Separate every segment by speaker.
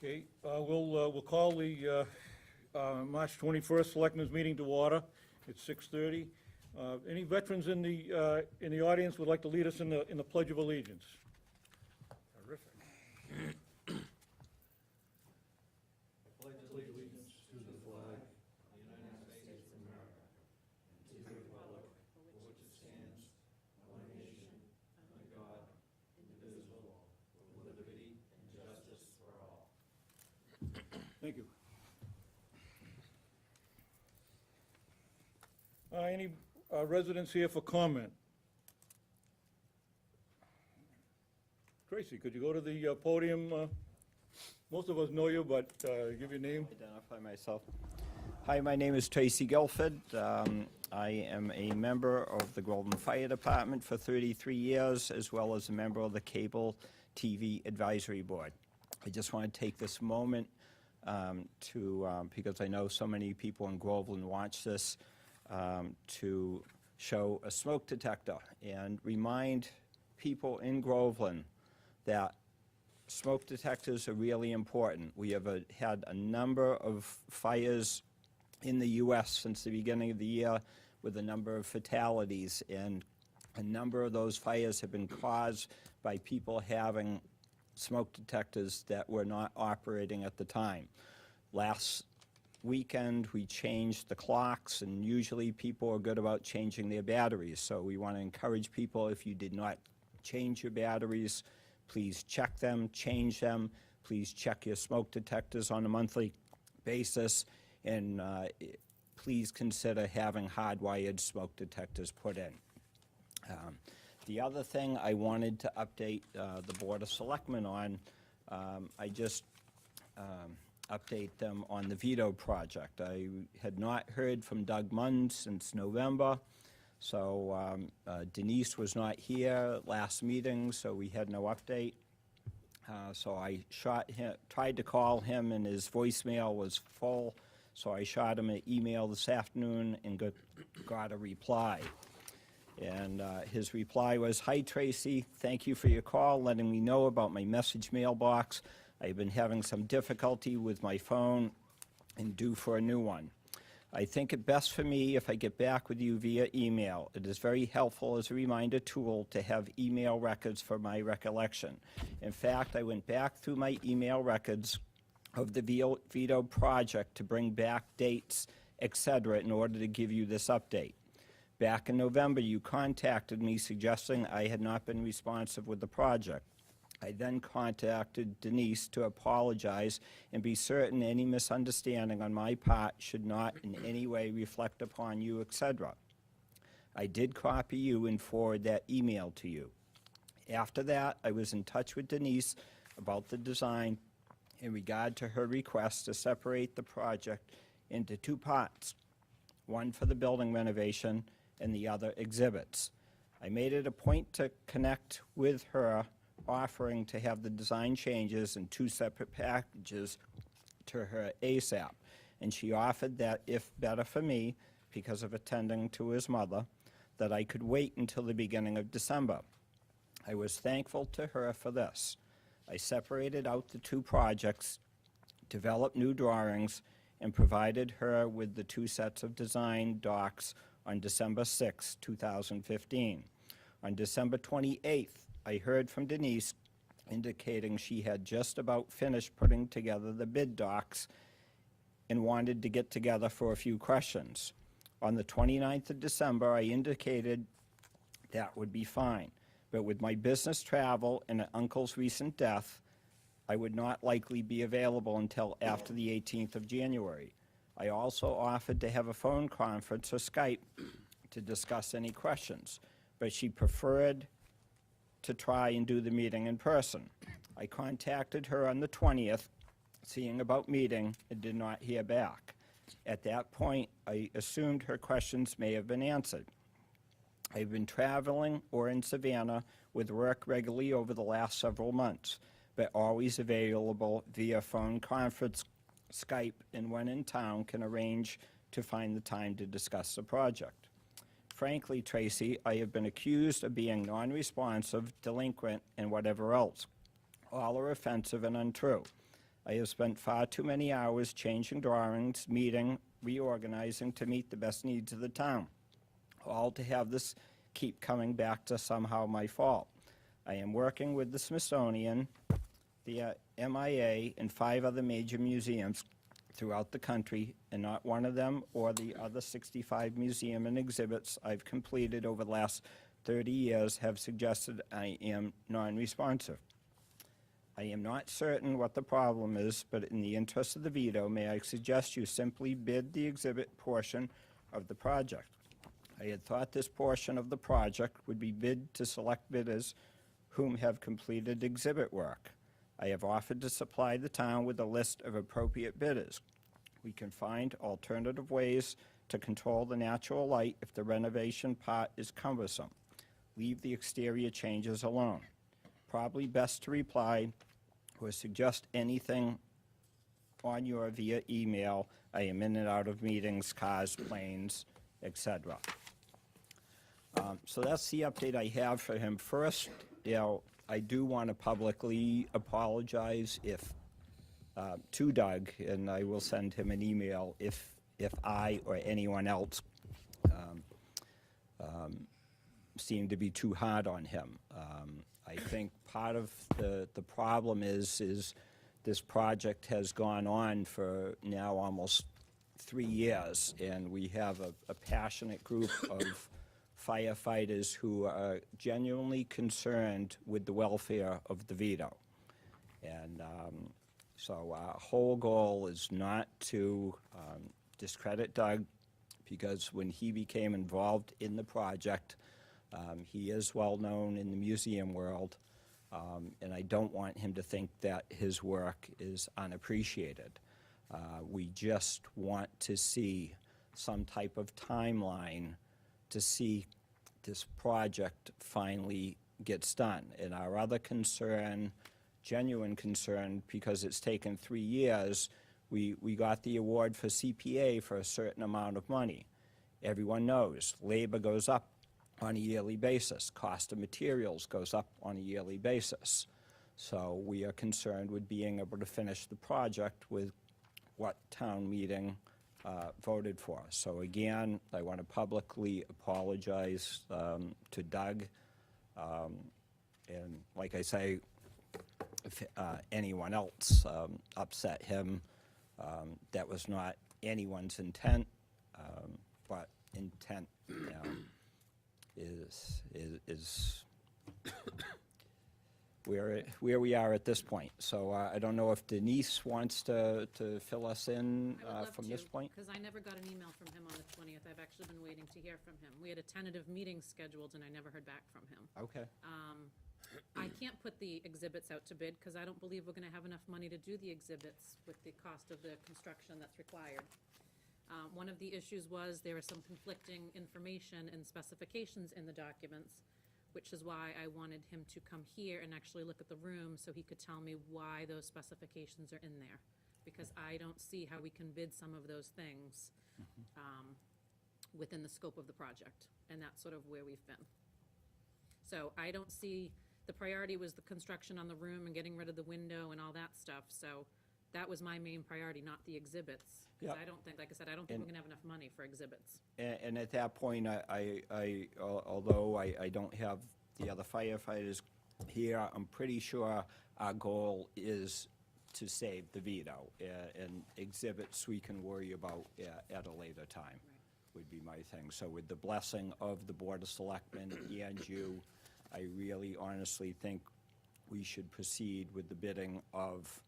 Speaker 1: Okay, we'll call the March 21st Selectmen's meeting to order. It's 6:30. Any veterans in the audience would like to lead us in the Pledge of Allegiance? Terrific. Thank you. Any residents here for comment? Tracy, could you go to the podium? Most of us know you, but give your name.
Speaker 2: Identify myself. Hi, my name is Tracy Guilford. I am a member of the Groveland Fire Department for 33 years, as well as a member of the Cable TV Advisory Board. I just want to take this moment because I know so many people in Groveland watch this, to show a smoke detector and remind people in Groveland that smoke detectors are really important. We have had a number of fires in the U.S. since the beginning of the year with a number of fatalities, and a number of those fires have been caused by people having smoke detectors that were not operating at the time. Last weekend, we changed the clocks, and usually people are good about changing their batteries. So we want to encourage people, if you did not change your batteries, please check them, change them. Please check your smoke detectors on a monthly basis, and please consider having hardwired smoke detectors put in. The other thing I wanted to update the Board of Selectmen on, I just update them on the veto project. I had not heard from Doug Munn since November, so Denise was not here last meeting, so we had no update. So I tried to call him, and his voicemail was full, so I shot him an email this afternoon and got a reply. And his reply was, "Hi Tracy, thank you for your call, letting me know about my message mailbox. I've been having some difficulty with my phone and due for a new one. I think it best for me if I get back with you via email. It is very helpful as a reminder tool to have email records for my recollection. In fact, I went back through my email records of the veto project to bring back dates, etc., in order to give you this update. Back in November, you contacted me suggesting I had not been responsive with the project. I then contacted Denise to apologize and be certain any misunderstanding on my part should not in any way reflect upon you, etc. I did copy you and forward that email to you. After that, I was in touch with Denise about the design in regard to her request to separate the project into two parts, one for the building renovation and the other exhibits. I made it a point to connect with her, offering to have the design changes in two separate packages to her ASAP, and she offered that if better for me, because of attending to his mother, that I could wait until the beginning of December. I was thankful to her for this. I separated out the two projects, developed new drawings, and provided her with the two sets of design docs on December 6, 2015. On December 28th, I heard from Denise indicating she had just about finished putting together the bid docs and wanted to get together for a few questions. On the 29th of December, I indicated that would be fine, but with my business travel and an uncle's recent death, I would not likely be available until after the 18th of January. I also offered to have a phone conference or Skype to discuss any questions, but she preferred to try and do the meeting in person. I contacted her on the 20th, seeing about meeting, and did not hear back. At that point, I assumed her questions may have been answered. I've been traveling or in Savannah with work regularly over the last several months, but always available via phone conference, Skype, and when in town can arrange to find the time to discuss the project. Frankly, Tracy, I have been accused of being non-responsive, delinquent, and whatever else. All are offensive and untrue. I have spent far too many hours changing drawings, meeting, reorganizing to meet the best needs of the town, all to have this keep coming back to somehow my fault. I am working with the Smithsonian, the MIA, and 5 other major museums throughout the country, and not one of them or the other 65 museum and exhibits I've completed over the last 30 years have suggested I am non-responsive. I am not certain what the problem is, but in the interest of the veto, may I suggest you simply bid the exhibit portion of the project? I had thought this portion of the project would be bid to select bidders whom have completed exhibit work. I have offered to supply the town with a list of appropriate bidders. We can find alternative ways to control the natural light if the renovation part is cumbersome. Leave the exterior changes alone. Probably best to reply or suggest anything on your via email. I am in and out of meetings, cars, planes, etc. So that's the update I have for him. First, I do want to publicly apologize to Doug, and I will send him an email if I or anyone else seem to be too hard on him. I think part of the problem is this project has gone on for now almost 3 years, and we have a passionate group of firefighters who are genuinely concerned with the welfare of the veto. And so our whole goal is not to discredit Doug, because when he became involved in the project, he is well-known in the museum world, and I don't want him to think that his work is unappreciated. We just want to see some type of timeline to see this project finally gets done. And our other concern, genuine concern, because it's taken 3 years, we got the award for CPA for a certain amount of money. Everyone knows labor goes up on a yearly basis. Cost of materials goes up on a yearly basis. So we are concerned with being able to finish the project with what town meeting voted for. So again, I want to publicly apologize to Doug. And like I say, if anyone else upset him, that was not anyone's intent, but intent is where we are at this point. So I don't know if Denise wants to fill us in from this point?
Speaker 3: Because I never got an email from him on the 20th. I've actually been waiting to hear from him. We had a tentative meeting scheduled, and I never heard back from him.
Speaker 2: Okay.
Speaker 3: I can't put the exhibits out to bid, because I don't believe we're gonna have enough money to do the exhibits with the cost of the construction that's required. One of the issues was there was some conflicting information and specifications in the documents, which is why I wanted him to come here and actually look at the room so he could tell me why those specifications are in there. Because I don't see how we can bid some of those things within the scope of the project, and that's sort of where we've been. So I don't see, the priority was the construction on the room and getting rid of the window and all that stuff, so that was my main priority, not the exhibits. Because
Speaker 2: Yep.
Speaker 3: I don't think, like I said, I don't think we're gonna have enough money for exhibits.
Speaker 2: And at that point, although I don't have the other firefighters here, I'm pretty sure our goal is to save the veto. And exhibits we can worry about at a later time, would be my thing. So with the blessing of the Board of Selectmen and you, I really honestly think we should proceed with the bidding of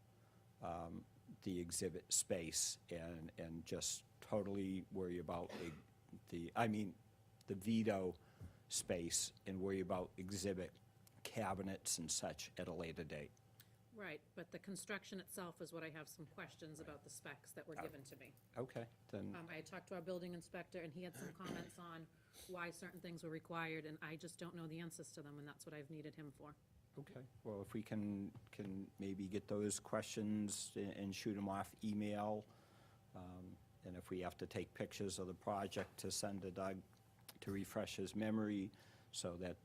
Speaker 2: the exhibit space and just totally worry about the veto space and worry about exhibit cabinets and such at a later date.
Speaker 3: Right, but the construction itself is what I have some questions about the specs that were given to me.
Speaker 2: Okay, then,
Speaker 3: I had talked to our building inspector, and he had some comments on why certain things were required, and I just don't know the answers to them, and that's what I've needed him for.
Speaker 2: okay. Well, if we can maybe get those questions and shoot them off email, and if we have to take pictures of the project to send to Doug to refresh his memory so that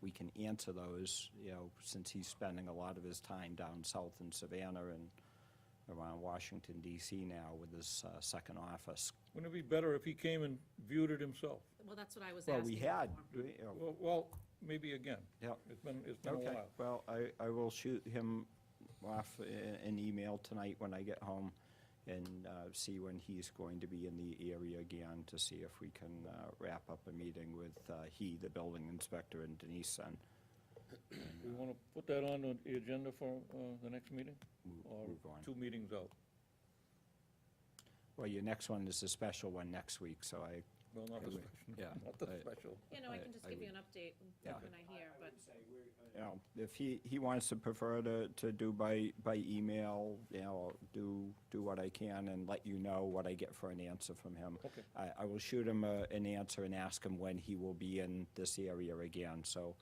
Speaker 2: we can answer those, since he's spending a lot of his time down south in Savannah and around Washington DC now with his second office.
Speaker 1: Wouldn't it be better if he came and viewed it himself?
Speaker 3: Well, that's what I was
Speaker 2: Well,
Speaker 3: asking
Speaker 2: we had,
Speaker 3: for.
Speaker 1: Well, maybe again.
Speaker 2: yeah.
Speaker 1: It's been a
Speaker 2: Okay,
Speaker 1: while.
Speaker 2: well, I will shoot him off an email tonight when I get home and see when he's going to be in the area again to see if we can wrap up a meeting with the building inspector, and Denise then.
Speaker 1: We want to put that on the agenda for the next meeting? Or
Speaker 2: Move on.
Speaker 1: 2 meetings out?
Speaker 2: Well, your next one is a special one next week, so
Speaker 1: Well, not the
Speaker 2: Okay,
Speaker 1: special.
Speaker 2: yeah,
Speaker 1: Not the
Speaker 2: I-
Speaker 1: special.
Speaker 3: Yeah, no, I can just
Speaker 2: I
Speaker 3: give you
Speaker 2: would-
Speaker 3: an update
Speaker 2: Yeah.
Speaker 3: when I hear, but
Speaker 2: if he wants to prefer to do by email, do what I can and let you know what I get for an answer from him.
Speaker 1: Okay.
Speaker 2: I will shoot him an answer and ask him when he will be in this area again, so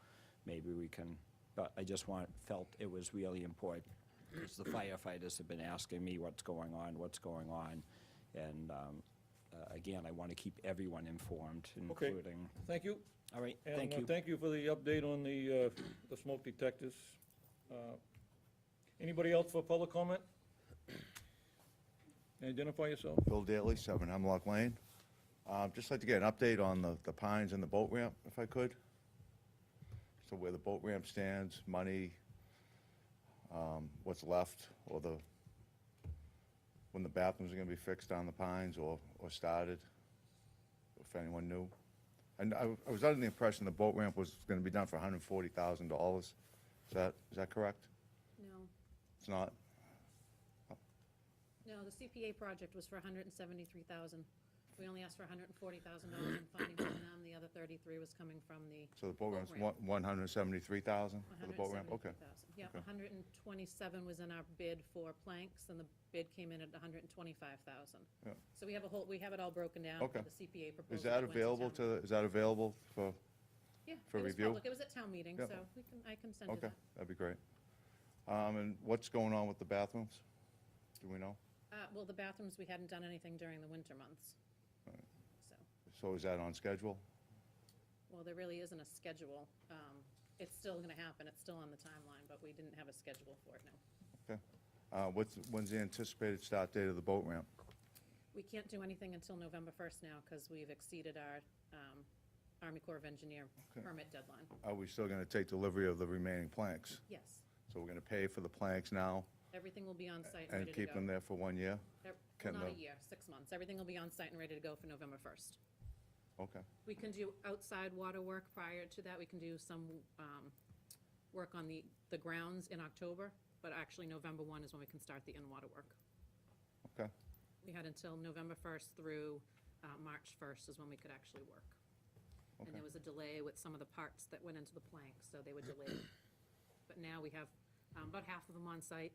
Speaker 2: maybe we can, but I just felt it was really important, because the firefighters have been asking me what's going on, and again, I want to keep everyone informed,
Speaker 1: Okay.
Speaker 2: including,
Speaker 1: Thank you.
Speaker 2: all right,
Speaker 1: And
Speaker 2: thank you.
Speaker 1: thank you for the update on the smoke detectors. Anybody else for public comment? Identify yourself.
Speaker 4: Bill Daly, 7 Hemlock Lane. Just like to get an update on the pines and the boat ramp, if I could. So where the boat ramp stands, money, what's left, or when the bathrooms are gonna be fixed on the pines or started, if anyone knew. And I was under the impression the boat ramp was gonna be done for $140,000. Is that correct?
Speaker 3: no.
Speaker 4: It's not?
Speaker 3: No, the CPA project was for $173,000. We only asked for $140,000 in funding from them. The other 33 was coming from the
Speaker 4: So the boat
Speaker 3: Boat
Speaker 4: ramp's
Speaker 3: ramp.
Speaker 4: 173,000 for the boat ramp? Okay.
Speaker 3: 173,000. Yeah,
Speaker 4: Okay.
Speaker 3: 127 was in our bid for planks, and the bid came in at 125,000.
Speaker 4: Yeah.
Speaker 3: So we have it all broken down for
Speaker 4: Okay.
Speaker 3: the CPA proposal.
Speaker 4: Is that available is that available for,
Speaker 3: Yeah,
Speaker 4: for
Speaker 3: it was
Speaker 4: review?
Speaker 3: public. It was at town meeting,
Speaker 4: Yeah.
Speaker 3: so I can send you
Speaker 4: okay,
Speaker 3: that.
Speaker 4: that'd be great. And what's going on with the bathrooms? Do we know?
Speaker 3: Well, the bathrooms, we hadn't done anything during the winter months. So,
Speaker 4: So is that on schedule?
Speaker 3: well, there really isn't a schedule. It's still gonna happen. It's still on the timeline, but we didn't have a schedule for it, no.
Speaker 4: Okay. When's the anticipated start date of the boat ramp?
Speaker 3: We can't do anything until November 1st now, because we've exceeded our Army Corps of Engineer
Speaker 4: Okay.
Speaker 3: permit deadline.
Speaker 4: Are we still gonna take delivery of the remaining planks?
Speaker 3: Yes,
Speaker 4: So we're gonna pay for the planks now
Speaker 3: everything will be on site and
Speaker 4: and
Speaker 3: ready to go.
Speaker 4: keep them there for 1 year?
Speaker 3: Well,
Speaker 4: can
Speaker 3: not a
Speaker 4: the-
Speaker 3: year, 6 months. Everything will be on site and ready to go for November 1st.
Speaker 4: Okay,
Speaker 3: We can do outside water work prior to that. We can do some work on the grounds in October, but actually November 1 is when we can start the in-water work.
Speaker 4: okay,
Speaker 3: We had until November 1st through March 1st is when we could actually work. And
Speaker 4: Okay.
Speaker 3: there was a delay with some of the parts that went into the planks, so they were delayed. But now we have about half of them on site.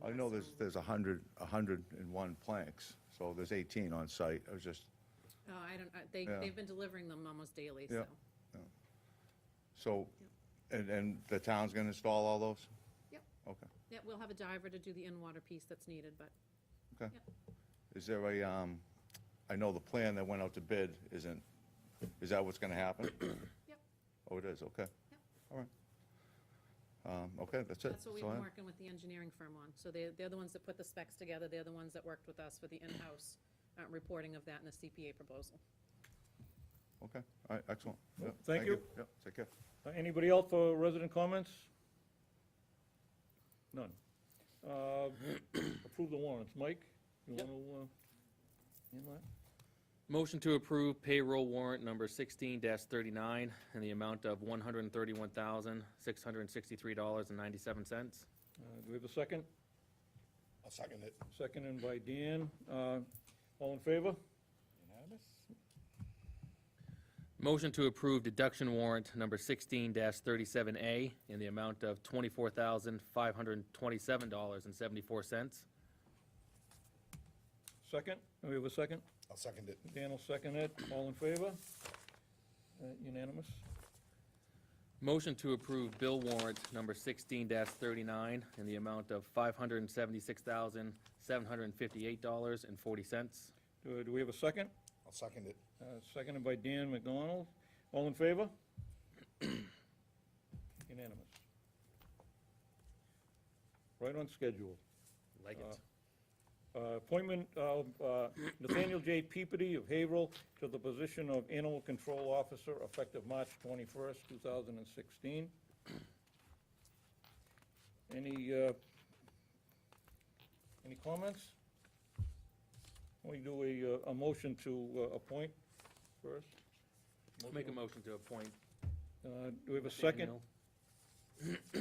Speaker 4: I know
Speaker 3: rest of them-
Speaker 4: there's 101 planks, so there's 18 on site. I was just,
Speaker 3: Oh, I don't,
Speaker 4: Yeah.
Speaker 3: they've been delivering them almost daily,
Speaker 4: Yeah.
Speaker 3: so.
Speaker 4: so, and the town's gonna install all those?
Speaker 3: Yep.
Speaker 4: Okay.
Speaker 3: Yeah, we'll have a diver to do the in-water piece that's needed, but
Speaker 4: Okay.
Speaker 3: Yep.
Speaker 4: Is there I know the plan that went out to bid isn't, is that what's gonna happen?
Speaker 3: Yep.
Speaker 4: Oh, it is, okay.
Speaker 3: Yep.
Speaker 4: All right. Okay, that's it.
Speaker 3: that's what we've been working with the engineering firm on. So they're the ones that put the specs together. They're the ones that worked with us for the in-house reporting of that in the CPA proposal.
Speaker 4: Okay, all right, excellent. Yep,
Speaker 1: Thank you.
Speaker 4: Yep, take care.
Speaker 1: Anybody else for resident comments? None. Approve the warrants. Mike, you
Speaker 5: Yep.
Speaker 1: want to handle that?
Speaker 5: Motion to approve payroll warrant number 16-39 in the amount of $131,663.97.
Speaker 1: Do we have a second?
Speaker 6: I'll second it.
Speaker 1: Seconded by Dan. All in favor?
Speaker 6: Unanimous?
Speaker 5: Motion to approve deduction warrant number 16-37A in the amount of $24,527.74.
Speaker 1: Second? Do we have a second?
Speaker 6: I'll second it.
Speaker 1: Dan will second it. All in favor? Unanimous?
Speaker 5: Motion to approve bill warrant number 16-39 in the amount of $576,758.40.
Speaker 1: Do we have a second?
Speaker 6: I'll second it.
Speaker 1: Seconded by Dan McDonald. All in favor? Unanimous. Right on schedule.
Speaker 5: Like it.
Speaker 1: Appointment of Nathaniel J. Peabody of Haverhill to the position of Animal Control Officer effective March 21st, 2016. Any comments? We do a motion to appoint first.
Speaker 5: Make a motion to appoint.
Speaker 1: Do we have a second?
Speaker 5: Daniel.
Speaker 1: Do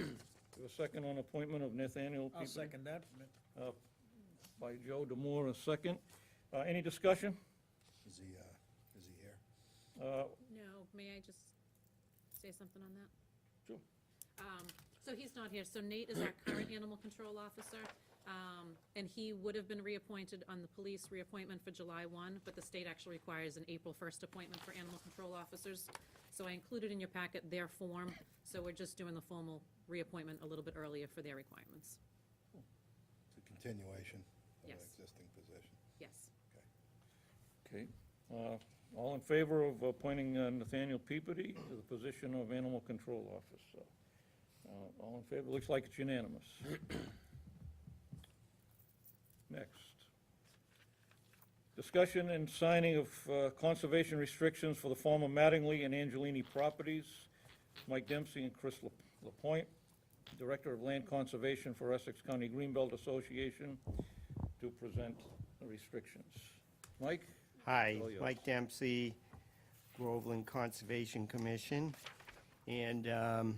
Speaker 1: we have a second on appointment of Nathaniel Peabody?
Speaker 7: I'll second that.
Speaker 1: By Joe Demore, a second. Any discussion?
Speaker 6: Is he here?
Speaker 3: No, may I just say something on that?
Speaker 1: Sure.
Speaker 3: So he's not here, so Nate is our current animal control officer, and he would have been reappointed on the police reappointment for July 1, but the state actually requires an April 1st appointment for animal control officers. So I included in your packet their form, so we're just doing the formal reappointment a little bit earlier for their requirements.
Speaker 6: It's a continuation of an
Speaker 3: Yes.
Speaker 6: existing position.
Speaker 3: Yes.
Speaker 1: Okay. All in favor of appointing Nathaniel Peabody to the position of Animal Control Officer? All in favor? Looks like it's unanimous. Next. Discussion and signing of conservation restrictions for the former Mattingly and Angelini properties. Mike Dempsey and Chris Lapointe, Director of Land Conservation for Essex County Greenbelt Association, to present the restrictions. Mike?
Speaker 8: Hi,
Speaker 1: All yours.
Speaker 8: Mike Dempsey, Groveland Conservation Commission. And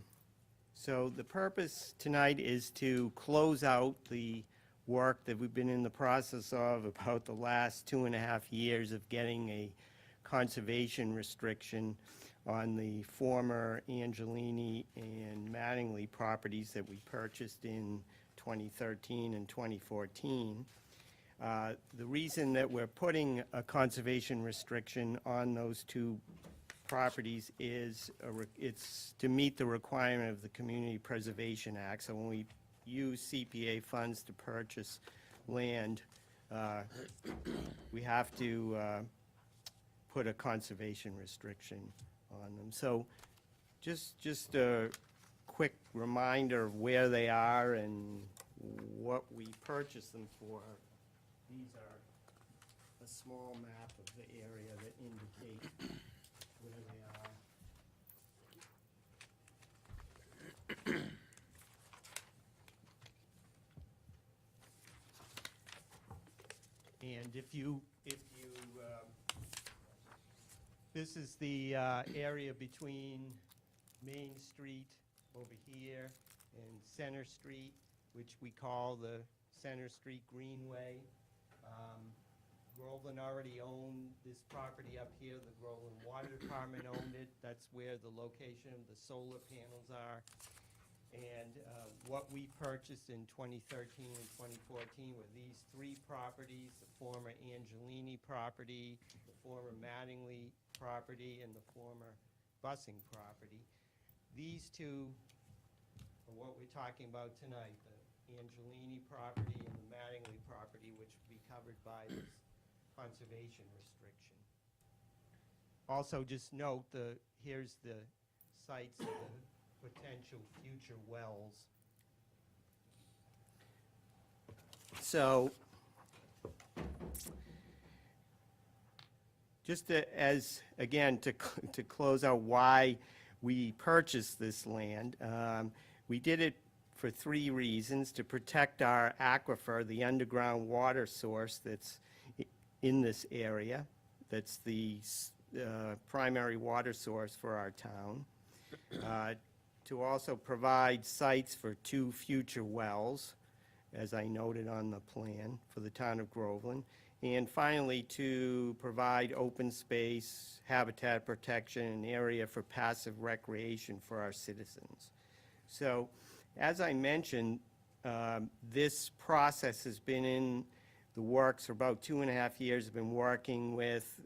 Speaker 8: so the purpose tonight is to close out the work that we've been in the process of about the last 2.5 years of getting a conservation restriction on the former Angelini and Mattingly properties that we purchased in 2013 and 2014. The reason that we're putting a conservation restriction on those two properties is it's to meet the requirement of the Community Preservation Act. So when we use CPA funds to purchase land, we have to put a conservation restriction on them. So just a quick reminder of where they are and what we purchased them for. These are a small map of the area that indicate where they are. And this is the area between Main Street over here and Center Street, which we call the Center Street Greenway. Groveland already owned this property up here. The Groveland Water Department owned it. That's where the location of the solar panels are. And what we purchased in 2013 and 2014 were these three properties: the former Angelini property, the former Mattingly property, and the former Bussing property. These two are what we're talking about tonight, the Angelini property and the Mattingly property, which will be covered by this conservation restriction. Also, just note, here's the sites of the potential future wells. So, just to close out why we purchased this land, we did it for 3 reasons: to protect our aquifer, the underground water source that's in this area, that's the primary water source for our town, to also provide sites for 2 future wells, as I noted on the plan, for the town of Groveland, and finally, to provide open space, habitat protection, and area for passive recreation for our citizens. So, as I mentioned, this process has been in the works for about 2.5 years. I've been working with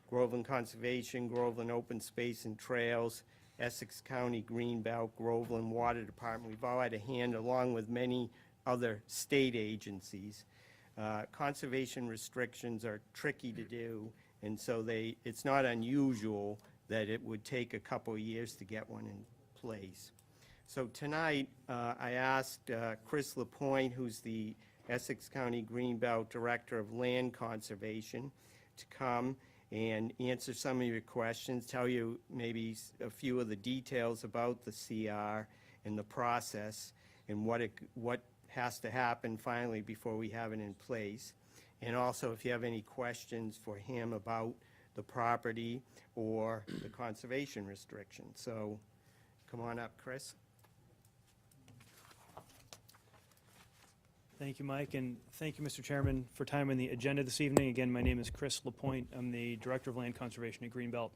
Speaker 8: Groveland Conservation, Groveland Open Space and Trails, Essex County Greenbelt, Groveland Water Department. We've all had a hand, along with many other state agencies. Conservation restrictions are tricky to do, and so it's not unusual that it would take a couple of years to get one in place. So tonight, I asked Chris Lapointe, who's the Essex County Greenbelt Director of Land Conservation, to come and answer some of your questions, tell you maybe a few of the details about the CR and the process and what has to happen finally before we have it in place. And also, if you have any questions for him about the property or the conservation restrictions. So, come on up, Chris.
Speaker 7: Thank you, Mike, and thank you, Mr. Chairman, for time on the agenda this evening. Again, my name is Chris Lapointe. I'm the Director of Land Conservation at Greenbelt.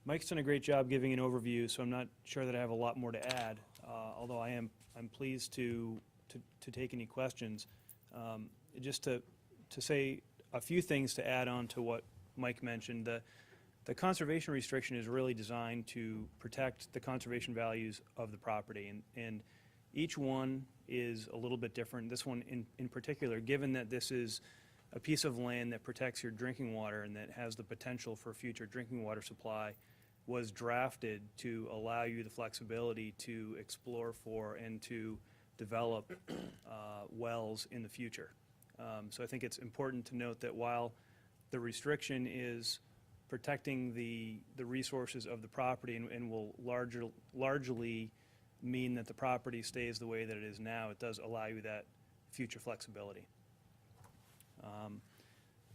Speaker 7: Mike's done a great job giving an overview, so I'm not sure that I have a lot more to add, although I'm pleased to take any questions. Just to say a few things to add on to what Mike mentioned. The conservation restriction is really designed to protect the conservation values of the property, and each one is a little bit different. This one in particular, given that this is a piece of land that protects your drinking water and that has the potential for future drinking water supply, was drafted to allow you the flexibility to explore for and to develop wells in the future. So I think it's important to note that while the restriction is protecting the resources of the property and will largely mean that the property stays the way that it is now, it does allow you that future flexibility.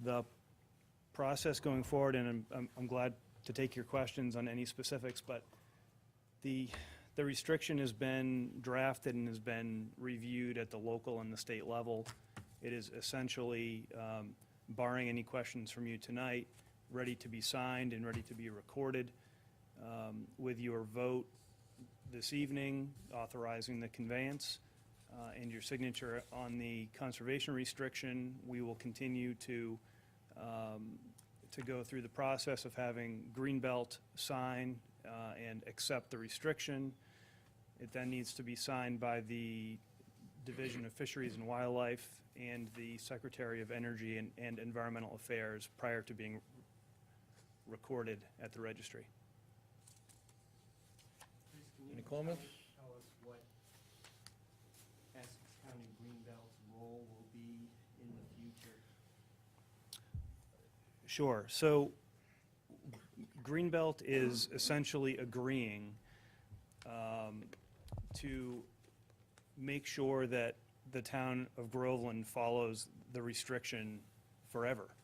Speaker 7: The process going forward, and I'm glad to take your questions on any specifics, but the restriction has been drafted and has been reviewed at the local and the state level. It is essentially, barring any questions from you tonight, ready to be signed and ready to be recorded. With your vote this evening authorizing the conveyance and your signature on the conservation restriction, we will continue to go through the process of having Greenbelt sign and accept the restriction. It then needs to be signed by the Division of Fisheries and Wildlife and the Secretary of Energy and Environmental Affairs prior to being recorded at the registry.
Speaker 1: Any comments?
Speaker 8: Tell us what Essex County Greenbelt's role will be in the future.
Speaker 7: Sure. So Greenbelt is essentially agreeing to make sure that the town of Groveland follows the restriction forever.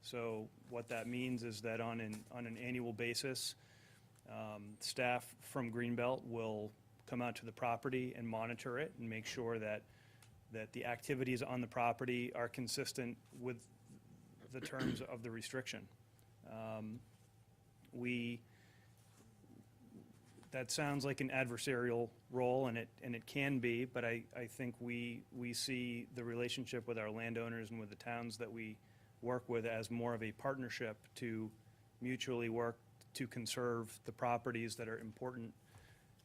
Speaker 7: So what that means is that on an annual basis, staff from Greenbelt will come out to the property and monitor it and make sure that the activities on the property are consistent with the terms of the restriction. That sounds like an adversarial role, and it can be, but I think we see the relationship with our landowners and with the towns that we work with as more of a partnership to mutually work to conserve the properties that are important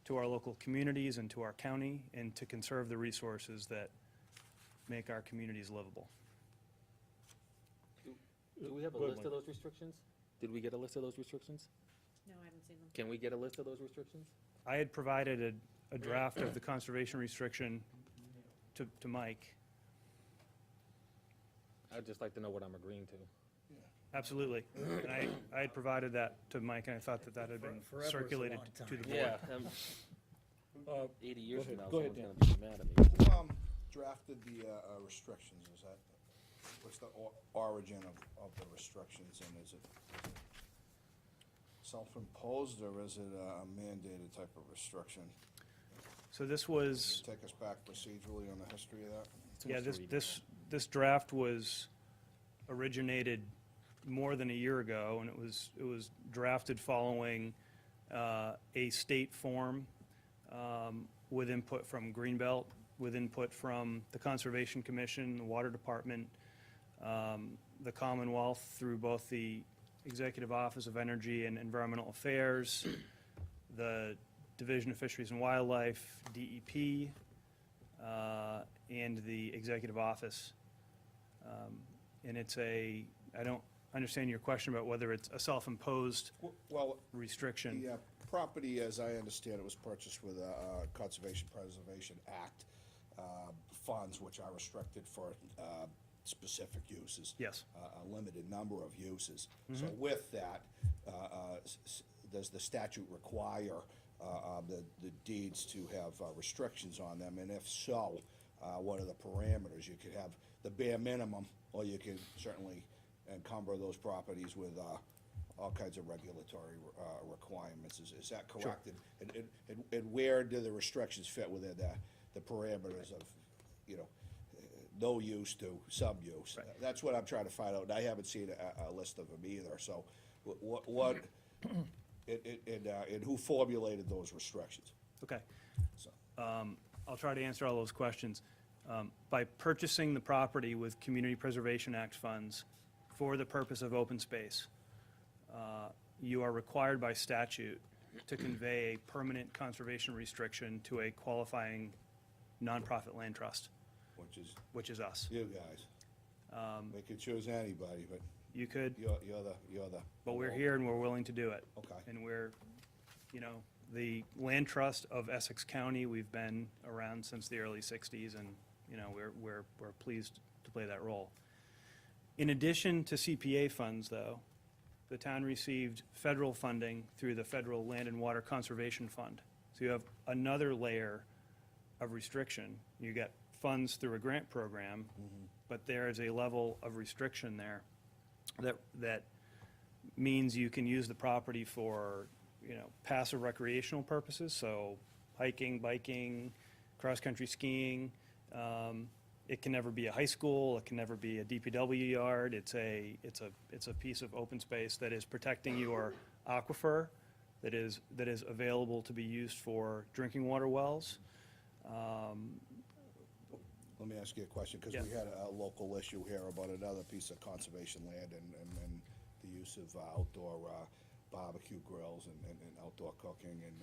Speaker 7: to our local communities and to our county, and to conserve the resources that make our communities livable.
Speaker 5: Do we have a
Speaker 1: Good
Speaker 5: list
Speaker 1: one.
Speaker 5: of those restrictions? Did we get a list of those restrictions?
Speaker 3: No, I haven't seen them.
Speaker 5: Can we get a list of those restrictions?
Speaker 7: I had provided a draft of the conservation restriction to Mike.
Speaker 5: I'd just like to know what I'm agreeing to.
Speaker 7: Absolutely. And I had provided that to Mike, and I thought that had been
Speaker 9: Forever is a
Speaker 7: circulated
Speaker 9: long
Speaker 7: to the
Speaker 9: time.
Speaker 7: board.
Speaker 5: Yeah, 80 years from now,
Speaker 1: Go ahead,
Speaker 5: someone's gonna be mad at me.
Speaker 6: Who drafted the restrictions? Is that, what's the origin of the restrictions, and is it self-imposed, or is it a mandated type of restriction?
Speaker 7: So this
Speaker 6: Can
Speaker 7: was,
Speaker 6: you take us back procedurally on the history of that?
Speaker 7: yeah, this draft was originated more than a year ago, and it was drafted following a state form with input from Greenbelt, with input from the Conservation Commission, the Water Department, the Commonwealth through both the Executive Office of Energy and Environmental Affairs, the Division of Fisheries and Wildlife, DEP, and the Executive Office. And I don't understand your question about whether it's a self-imposed
Speaker 6: Well,
Speaker 7: restriction.
Speaker 6: property, as I understand it, was purchased with Conservation Preservation Act funds, which are restricted for specific uses.
Speaker 7: Yes.
Speaker 6: A limited number of uses. So with that, does the statute require the deeds to have restrictions on them? And if so, what are the parameters? You could have the bare minimum, or you can certainly encumber those properties with all kinds of regulatory requirements. Is that correct? And where do the restrictions fit within the parameters of, no use to some use? That's what I'm trying to find out, and I haven't seen a list of them either, so what, and who formulated those restrictions?
Speaker 7: Okay.
Speaker 6: So,
Speaker 7: I'll try to answer all those questions. By purchasing the property with Community Preservation Act funds for the purpose of open space, you are required by statute to convey a permanent conservation restriction to a qualifying nonprofit land trust, which is us.
Speaker 6: you guys, they could choose anybody, but
Speaker 7: You could,
Speaker 6: you're the.
Speaker 7: but we're here and we're willing to do it.
Speaker 6: Okay.
Speaker 7: And we're, the Land Trust of Essex County, we've been around since the early 60s, and, we're pleased to play that role. In addition to CPA funds, though, the town received federal funding through the Federal Land and Water Conservation Fund. So you have another layer of restriction. You get funds through a grant program, but there is a level of restriction there that means you can use the property for, passive recreational purposes, so hiking, biking, cross-country skiing. It can never be a high school, it can never be a DPW yard. It's a piece of open space that is protecting your aquifer, that is available to be used for drinking water wells.
Speaker 6: Let me ask you a question, because we
Speaker 7: Yeah.
Speaker 6: had a local issue here about another piece of conservation land and the use of outdoor barbecue grills and outdoor cooking and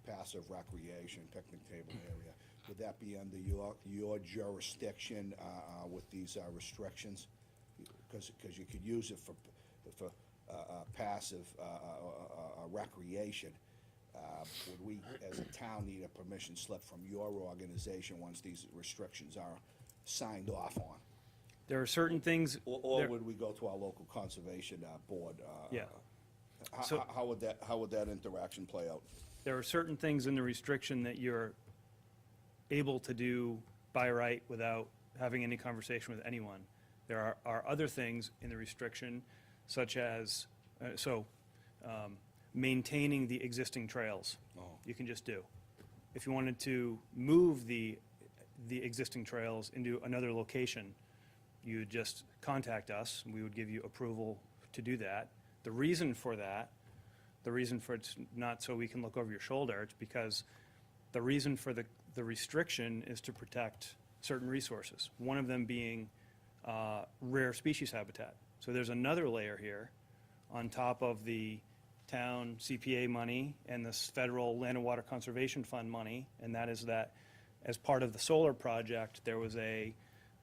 Speaker 6: passive recreation, picnic table area. Would that be under your jurisdiction with these restrictions? Because you could use it for passive recreation. Would we, as a town, need a permission slip from your organization once these restrictions are signed off on?
Speaker 7: There are certain things.
Speaker 6: Or
Speaker 7: there-
Speaker 6: would we go to our local conservation board?
Speaker 7: Yeah.
Speaker 6: How
Speaker 7: So-
Speaker 6: how would that interaction play out?
Speaker 7: There are certain things in the restriction that you're able to do by right without having any conversation with anyone. There are other things in the restriction, such as, maintaining the existing trails.
Speaker 6: Oh.
Speaker 7: You can just do. If you wanted to move the existing trails into another location, you would just contact us, and we would give you approval to do that. The reason for it's not so we can look over your shoulder, it's because the reason for the restriction is to protect certain resources, one of them being rare species habitat. So there's another layer here on top of the town CPA money and this federal Land and Water Conservation Fund money, and that is that as part of the solar project, there was a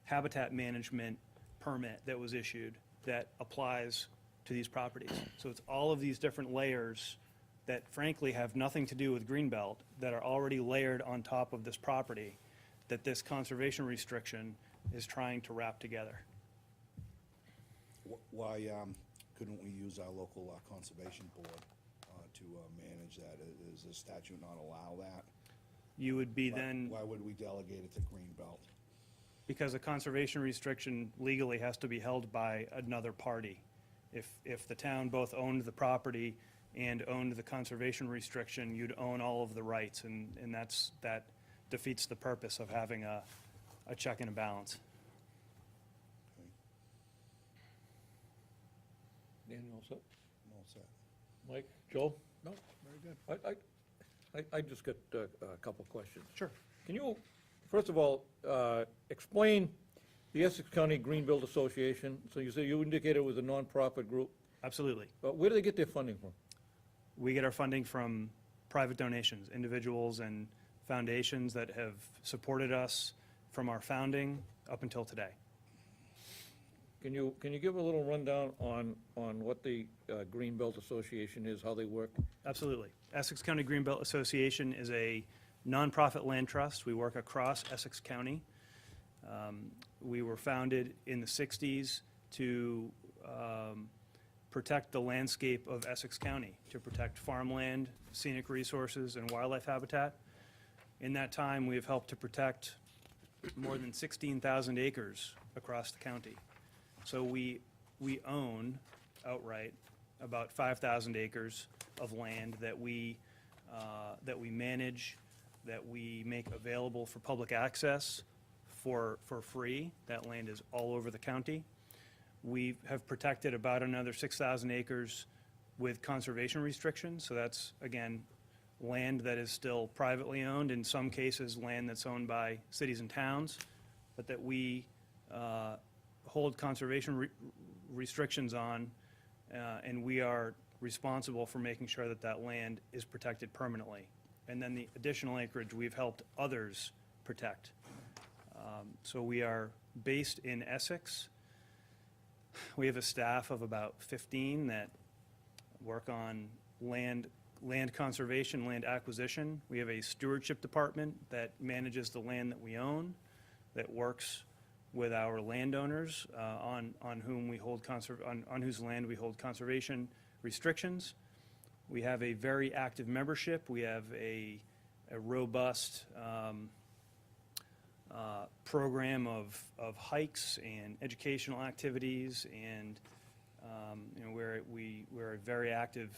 Speaker 7: habitat management permit that was issued that applies to these properties. So it's all of these different layers that frankly have nothing to do with Greenbelt, that are already layered on top of this property, that this conservation restriction is trying to wrap together.
Speaker 6: Why couldn't we use our local conservation board to manage that? Does the statute not allow that?
Speaker 7: You would be
Speaker 6: Why-
Speaker 7: then,
Speaker 6: Why would we delegate it to Greenbelt?
Speaker 7: because a conservation restriction legally has to be held by another party. If the town both owned the property and owned the conservation restriction, you'd own all of the rights, and that defeats the purpose of having a check and a balance.
Speaker 1: Dan, you all set?
Speaker 6: I'm all set.
Speaker 1: Mike, Joe?
Speaker 9: No, very good.
Speaker 1: I just got a couple questions.
Speaker 7: Sure.
Speaker 1: Can you, first of all, explain the Essex County Greenbelt Association? So you indicated it was a nonprofit group.
Speaker 7: Absolutely.
Speaker 1: Where do they get their funding from?
Speaker 7: We get our funding from private donations, individuals and foundations that have supported us from our founding up until today.
Speaker 1: Can you give a little rundown on what the Greenbelt Association is, how they work?
Speaker 7: Absolutely. Essex County Greenbelt Association is a nonprofit land trust. We work across Essex County. We were founded in the 60s to protect the landscape of Essex County, to protect farmland, scenic resources, and wildlife habitat. In that time, we have helped to protect more than 16,000 acres across the county. So we own outright about 5,000 acres of land that we manage, that we make available for public access for free. That land is all over the county. We have protected about another 6,000 acres with conservation restrictions. So that's, again, land that is still privately owned, in some cases, land that's owned by cities and towns, but that we hold conservation restrictions on, and we are responsible for making sure that that land is protected permanently. And then the additional acreage we've helped others protect. So we are based in Essex. We have a staff of about 15 that work on land conservation, land acquisition. We have a stewardship department that manages the land that we own, that works with our landowners on whose land we hold conservation restrictions. We have a very active membership. We have a robust program of hikes and educational activities, and we're a very active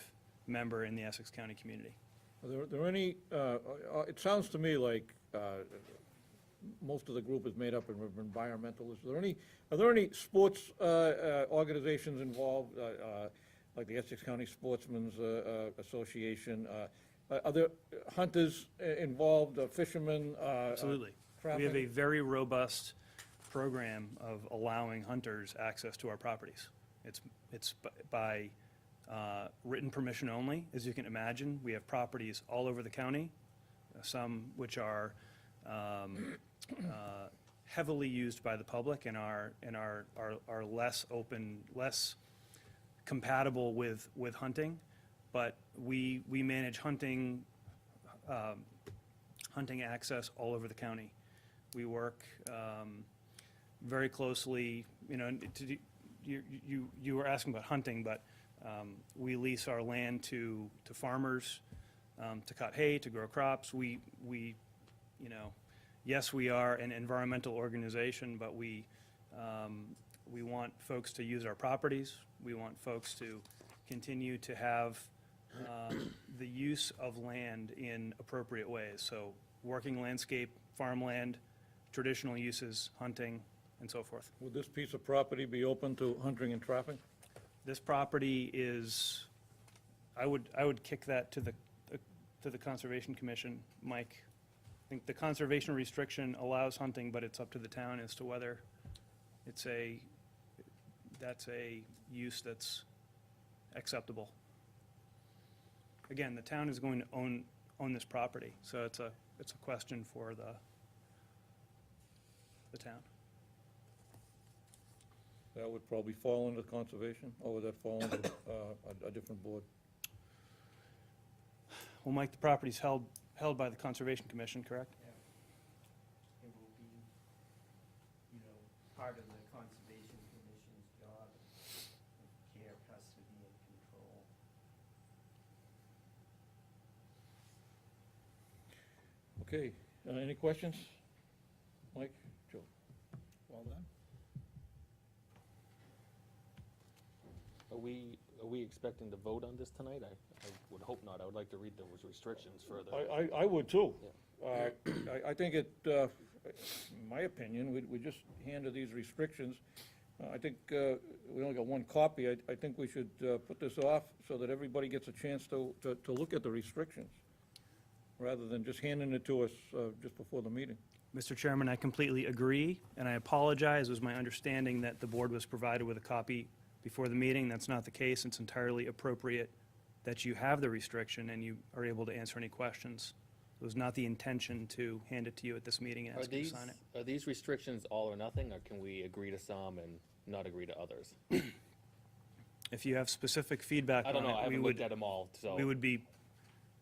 Speaker 7: member in the Essex County community.
Speaker 1: Are there any, it sounds to me like most of the group is made up of environmentalists. Are there any sports organizations involved, like the Essex County Sportsmen's Association? Are there hunters involved, fishermen?
Speaker 7: Absolutely. We have a very robust program of allowing hunters access to our properties. It's by written permission only, as you can imagine. We have properties all over the county, some which are heavily used by the public and are less open, less compatible with hunting. But we manage hunting access all over the county. We work very closely, you were asking about hunting, but we lease our land to farmers to cut hay, to grow crops. Yes, we are an environmental organization, but we want folks to use our properties. We want folks to continue to have the use of land in appropriate ways. So working landscape, farmland, traditional uses, hunting, and so forth.
Speaker 1: Would this piece of property be open to hunting and trapping?
Speaker 7: This property is, I would kick that to the Conservation Commission, Mike. I think the conservation restriction allows hunting, but it's up to the town as to whether that's a use that's acceptable. Again, the town is going to own this property, so it's a question for the town.
Speaker 1: That would probably fall under conservation, or would that fall under a different board?
Speaker 7: Well, Mike, the property's held by the Conservation Commission, correct?
Speaker 8: It will be, part of the Conservation Commission's job of care, custody, and control.
Speaker 1: Okay, any questions? Mike, Joe?
Speaker 9: Well done.
Speaker 5: Are we expecting to vote on this tonight? I would hope not. I would like to read those restrictions further.
Speaker 1: I would too. I think in my opinion, we just handed these restrictions. I think we only got one copy. I think we should put this off so that everybody gets a chance to look at the restrictions, rather than just handing it to us just before the meeting.
Speaker 7: Mr. Chairman, I completely agree, and I apologize. It was my understanding that the board was provided with a copy before the meeting. That's not the case. It's entirely appropriate that you have the restriction and you are able to answer any questions. It was not the intention to hand it to you at this meeting and ask you to sign it.
Speaker 5: Are these restrictions all or nothing, or can we agree to some and not agree to others.
Speaker 7: If you have specific feedback
Speaker 5: I
Speaker 7: on
Speaker 5: don't know, I
Speaker 7: it, we
Speaker 5: haven't looked
Speaker 7: would,
Speaker 5: at them all, so.
Speaker 7: we would be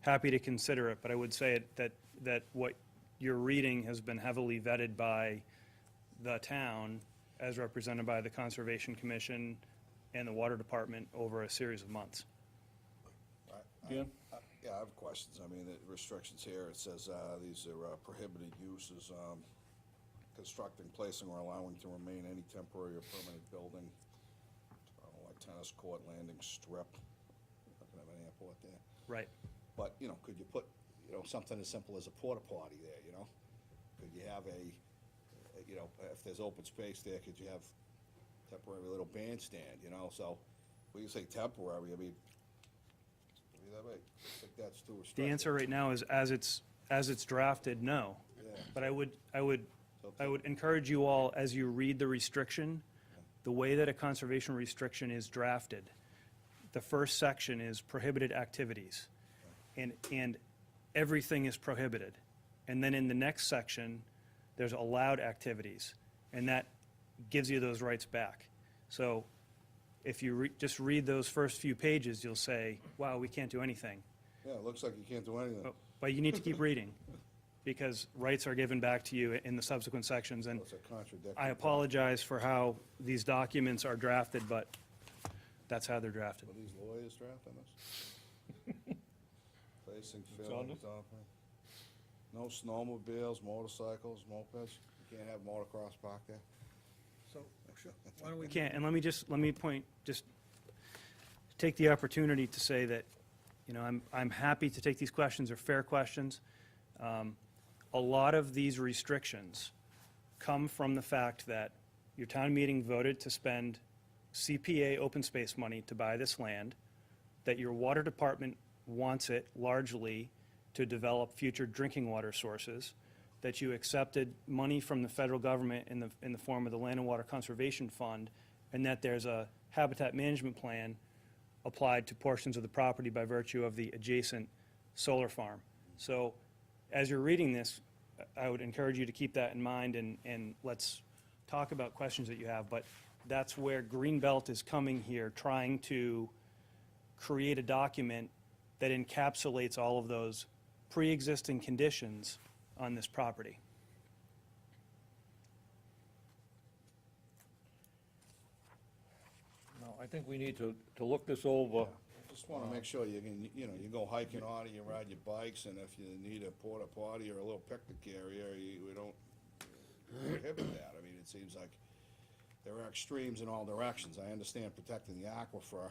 Speaker 7: happy to consider it, but I would say that what you're reading has been heavily vetted by the town as represented by the Conservation Commission and the Water Department over a series of months.
Speaker 1: Dan?
Speaker 6: Yeah, I have questions. I mean, the restrictions here, it says, these are prohibited uses, constructing, placing, or allowing to remain any temporary or permanent building, like tennis court, landing strip, not gonna have an airport there.
Speaker 7: Right.
Speaker 6: But, you know, could you put, you know, something as simple as a porta potty there, you know? Could you have you know, if there's open space there, could you have temporary little bandstand, you know? So, when you say temporary, I mean, maybe that way, I think that's too restrictive.
Speaker 7: The answer right now is, as it's drafted, no.
Speaker 6: Yeah.
Speaker 7: But I would encourage you all, as you read the restriction, the way that a conservation restriction is drafted, the first section is prohibited activities. And everything is prohibited. And then in the next section, there's allowed activities. And that gives you those rights back. So if you just read those first few pages, you'll say, wow, we can't do anything.
Speaker 6: Yeah, it looks like you can't do anything.
Speaker 7: But you need to keep reading, because rights are given back to you in the subsequent sections. And
Speaker 6: It's a contradiction.
Speaker 7: I apologize for how these documents are drafted, but that's how they're drafted.
Speaker 6: Are these lawyers drafting this? Placing,
Speaker 1: on
Speaker 6: filling,
Speaker 1: it?
Speaker 6: stopping. No snowmobiles, motorcycles, mopeds. You can't have motocross park there.
Speaker 9: So, why don't we,
Speaker 7: Can't, and let me take the opportunity to say that, you know, I'm happy to take these questions, they're fair questions. A lot of these restrictions come from the fact that your town meeting voted to spend CPA open space money to buy this land, that your water department wants it largely to develop future drinking water sources, that you accepted money from the federal government in the form of the Land and Water Conservation Fund, and that there's a habitat management plan applied to portions of the property by virtue of the adjacent solar farm. So as you're reading this, I would encourage you to keep that in mind, and let's talk about questions that you have. But that's where Greenbelt is coming here, trying to create a document that encapsulates all of those pre-existing conditions on this property.
Speaker 1: No, I think we need to look this over.
Speaker 6: Just wanna make sure you can, you know, you go hiking on it, you ride your bikes, and if you need a porta potty or a little picnic area, we don't prohibit that. I mean, it seems like there are extremes in all directions. I understand protecting the aquifer,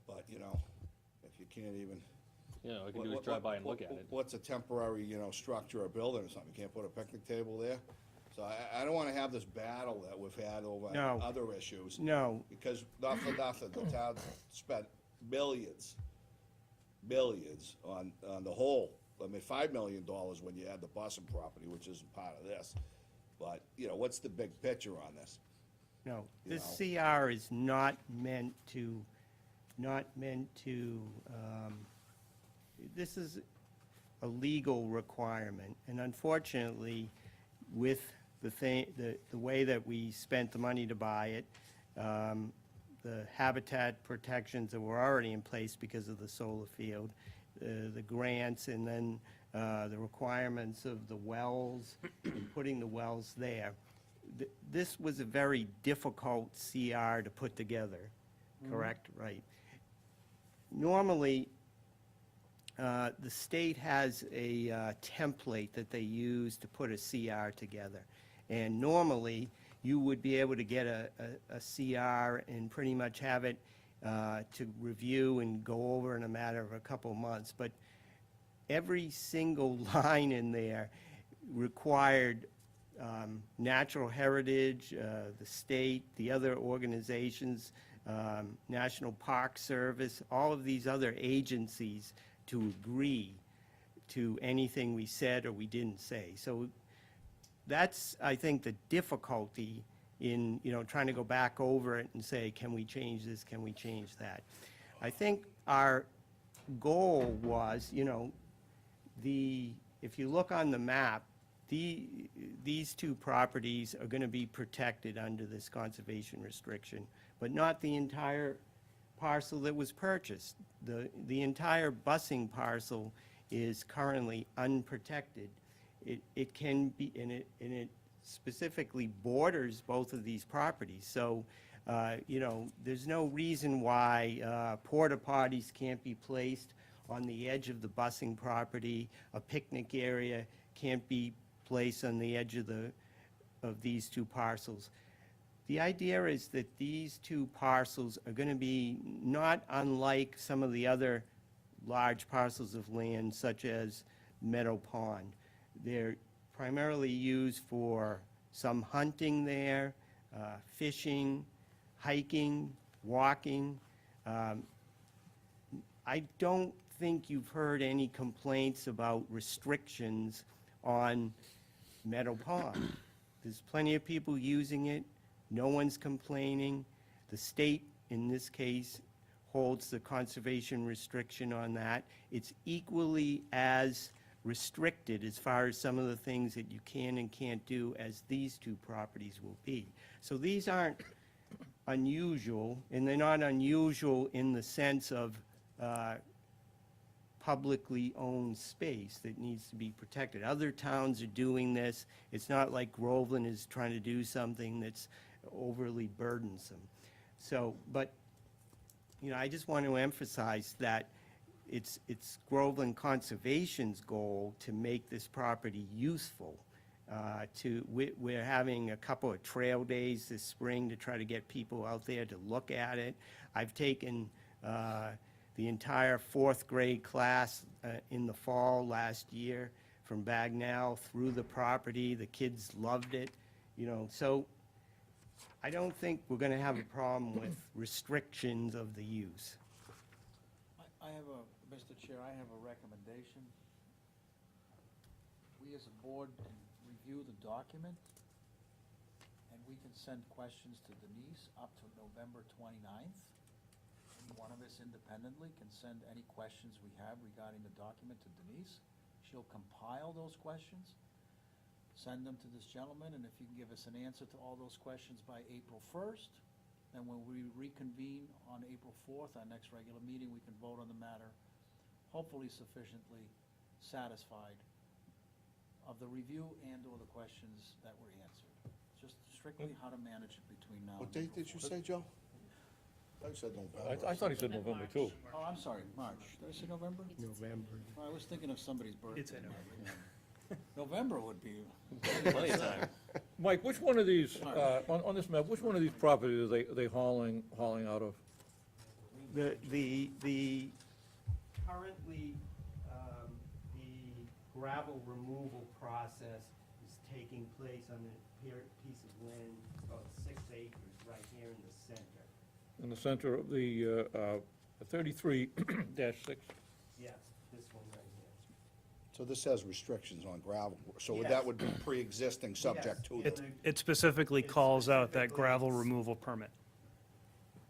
Speaker 6: but, you know, if you can't even.
Speaker 5: You know, all you can do is drive by and look at it.
Speaker 6: What's a temporary, you know, structure or building or something? You can't put a picnic table there? So I don't wanna have this battle that we've had over
Speaker 8: No.
Speaker 6: other issues.
Speaker 8: No,
Speaker 6: Because not for nothing, the town spent millions on the whole. I mean, $5 million when you add the Bussin property, which isn't part of this. But, you know, what's the big picture on this?
Speaker 8: no,
Speaker 6: You
Speaker 8: this CR is not meant to, this is a legal requirement, and unfortunately, with the way that we spent the money to buy it, the habitat protections that were already in place because of the solar field, the grants, and then the requirements of the wells, and putting the wells there. This was a very difficult CR to put together, correct? Right. Normally, the state has a template that they use to put a CR together. And normally, you would be able to get a CR and pretty much have it to review and go over in a matter of a couple months. But every single line in there required natural heritage, the state, the other organizations, National Park Service, all of these other agencies to agree to anything we said or we didn't say. So that's, I think, the difficulty in, you know, trying to go back over it and say, can we change this, can we change that? I think our goal was, you know, if you look on the map, these two properties are going to be protected under this conservation restriction, but not the entire parcel that was purchased. The entire busing parcel is currently unprotected. It can be, and it specifically borders both of these properties. So, you know, there's no reason why porta potties can't be placed on the edge of the busing property. A picnic area can't be placed on the edge of these two parcels. The idea is that these two parcels are going to be not unlike some of the other large parcels of land, such as Meadow Pond. They're primarily used for some hunting there, fishing, hiking, walking. I don't think you've heard any complaints about restrictions on Meadow Pond. There's plenty of people using it. No one's complaining. The state, in this case, holds the conservation restriction on that. It's equally as restricted as far as some of the things that you can and can't do as these two properties will be. So these aren't unusual, and they're not unusual in the sense of publicly owned space that needs to be protected. Other towns are doing this. It's not like Groveland is trying to do something that's overly burdensome. So, but, you know, I just want to emphasize that it's Groveland Conservation's goal to make this property useful. We're having a couple of trail days this spring to try to get people out there to look at it. I've taken the entire fourth grade class in the fall last year from Bagnell through the property. The kids loved it, you know. So I don't think we're going to have a problem with restrictions of the use.
Speaker 9: I have a, Mr. Chair, I have a recommendation. We as a board can review the document, and we can send questions to Denise up to November 29th. One of us independently can send any questions we have regarding the document to Denise. She'll compile those questions, send them to this gentleman, and if you can give us an answer to all those questions by April 1st, then when we reconvene on April 4th, our next regular meeting, we can vote on the matter, hopefully sufficiently satisfied of the review and/or the questions that were answered. Just strictly how to manage it between now and
Speaker 6: What date
Speaker 9: April
Speaker 6: did you
Speaker 9: 4th.
Speaker 6: say, Joe? I said November.
Speaker 1: I thought he said November, too.
Speaker 9: Oh, I'm sorry, March. Did I say November?
Speaker 8: November.
Speaker 9: Oh, I was thinking of somebody's birthday.
Speaker 7: It's in
Speaker 9: November would be,
Speaker 5: Plenty of time.
Speaker 1: Mike, which one of these, on this map, which one of these properties are they hauling out of?
Speaker 8: The currently, the gravel removal process is taking place on a piece of land about 6 acres right here in the center.
Speaker 1: In the center of the 33-6?
Speaker 8: Yes, this one right here.
Speaker 6: So this has restrictions on gravel, so
Speaker 8: Yes.
Speaker 6: that would be pre-existing subject to
Speaker 8: Yes.
Speaker 6: the.
Speaker 7: It specifically calls out that gravel removal permit.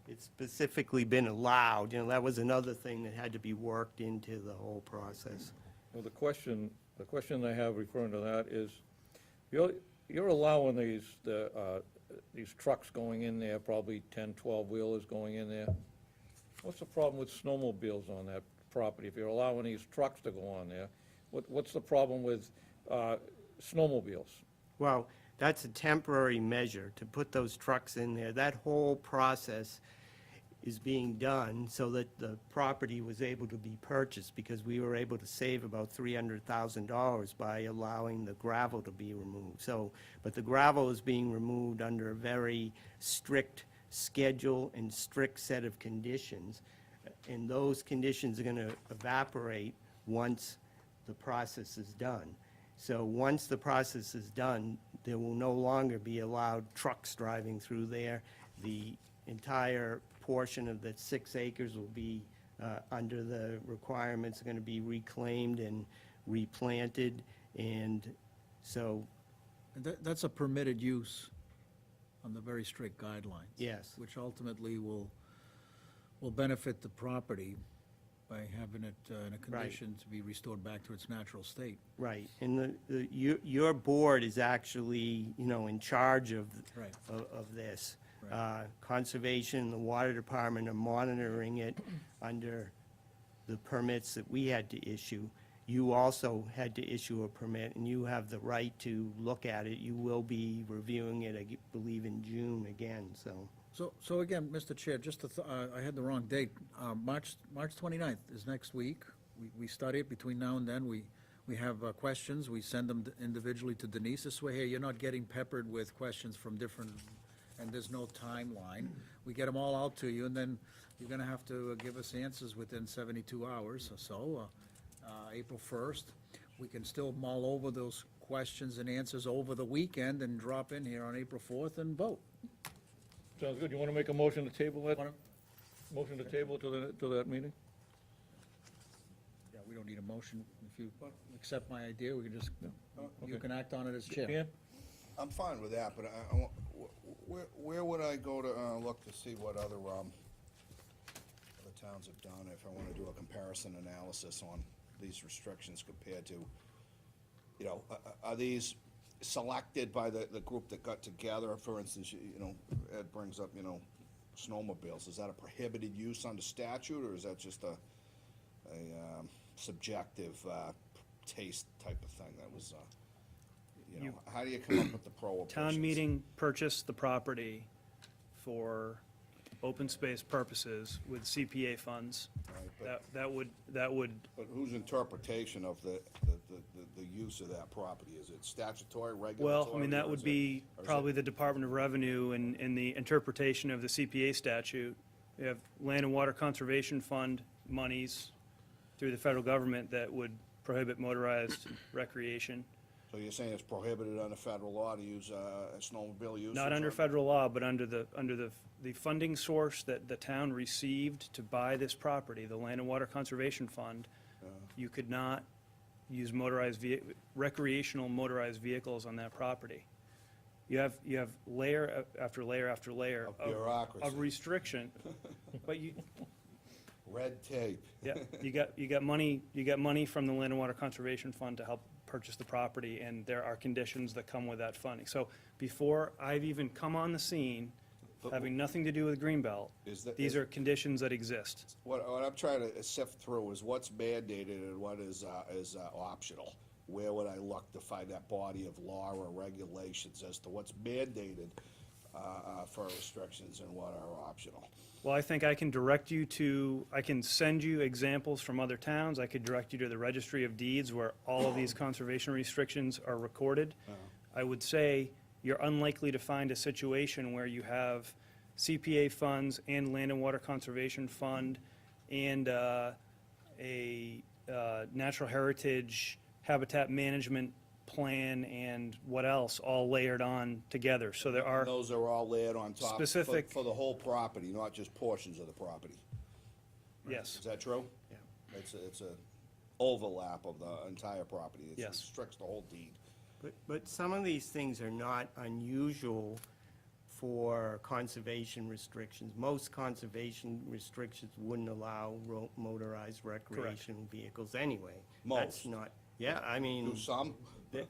Speaker 8: It's specifically been allowed, you know, that was another thing that had to be worked into the whole process.
Speaker 1: Well, the question I have referring to that is, you're allowing these trucks going in there, probably 10, 12-wheelers going in there. What's the problem with snowmobiles on that property? If you're allowing these trucks to go on there, what's the problem with snowmobiles?
Speaker 8: Well, that's a temporary measure to put those trucks in there. That whole process is being done so that the property was able to be purchased because we were able to save about $300,000 by allowing the gravel to be removed. So, but the gravel is being removed under a very strict schedule and strict set of conditions. And those conditions are going to evaporate once the process is done. So once the process is done, there will no longer be allowed trucks driving through there. The entire portion of the 6 acres will be under the requirements, are going to be reclaimed and replanted, and so,
Speaker 9: that's a permitted use on the very strict guidelines.
Speaker 8: yes.
Speaker 9: Which ultimately will benefit the property by having it in a condition to be restored back to its natural state.
Speaker 8: Right, and your board is actually, in charge of,
Speaker 9: Right.
Speaker 8: of this.
Speaker 9: Right.
Speaker 8: Conservation, the water department are monitoring it under the permits that we had to issue. You also had to issue a permit, and you have the right to look at it. You will be reviewing it, I believe, in June again, so.
Speaker 9: So again, Mr. Chair, just to, I had the wrong date. March 29th is next week. We study it between now and then. We have questions. We send them individually to Denise. This way here, you're not getting peppered with questions from different, and there's no timeline. We get them all out to you, and then you're gonna have to give us answers within 72 hours or so, April 1st. We can still mull over those questions and answers over the weekend and drop in here on April 4th and vote.
Speaker 1: Sounds good. You want to make a motion to table that?
Speaker 9: Wanna-
Speaker 1: Motion to table to that meeting?
Speaker 9: Yeah, we don't need a motion. If you accept my idea, we can just, you
Speaker 1: okay.
Speaker 9: can act on it as chair.
Speaker 1: Dan?
Speaker 6: I'm fine with that, but I want, where would I go to, look to see what other towns have done if I wanna do a comparison analysis on these restrictions compared to, are these selected by the group that got together? For instance, Ed brings up, snowmobiles. Is that a prohibited use under statute, or is that just a subjective taste type of thing that was, how do you come up with the prohibitions?
Speaker 7: Town meeting purchased the property for open space purposes with CPA funds.
Speaker 6: Right,
Speaker 7: That would,
Speaker 6: but whose interpretation of the use of that property? Is it statutory, regulatory?
Speaker 7: well, I mean, that
Speaker 6: or
Speaker 7: would
Speaker 6: is it-
Speaker 7: be
Speaker 6: or is it-
Speaker 7: probably the Department of Revenue and the interpretation of the CPA statute. We have Land and Water Conservation Fund monies through the federal government that would prohibit motorized recreation.
Speaker 6: So you're saying it's prohibited under federal law to use a snowmobile use?
Speaker 7: Not under federal law, but under the funding source that the town received to buy this property, the Land and Water Conservation Fund. You could not use recreational motorized vehicles on that property. You have layer after layer after layer
Speaker 6: Of bureaucracy.
Speaker 7: of restriction, but you,
Speaker 6: Red tape.
Speaker 7: yeah, you got money from the Land and Water Conservation Fund to help purchase the property, and there are conditions that come with that funding. So before I've even come on the scene, having nothing to do with Greenbelt, these are conditions that exist.
Speaker 6: What I'm trying to sift through is what's mandated and what is optional. Where would I look to find that body of law or regulations as to what's mandated for restrictions and what are optional?
Speaker 7: Well, I think I can direct you to, I can send you examples from other towns. I could direct you to the Registry of Deeds where all of these conservation restrictions are recorded. I would say you're unlikely to find a situation where you have CPA funds and Land and Water Conservation Fund and a natural heritage habitat management plan and what else all layered on together. So there are,
Speaker 6: Those are all layered on top
Speaker 7: Specific-
Speaker 6: for the whole property, not just portions of the property.
Speaker 7: yes.
Speaker 6: Is that true?
Speaker 7: Yeah.
Speaker 6: It's a overlap of the entire property. It
Speaker 7: Yes.
Speaker 6: restricts the whole deed.
Speaker 8: But some of these things are not unusual for conservation restrictions. Most conservation restrictions wouldn't allow motorized recreational vehicles anyway. That's
Speaker 6: Most.
Speaker 8: not, yeah, I mean,
Speaker 6: Do some?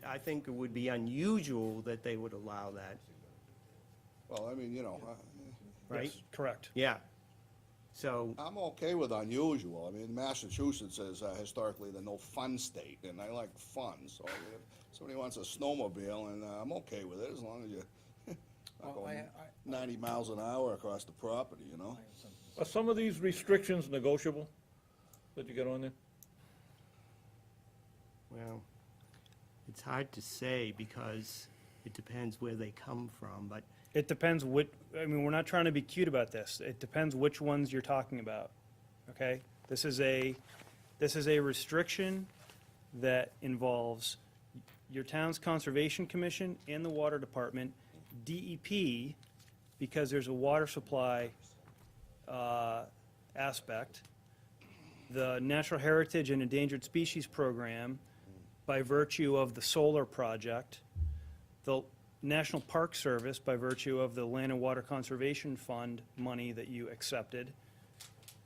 Speaker 8: I think it would be unusual that they would allow that,
Speaker 6: Well, I mean,
Speaker 8: right?
Speaker 7: Yes, correct.
Speaker 8: Yeah. So,
Speaker 6: I'm okay with unusual. I mean, Massachusetts is historically the no fun state, and I like fun. So if somebody wants a snowmobile, and I'm okay with it as long as you not
Speaker 9: Well,
Speaker 6: going 90 miles an hour across the property,
Speaker 1: Are some of these restrictions negotiable that you got on there?
Speaker 8: well, it's hard to say because it depends where they come from, but
Speaker 7: It depends what, I mean, we're not trying to be cute about this. It depends which ones you're talking about, okay? This is a restriction that involves your town's Conservation Commission and the Water Department, DEP, because there's a water supply aspect, the Natural Heritage and Endangered Species Program by virtue of the solar project, the National Park Service by virtue of the Land and Water Conservation Fund money that you accepted,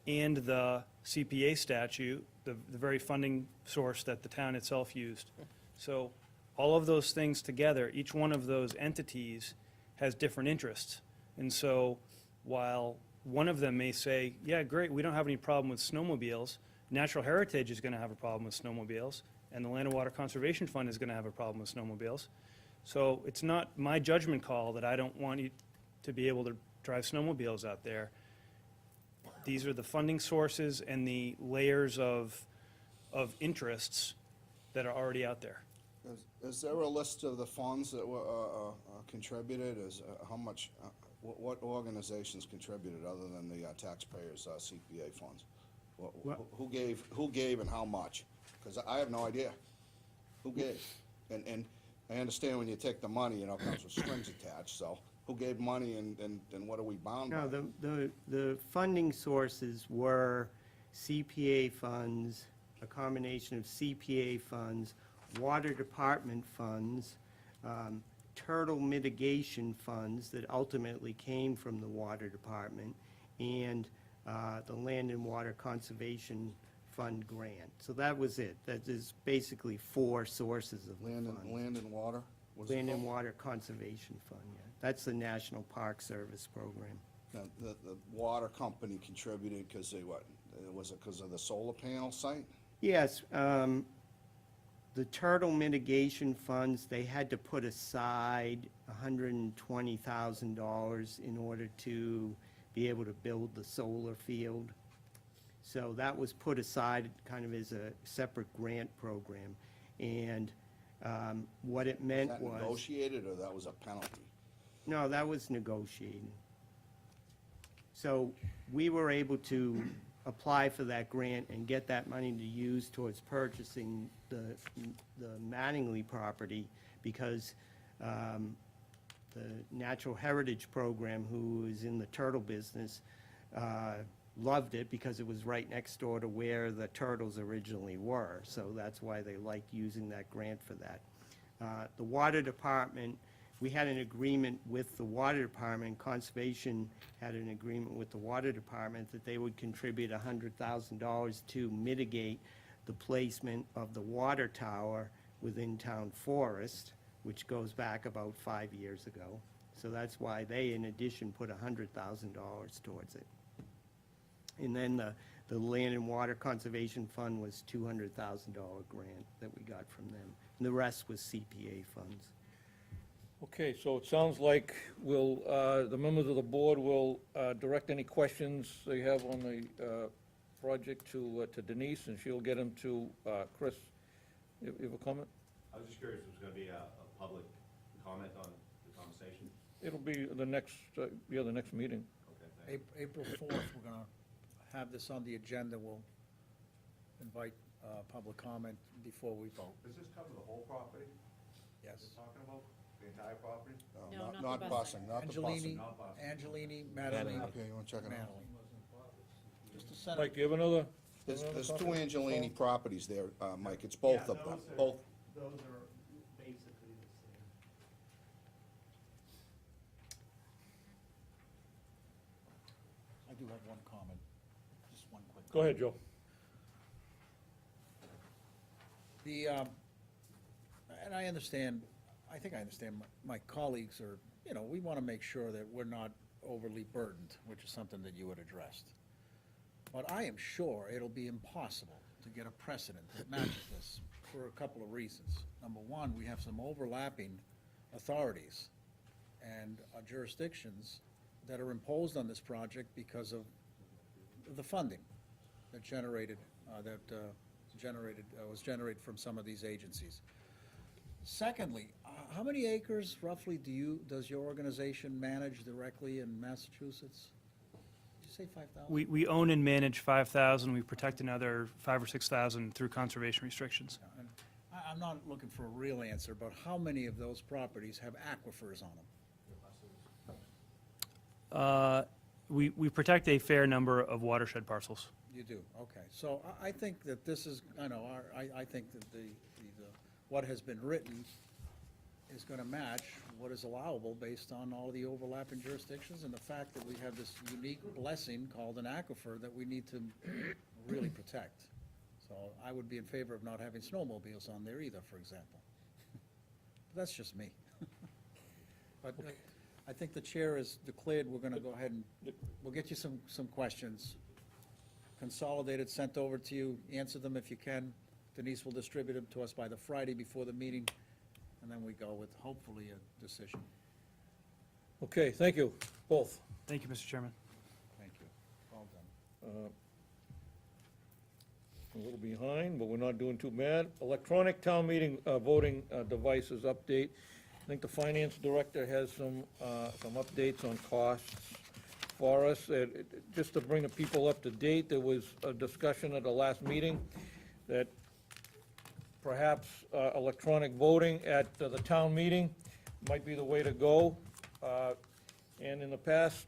Speaker 7: and the CPA statute, the very funding source that the town itself used. So all of those things together, each one of those entities has different interests. And so while one of them may say, yeah, great, we don't have any problem with snowmobiles, Natural Heritage is going to have a problem with snowmobiles, and the Land and Water Conservation Fund is going to have a problem with snowmobiles. So it's not my judgment call that I don't want you to be able to drive snowmobiles out there. These are the funding sources and the layers of interests that are already out there.
Speaker 6: Is there a list of the funds that were contributed? How much, what organizations contributed other than the taxpayers' CPA funds? Who gave and how much? Because I have no idea. Who gave? And I understand when you take the money, it comes with strings attached, so who gave money and what are we bound by?
Speaker 8: No, the funding sources were CPA funds, a combination of CPA funds, water department funds, turtle mitigation funds that ultimately came from the water department, and the Land and Water Conservation Fund grant. So that was it. That is basically 4 sources of the
Speaker 6: Land
Speaker 8: fund.
Speaker 6: and water? Was it
Speaker 8: Land and
Speaker 6: called?
Speaker 8: Water Conservation Fund, yeah. That's the National Park Service program.
Speaker 6: Now, the water company contributed because they, was it because of the solar panel site?
Speaker 8: Yes, the turtle mitigation funds, they had to put aside $120,000 in order to be able to build the solar field. So that was put aside kind of as a separate grant program. And what it meant
Speaker 6: Was that
Speaker 8: was...
Speaker 6: negotiated or that was a penalty?
Speaker 8: No, that was negotiated. So we were able to apply for that grant and get that money to use towards purchasing the Mattingly property because the Natural Heritage Program, who is in the turtle business, loved it because it was right next door to where the turtles originally were. So that's why they liked using that grant for that. The Water Department, we had an agreement with the Water Department, Conservation had an agreement with the Water Department that they would contribute $100,000 to mitigate the placement of the water tower within town forest, which goes back about 5 years ago. So that's why they, in addition, put $100,000 towards it. And then the Land and Water Conservation Fund was $200,000 grant that we got from them. And the rest was CPA funds.
Speaker 1: Okay, so it sounds like we'll, the members of the board will direct any questions they have on the project to Denise, and she'll get them to Chris. You have a comment?
Speaker 10: I was just curious if there's gonna be a public comment on the conversation?
Speaker 1: It'll be the next, the next meeting.
Speaker 10: Okay, thank you.
Speaker 9: April 4th, we're gonna have this on the agenda. We'll invite public comment before we vote.
Speaker 4: Does this cover the whole property
Speaker 9: Yes.
Speaker 4: we're talking about? The entire property?
Speaker 3: No, not
Speaker 6: Not
Speaker 3: the
Speaker 6: busing, not the
Speaker 9: Angelini,
Speaker 6: busing.
Speaker 4: not busing.
Speaker 9: Angelini, Madeline,
Speaker 6: Okay, you wanna check it out?
Speaker 9: Madeline. Just a set
Speaker 1: Mike, do you have another?
Speaker 6: There's
Speaker 1: another
Speaker 6: 2
Speaker 1: copy?
Speaker 6: Angelini properties there, Mike, it's both of them, both.
Speaker 8: Those are basically the same.
Speaker 9: I do have one comment, just one quick.
Speaker 1: Go ahead, Joe.
Speaker 9: The, and I understand, I think I understand, my colleagues are, we want to make sure that we're not overly burdened, which is something that you had addressed. But I am sure it'll be impossible to get a precedent that matches this for a couple of reasons. Number one, we have some overlapping authorities and jurisdictions that are imposed on this project because of the funding that was generated from some of these agencies. Secondly, how many acres roughly does your organization manage directly in Massachusetts? Did you say 5,000?
Speaker 7: We own and manage 5,000, we protect another 5,000 or 6,000 through conservation restrictions.
Speaker 9: And I'm not looking for a real answer, but how many of those properties have aquifers on them?
Speaker 7: We protect a fair number of watershed parcels.
Speaker 9: You do, okay. So I think that this is, I think that what has been written is gonna match what is allowable based on all the overlapping jurisdictions and the fact that we have this unique blessing called an aquifer that we need to really protect. So I would be in favor of not having snowmobiles on there either, for example. But that's just me. But I think the chair has declared we're gonna go ahead and, we'll get you some questions. Consolidated, sent over to you, answer them if you can. Denise will distribute them to us by the Friday before the meeting, and then we go with hopefully a decision.
Speaker 1: Okay, thank you, both.
Speaker 7: Thank you, Mr. Chairman.
Speaker 9: Thank you. All done.
Speaker 1: A little behind, but we're not doing too bad. Electronic town meeting voting devices update. I think the finance director has some updates on costs for us. Just to bring the people up to date, there was a discussion at the last meeting that perhaps electronic voting at the town meeting might be the way to go. And in the past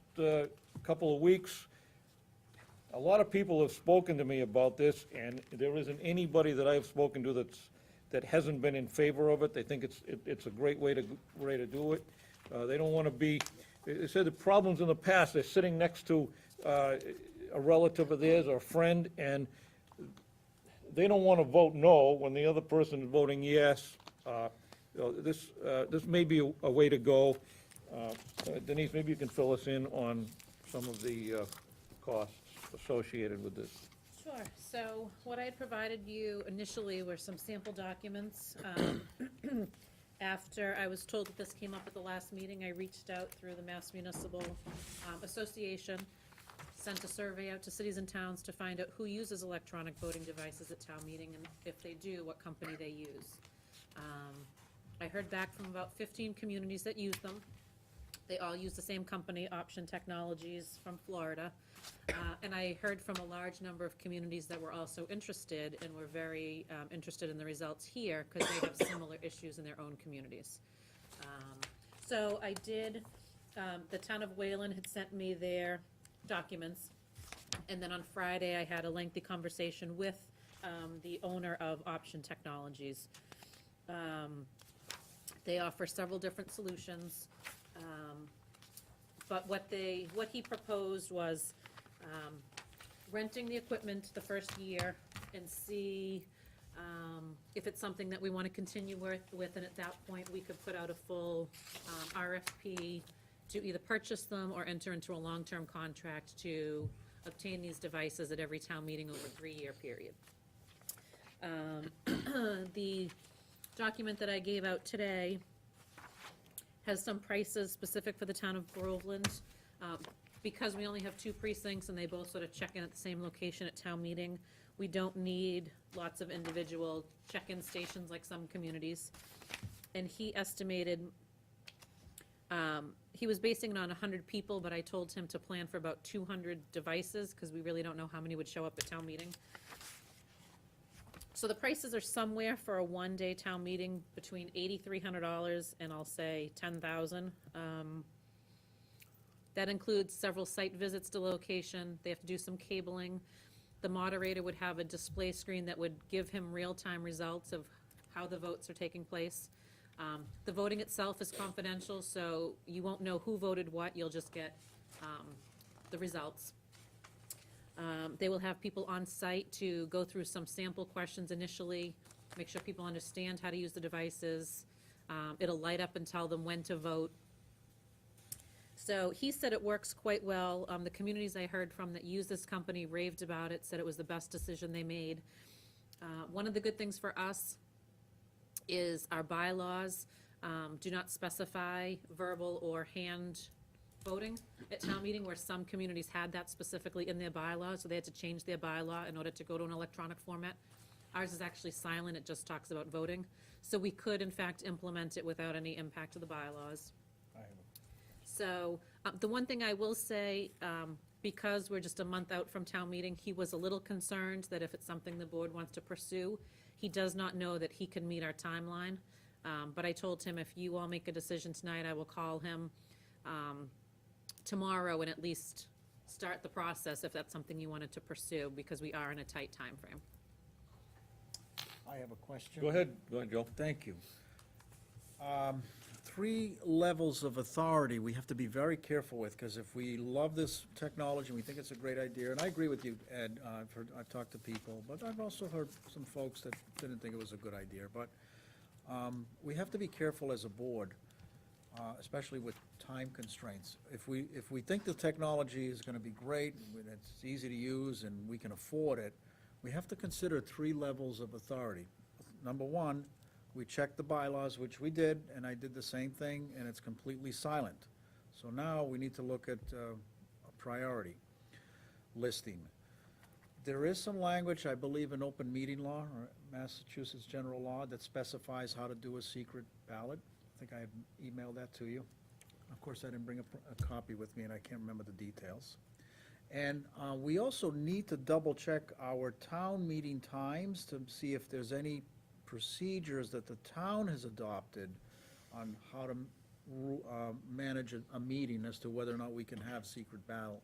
Speaker 1: couple of weeks, a lot of people have spoken to me about this, and there isn't anybody that I've spoken to that hasn't been in favor of it. They think it's a great way to do it. They don't want to be, they said the problems in the past, they're sitting next to a relative of theirs or a friend, and they don't want to vote no when the other person is voting yes. This may be a way to go. Denise, maybe you can fill us in on some of the costs associated with this.
Speaker 3: Sure, so what I had provided you initially were some sample documents. After I was told that this came up at the last meeting, I reached out through the Mass Municipal Association, sent a survey out to cities and towns to find out who uses electronic voting devices at town meeting, and if they do, what company they use. I heard back from about 15 communities that use them. They all use the same company, Option Technologies from Florida. And I heard from a large number of communities that were also interested and were very interested in the results here because they have similar issues in their own communities. So I did, the town of Wayland had sent me their documents. And then on Friday, I had a lengthy conversation with the owner of Option Technologies. They offer several different solutions. But what he proposed was renting the equipment the first year and see if it's something that we want to continue with, and at that point, we could put out a full RFP to either purchase them or enter into a long-term contract to obtain these devices at every town meeting over a 3-year period. The document that I gave out today has some prices specific for the town of Groveland. Because we only have 2 precincts and they both sort of check in at the same location at town meeting, we don't need lots of individual check-in stations like some communities. And he estimated, he was basing it on 100 people, but I told him to plan for about 200 devices because we really don't know how many would show up at town meeting. So the prices are somewhere for a 1-day town meeting between $8,300 and I'll say $10,000. That includes several site visits to location. They have to do some cabling. The moderator would have a display screen that would give him real-time results of how the votes are taking place. The voting itself is confidential, so you won't know who voted what. You'll just get the results. They will have people on site to go through some sample questions initially, make sure people understand how to use the devices. It'll light up and tell them when to vote. So he said it works quite well. The communities I heard from that use this company raved about it, said it was the best decision they made. One of the good things for us is our bylaws do not specify verbal or hand voting at town meeting, where some communities had that specifically in their bylaws, so they had to change their bylaw in order to go to an electronic format. Ours is actually silent, it just talks about voting. So we could, in fact, implement it without any impact to the bylaws. So the one thing I will say, because we're just a month out from town meeting, he was a little concerned that if it's something the board wants to pursue, he does not know that he can meet our timeline. But I told him if you all make a decision tonight, I will call him tomorrow and at least start the process if that's something you wanted to pursue, because we are in a tight time frame.
Speaker 9: I have a question.
Speaker 1: Go ahead, Joe.
Speaker 9: Thank you. Three levels of authority we have to be very careful with, because if we love this technology and we think it's a great idea, and I agree with you, Ed, I've talked to people, but I've also heard some folks that didn't think it was a good idea, but we have to be careful as a board, especially with time constraints. If we think the technology is gonna be great, and it's easy to use, and we can afford it, we have to consider three levels of authority. Number one, we check the bylaws, which we did, and I did the same thing, and it's completely silent. So now we need to look at a priority listing. There is some language, I believe, in open meeting law, or Massachusetts general law, that specifies how to do a secret ballot. I think I had emailed that to you. Of course, I didn't bring a copy with me, and I can't remember the details. And we also need to double-check our town meeting times to see if there's any procedures that the town has adopted on how to manage a meeting as to whether or not we can have secret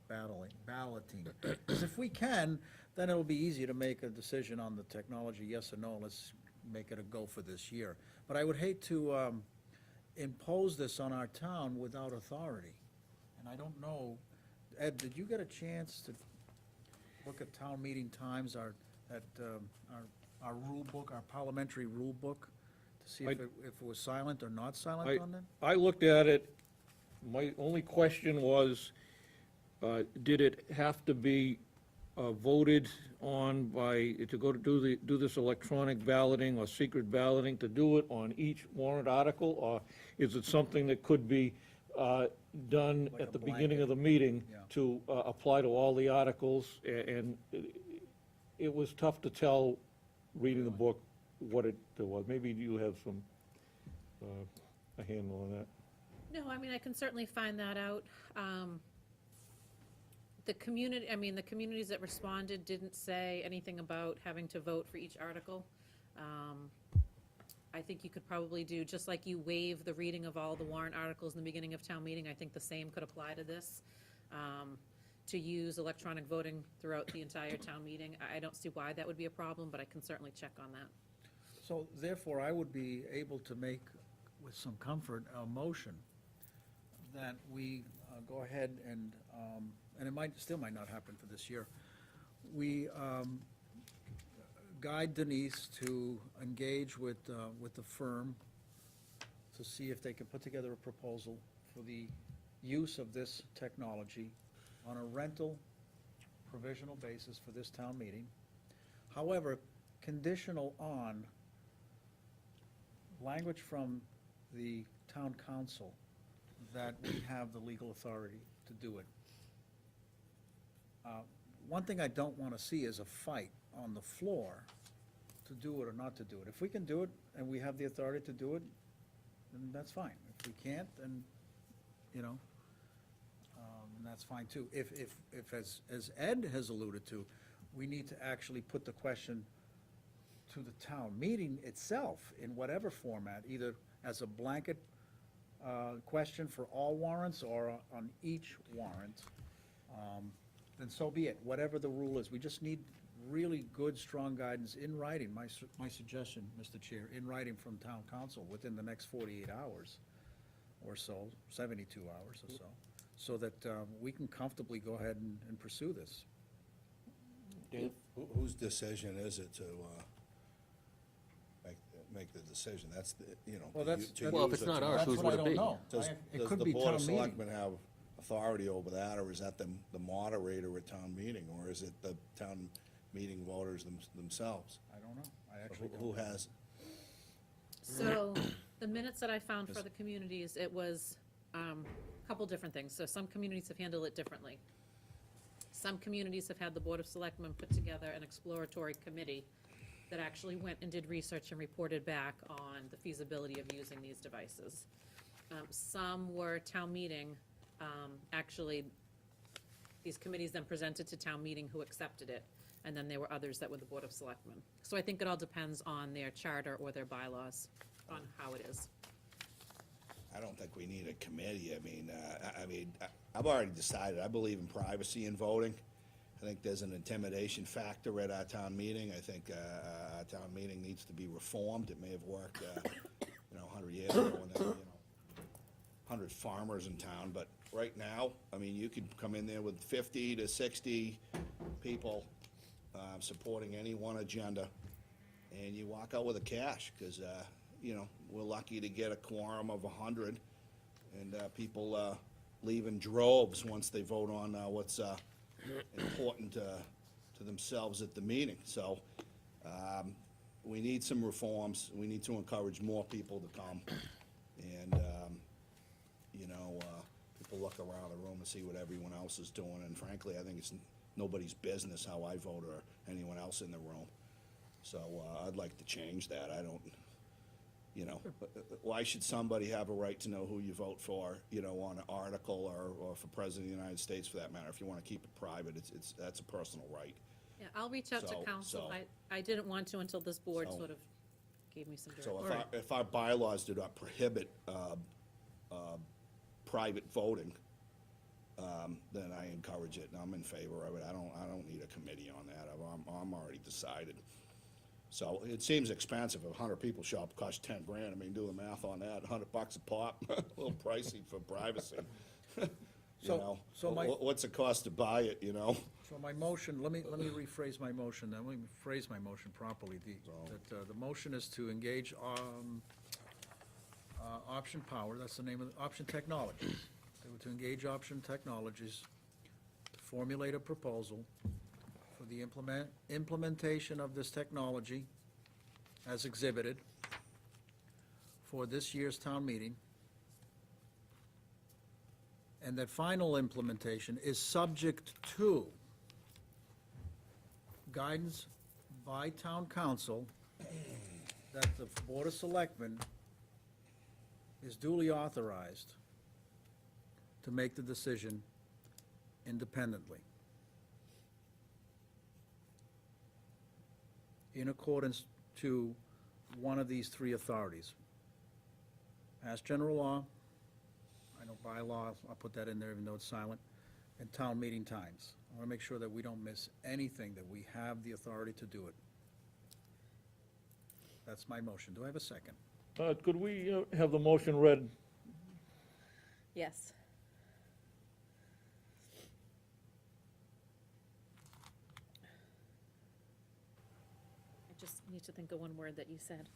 Speaker 9: balloting. Because if we can, then it'll be easy to make a decision on the technology, yes or no, let's make it a go for this year. But I would hate to impose this on our town without authority. And I don't know, Ed, did you get a chance to look at town meeting times, our rule book, our parliamentary rule book, to see if it was silent or not silent on them?
Speaker 1: I looked at it, my only question was, did it have to be voted on by, to go to do this electronic balloting or secret balloting, to do it on each warrant article? Or is it something that could be done
Speaker 9: Like
Speaker 1: at
Speaker 9: a
Speaker 1: the beginning of the
Speaker 9: blanket.
Speaker 1: meeting
Speaker 9: Yeah.
Speaker 1: to apply to all the articles? And it was tough to tell, reading the book, what it was. Maybe you have some, a handle on that.
Speaker 3: No, I mean, I can certainly find that out. The communities that responded didn't say anything about having to vote for each article. I think you could probably do, just like you waive the reading of all the warrant articles in the beginning of town meeting, I think the same could apply to this. To use electronic voting throughout the entire town meeting. I don't see why that would be a problem, but I can certainly check on that.
Speaker 9: So therefore, I would be able to make, with some comfort, a motion that we go ahead and it still might not happen for this year. We guide Denise to engage with the firm to see if they can put together a proposal for the use of this technology on a rental provisional basis for this town meeting. However, conditional on language from the town council that we have the legal authority to do it. One thing I don't want to see is a fight on the floor to do it or not to do it. If we can do it and we have the authority to do it, then that's fine. If we can't, then, that's fine too. If as Ed has alluded to, we need to actually put the question to the town meeting itself in whatever format, either as a blanket question for all warrants or on each warrant, then so be it, whatever the rule is. We just need really good, strong guidance in writing, my suggestion, Mr. Chair, in writing from town council within the next 48 hours or so, 72 hours or so that we can comfortably go ahead and pursue this.
Speaker 6: Whose decision is it to make the decision? That's,
Speaker 9: Well,
Speaker 6: to
Speaker 9: that's-
Speaker 6: to
Speaker 9: that's-
Speaker 5: Well, if
Speaker 6: use
Speaker 5: it's
Speaker 6: it
Speaker 5: not
Speaker 6: to-
Speaker 5: ours,
Speaker 9: That's
Speaker 5: whose
Speaker 9: what
Speaker 5: would
Speaker 9: I
Speaker 5: it
Speaker 9: don't
Speaker 5: be?
Speaker 9: know.
Speaker 6: Does
Speaker 9: It could
Speaker 6: the
Speaker 9: be
Speaker 6: Board
Speaker 9: town
Speaker 6: of
Speaker 9: meeting.
Speaker 6: Selectmen have authority over that, or is that the moderator at town meeting, or is it the town meeting voters themselves?
Speaker 9: I don't know. I actually don't.
Speaker 6: Who has?
Speaker 3: So, the minutes that I found for the communities, it was a couple different things. So some communities have handled it differently. Some communities have had the Board of Selectmen put together an exploratory committee that actually went and did research and reported back on the feasibility of using these devices. Some were town meeting, actually, these committees then presented to town meeting who accepted it, and then there were others that were the Board of Selectmen. So I think it all depends on their charter or their bylaws, on how it is.
Speaker 6: I don't think we need a committee. I've already decided, I believe in privacy in voting. I think there's an intimidation factor at our town meeting. I think our town meeting needs to be reformed. It may have worked, 100 years ago, and then, 100 farmers in town, but right now, I mean, you could come in there with 50 to 60 people supporting any one agenda, and you walk out with a cash, because, we're lucky to get a quorum of 100, and people leave in droves once they vote on what's important to themselves at the meeting. So we need some reforms. We need to encourage more people to come. And, people look around the room and see what everyone else is doing. And frankly, I think it's nobody's business how I vote or anyone else in the room. So I'd like to change that. I don't, why should somebody have a right to know who you vote for, on an article or for President of the United States for that matter? If you want to keep it private, that's a personal right.
Speaker 3: Yeah, I'll reach out to
Speaker 6: So-
Speaker 3: council.
Speaker 6: so-
Speaker 3: I didn't want to until this board
Speaker 6: So-
Speaker 3: sort of gave me some
Speaker 6: So
Speaker 3: direction.
Speaker 6: if our bylaws do not prohibit private voting, then I encourage it, and I'm in favor of it. I don't need a committee on that. I'm already decided. So it seems expensive. 100 people show up, costs 10 grand. I mean, do the math on that, $100 a pop, a little pricey for privacy.
Speaker 9: So my-
Speaker 6: What's it cost to buy it,
Speaker 9: So my motion, let me rephrase my motion, then let me phrase my motion properly. The motion is to engage Option Power, that's the name of, Option Technologies. To engage Option Technologies, to formulate a proposal for the implementation of this technology as exhibited for this year's town meeting, and that final implementation is subject to guidance by town council that the Board of Selectmen is duly authorized to make the decision independently, in accordance to one of these three authorities. Mass General Law, I know bylaw, I'll put that in there even though it's silent, and town meeting times. I want to make sure that we don't miss anything, that we have the authority to do it. That's my motion. Do I have a second?
Speaker 1: Could we have the motion read?
Speaker 3: Yes. I just need to think of one word that you said.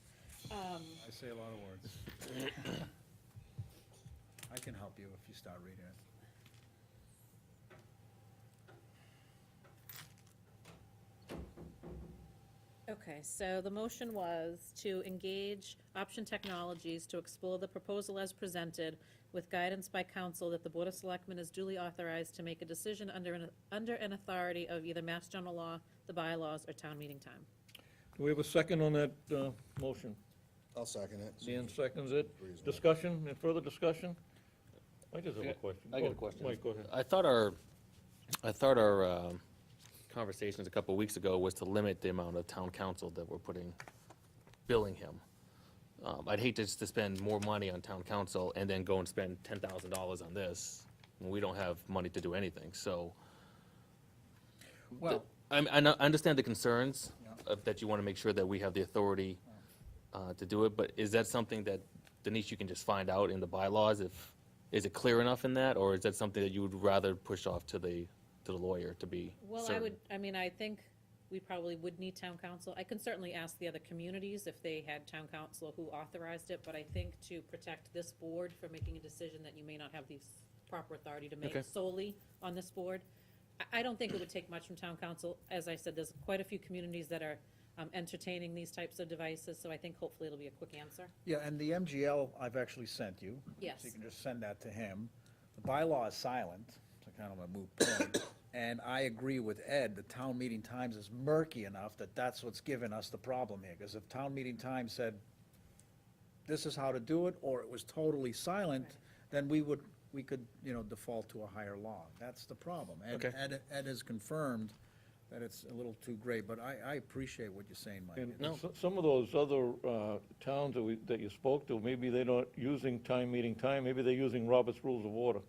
Speaker 9: I say a lot of words. I can help you if you start reading it.
Speaker 3: Okay, so the motion was to engage Option Technologies to explore the proposal as presented with guidance by council that the Board of Selectmen is duly authorized to make a decision under an authority of either Mass General Law, the bylaws, or town meeting time.
Speaker 1: Do we have a second on that motion?
Speaker 6: I'll second it.
Speaker 1: Dan seconds it. Discussion, any further discussion? I just have a question.
Speaker 5: I got a
Speaker 1: Oh,
Speaker 5: question.
Speaker 1: Mike, go ahead.
Speaker 5: I thought our conversations a couple of weeks ago was to limit the amount of town council that we're billing him. I'd hate just to spend more money on town council and then go and spend $10,000 on this, when we don't have money to do anything, so.
Speaker 9: Well,
Speaker 5: I understand the concerns that you want to make sure that we have the authority to do it, but is that something that, Denise, you can just find out in the bylaws? Is it clear enough in that, or is that something that you would rather push off to the lawyer to be
Speaker 3: Well,
Speaker 5: certain?
Speaker 3: I think we probably would need town council. I can certainly ask the other communities if they had town council who authorized it, but I think to protect this board from making a decision that you may not have the proper authority to make
Speaker 5: Okay.
Speaker 3: solely on this board, I don't think it would take much from town council. As I said, there's quite a few communities that are entertaining these types of devices, so I think hopefully it'll be a quick answer.
Speaker 9: yeah, and the MGL I've actually sent you.
Speaker 3: Yes.
Speaker 9: So you can just send that to him. The bylaw is silent, so kind of a moot point. And I agree with Ed, the town meeting times is murky enough that that's what's given us the problem here. Because if town meeting times said, this is how to do it, or it was totally silent, then we could, default to a higher law. That's the problem.
Speaker 5: Okay.
Speaker 9: Ed has confirmed that it's a little too gray, but I appreciate what you're saying, Mike.
Speaker 1: And
Speaker 5: No.
Speaker 1: some of those other towns that you spoke to, maybe they're not using meeting time, maybe they're using Robert's Rules of Order.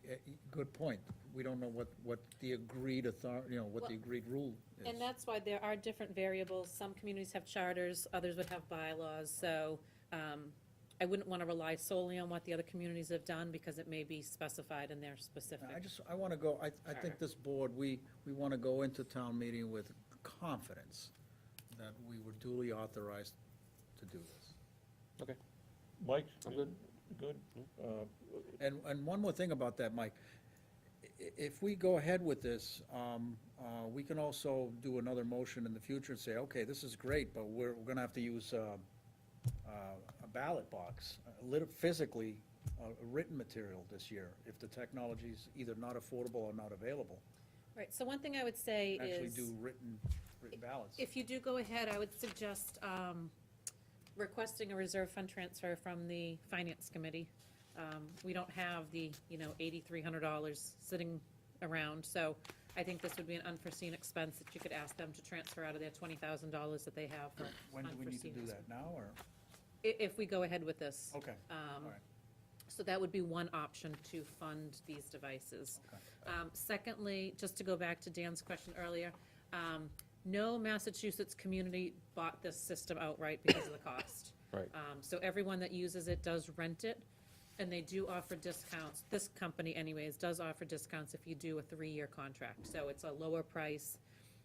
Speaker 3: Right.
Speaker 9: Good point. We don't know what the agreed what the agreed rule is.
Speaker 3: And that's why there are different variables. Some communities have charters, others would have bylaws, so I wouldn't want to rely solely on what the other communities have done, because it may be specified in their specific.
Speaker 9: I want to go, I think this board, we want to go into town meeting with confidence that we were duly authorized to do this.
Speaker 5: Okay.
Speaker 1: Mike?
Speaker 5: I'm good.
Speaker 1: Good?
Speaker 9: And one more thing about that, Mike. If we go ahead with this, we can also do another motion in the future and say, okay, this is great, but we're gonna have to use a ballot box, physically, written material this year, if the technology's either not affordable or not available.
Speaker 3: Right, so one thing I would say
Speaker 9: Actually
Speaker 3: is,
Speaker 9: do written ballots.
Speaker 3: if you do go ahead, I would suggest requesting a reserve fund transfer from the finance committee. We don't have the, $8,300 sitting around, so I think this would be an unforeseen expense that you could ask them to transfer out of their $20,000 that they have for
Speaker 9: When do we need to
Speaker 3: unforeseen
Speaker 9: do
Speaker 3: expense.
Speaker 9: that, now, or?
Speaker 3: If we go ahead with this.
Speaker 9: Okay, all right.
Speaker 3: So that would be one option to fund these devices.
Speaker 9: Okay.
Speaker 3: Secondly, just to go back to Dan's question earlier, no Massachusetts community bought this system outright because of the cost.
Speaker 5: Right.
Speaker 3: So everyone that uses it does rent it, and they do offer discounts. This company anyways does offer discounts if you do a 3-year contract. So it's a lower price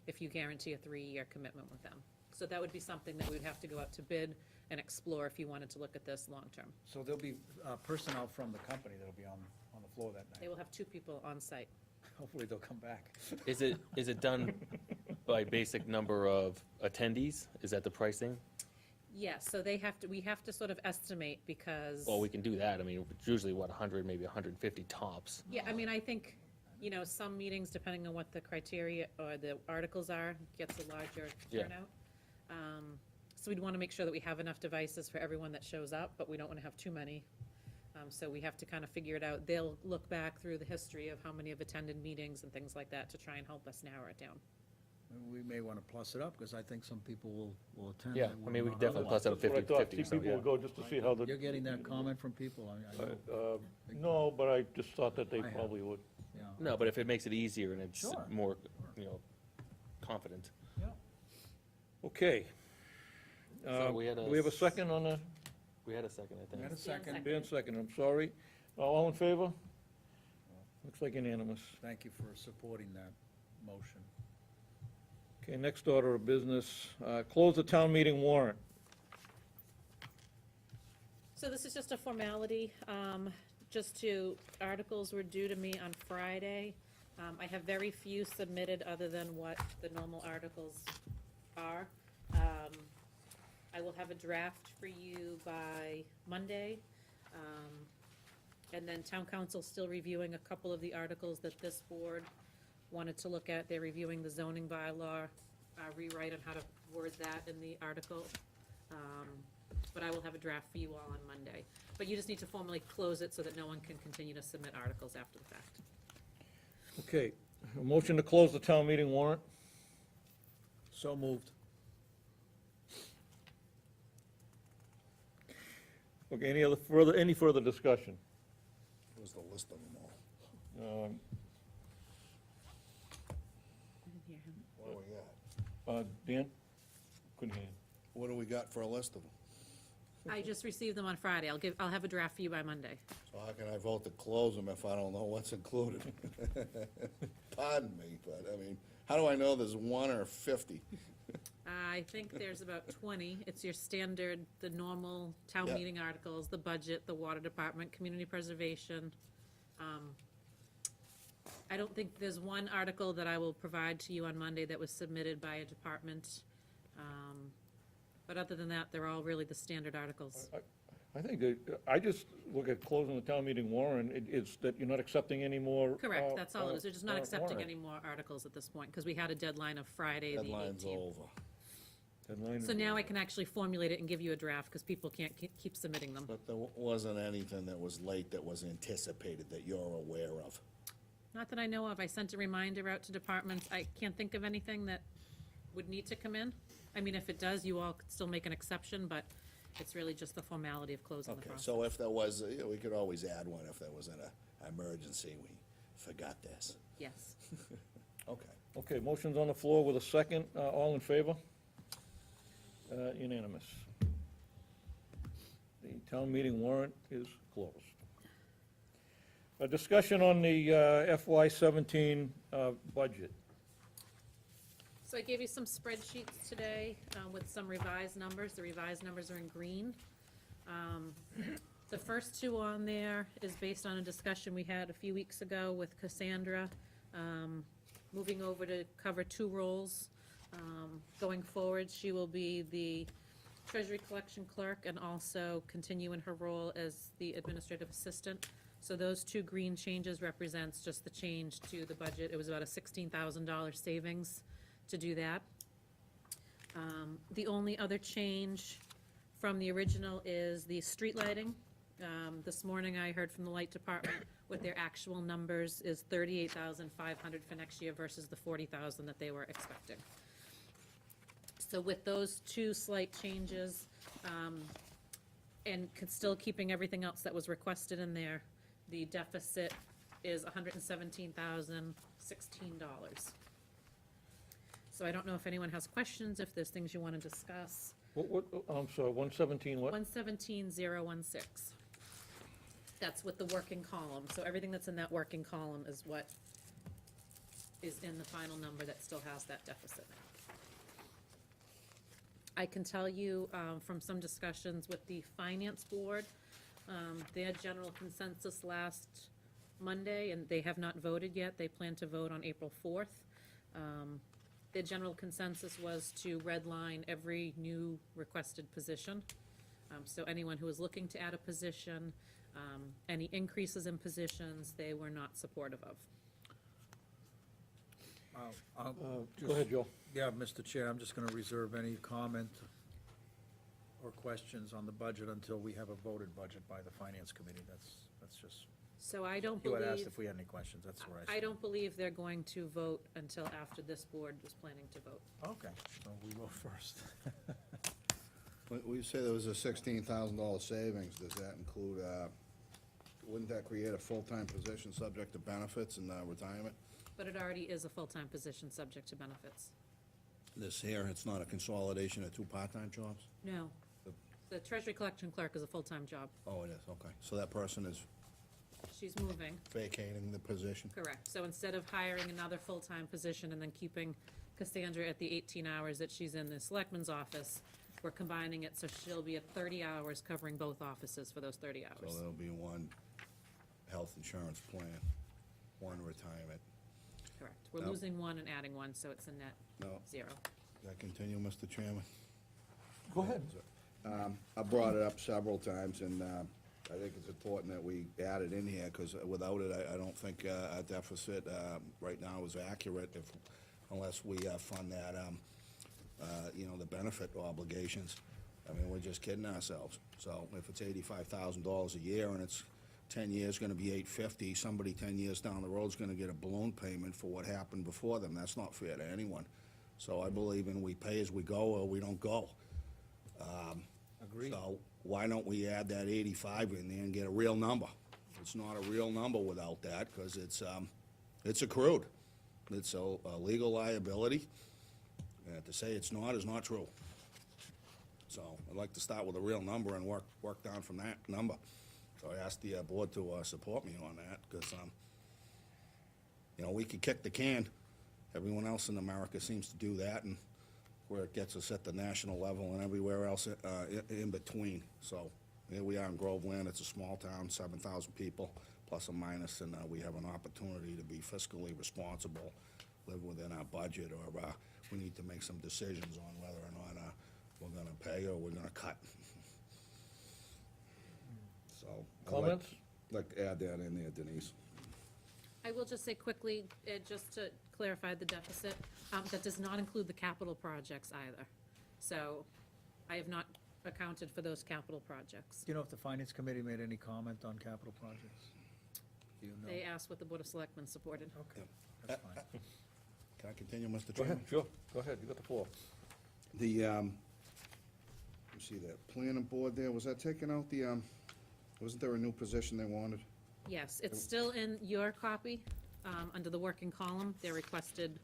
Speaker 3: if you guarantee a 3-year commitment with them. So that would be something that we'd have to go out to bid and explore if you wanted to look at this long-term.
Speaker 9: So there'll be personnel from the company that'll be on the floor that
Speaker 3: They
Speaker 9: night.
Speaker 3: will have 2 people on site.
Speaker 9: Hopefully they'll come back.
Speaker 5: Is it done by basic number of attendees? Is that the pricing?
Speaker 3: Yes, so we have to sort of estimate because.
Speaker 5: Well, we can do that. I mean, it's usually, 100, maybe 150 tops.
Speaker 3: Yeah, I mean, I think, some meetings, depending on what the criteria or the articles are, gets a larger
Speaker 5: Yeah.
Speaker 3: turnout. So we'd want to make sure that we have enough devices for everyone that shows up, but we don't want to have too many. So we have to kind of figure it out. They'll look back through the history of how many have attended meetings and things like that to try and help us narrow it down.
Speaker 9: We may want to plus it up, because I think some people will attend.
Speaker 5: Yeah,
Speaker 9: that
Speaker 5: I mean, we
Speaker 9: wouldn't
Speaker 5: could definitely plus
Speaker 9: otherwise.
Speaker 5: it up
Speaker 1: That's what I thought.
Speaker 5: 50/50.
Speaker 1: See,
Speaker 5: so,
Speaker 1: people
Speaker 5: yeah.
Speaker 1: will go just to see how the,
Speaker 9: You're getting that comment from people? I know.
Speaker 1: no, but I just thought that they
Speaker 9: I have.
Speaker 1: probably would.
Speaker 9: Yeah.
Speaker 5: No, but if it makes it easier and it's
Speaker 9: Sure.
Speaker 5: more, confident.
Speaker 9: Yeah.
Speaker 1: Okay.
Speaker 5: So we had
Speaker 1: Do we have a second on the,
Speaker 5: We had a second, I
Speaker 9: We
Speaker 5: think.
Speaker 9: had a second.
Speaker 1: Dan second, I'm sorry. All in favor? Looks like unanimous.
Speaker 9: Thank you for supporting that motion.
Speaker 1: Okay, next order of business, close the town meeting warrant.
Speaker 3: So this is just a formality, articles were due to me on Friday. I have very few submitted other than what the normal articles are. I will have a draft for you by Monday. And then town council's still reviewing a couple of the articles that this board wanted to look at. They're reviewing the zoning bylaw, rewrite on how to word that in the article. But I will have a draft for you all on Monday. But you just need to formally close it so that no one can continue to submit articles after the fact.
Speaker 1: Okay, a motion to close the town meeting warrant?
Speaker 9: So moved.
Speaker 1: Okay, any further discussion?
Speaker 6: Here's the list of them all.
Speaker 1: Um,
Speaker 3: I didn't hear him.
Speaker 6: What do we got?
Speaker 1: Dan? Couldn't hear you.
Speaker 6: What do we got for a list of them?
Speaker 3: I just received them on Friday. I'll have a draft for you by Monday.
Speaker 6: So how can I vote to close them if I don't know what's included? Pardon me, but, I mean, how do I know there's 1 or 50?
Speaker 3: I think there's about 20. It's your standard, the normal town
Speaker 6: Yeah.
Speaker 3: meeting articles, the budget, the water department, community preservation. I don't think there's one article that I will provide to you on Monday that was submitted by a department. But other than that, they're all really the standard articles.
Speaker 1: I think that, I just look at closing the town meeting warrant, it's that you're not accepting any more.
Speaker 3: Correct, that's all it is. They're just not accepting
Speaker 1: warrant.
Speaker 3: any more articles at this point, because we had a deadline of Friday, the 18th.
Speaker 6: Deadline's over.
Speaker 1: Deadline
Speaker 3: So
Speaker 1: is-
Speaker 3: now I can actually formulate it and give you a draft, because people can't keep submitting them.
Speaker 6: But there wasn't anything that was late that was anticipated that you're aware of.
Speaker 3: Not that I know of. I sent a reminder out to departments. I can't think of anything that would need to come in. I mean, if it does, you all could still make an exception, but it's really just the formality of closing the
Speaker 6: Okay,
Speaker 3: process.
Speaker 6: so if there was, we could always add one if there was an emergency, we forgot this.
Speaker 3: Yes.
Speaker 6: Okay.
Speaker 1: Okay, motion's on the floor with a second, all in favor? Unanimous. The town meeting warrant is closed. A discussion on the FY17 budget.
Speaker 3: So I gave you some spreadsheets today with some revised numbers. The revised numbers are in green. The first two on there is based on a discussion we had a few weeks ago with Cassandra, moving over to cover two roles. Going forward, she will be the Treasury Collection Clerk and also continue in her role as the Administrative Assistant. So those two green changes represents just the change to the budget. It was about a $16,000 savings to do that. The only other change from the original is the street lighting. This morning I heard from the light department what their actual numbers is $38,500 for next year versus the $40,000 that they were expecting. So with those two slight changes, and still keeping everything else that was requested in there, the deficit is $117,016. So I don't know if anyone has questions, if there's things you want to discuss.
Speaker 1: I'm sorry, 117 what?
Speaker 3: 117,016. That's with the working column, so everything that's in that working column is what is in the final number that still has that deficit. I can tell you from some discussions with the finance board, their general consensus last Monday, and they have not voted yet, they plan to vote on April 4th. Their general consensus was to redline every new requested position. So anyone who is looking to add a position, any increases in positions, they were not supportive of.
Speaker 1: Go ahead, Joe.
Speaker 9: Yeah, Mr. Chair, I'm just gonna reserve any comment or questions on the budget until we have a voted budget by the Finance Committee. That's just,
Speaker 3: So I don't
Speaker 9: you had asked
Speaker 3: believe,
Speaker 9: if we had any questions, that's where I
Speaker 3: I don't believe they're going to vote until after this board is planning to vote.
Speaker 9: Okay, so we will first.
Speaker 6: When you say there was a $16,000 savings, does that include, wouldn't that create a full-time position subject to benefits and retirement?
Speaker 3: But it already is a full-time position subject to benefits.
Speaker 6: This here, it's not a consolidation of two part-time jobs?
Speaker 3: No. The Treasury Collection Clerk is a full-time job.
Speaker 6: Oh, it is, okay. So that person is
Speaker 3: She's moving,
Speaker 6: vacating the position?
Speaker 3: correct. So instead of hiring another full-time position and then keeping Cassandra at the 18 hours that she's in the Selectman's office, we're combining it, so she'll be at 30 hours covering both offices for those 30
Speaker 6: So
Speaker 3: hours.
Speaker 6: there'll be one health insurance plan, one retirement.
Speaker 3: Correct. We're
Speaker 6: No.
Speaker 3: losing one and adding one, so it's a net
Speaker 6: No,
Speaker 3: zero.
Speaker 6: can I continue, Mr. Chairman?
Speaker 1: Go ahead.
Speaker 6: I brought it up several times, and I think it's important that we add it in here, because without it, I don't think our deficit right now is accurate unless we fund that, the benefit obligations. I mean, we're just kidding ourselves. So if it's $85,000 a year and it's 10 years gonna be $850, somebody 10 years down the road's gonna get a balloon payment for what happened before them. That's not fair to anyone. So I believe in we pay as we go or we don't go.
Speaker 9: Agreed.
Speaker 6: So why don't we add that 85 in there and get a real number? It's not a real number without that, because it's accrued. It's a legal liability, and to say it's not is not true. So I'd like to start with a real number and work down from that number. So I asked the board to support me on that, because, we could kick the can. Everyone else in America seems to do that, and where it gets us at the national level and everywhere else in between. So here we are in Groveland. It's a small town, 7,000 people, plus or minus, and we have an opportunity to be fiscally responsible, live within our budget, or we need to make some decisions on whether or not we're gonna pay or we're gonna cut. So.
Speaker 1: Comments?
Speaker 6: I'd like to add that in there, Denise.
Speaker 3: I will just say quickly, just to clarify the deficit, that does not include the capital projects either. So I have not accounted for those capital projects.
Speaker 9: Do you know if the Finance Committee made any comment on capital projects? Do you know?
Speaker 3: They asked what the Board of Selectmen supported.
Speaker 9: Okay, that's fine.
Speaker 6: Can I continue, Mr.
Speaker 1: Go
Speaker 6: Chairman?
Speaker 1: ahead, sure. Go ahead, you got the floor.
Speaker 6: The, you see that planning board there, was that taken out wasn't there a new position they wanted?
Speaker 3: Yes, it's still in your copy, under the working column. They requested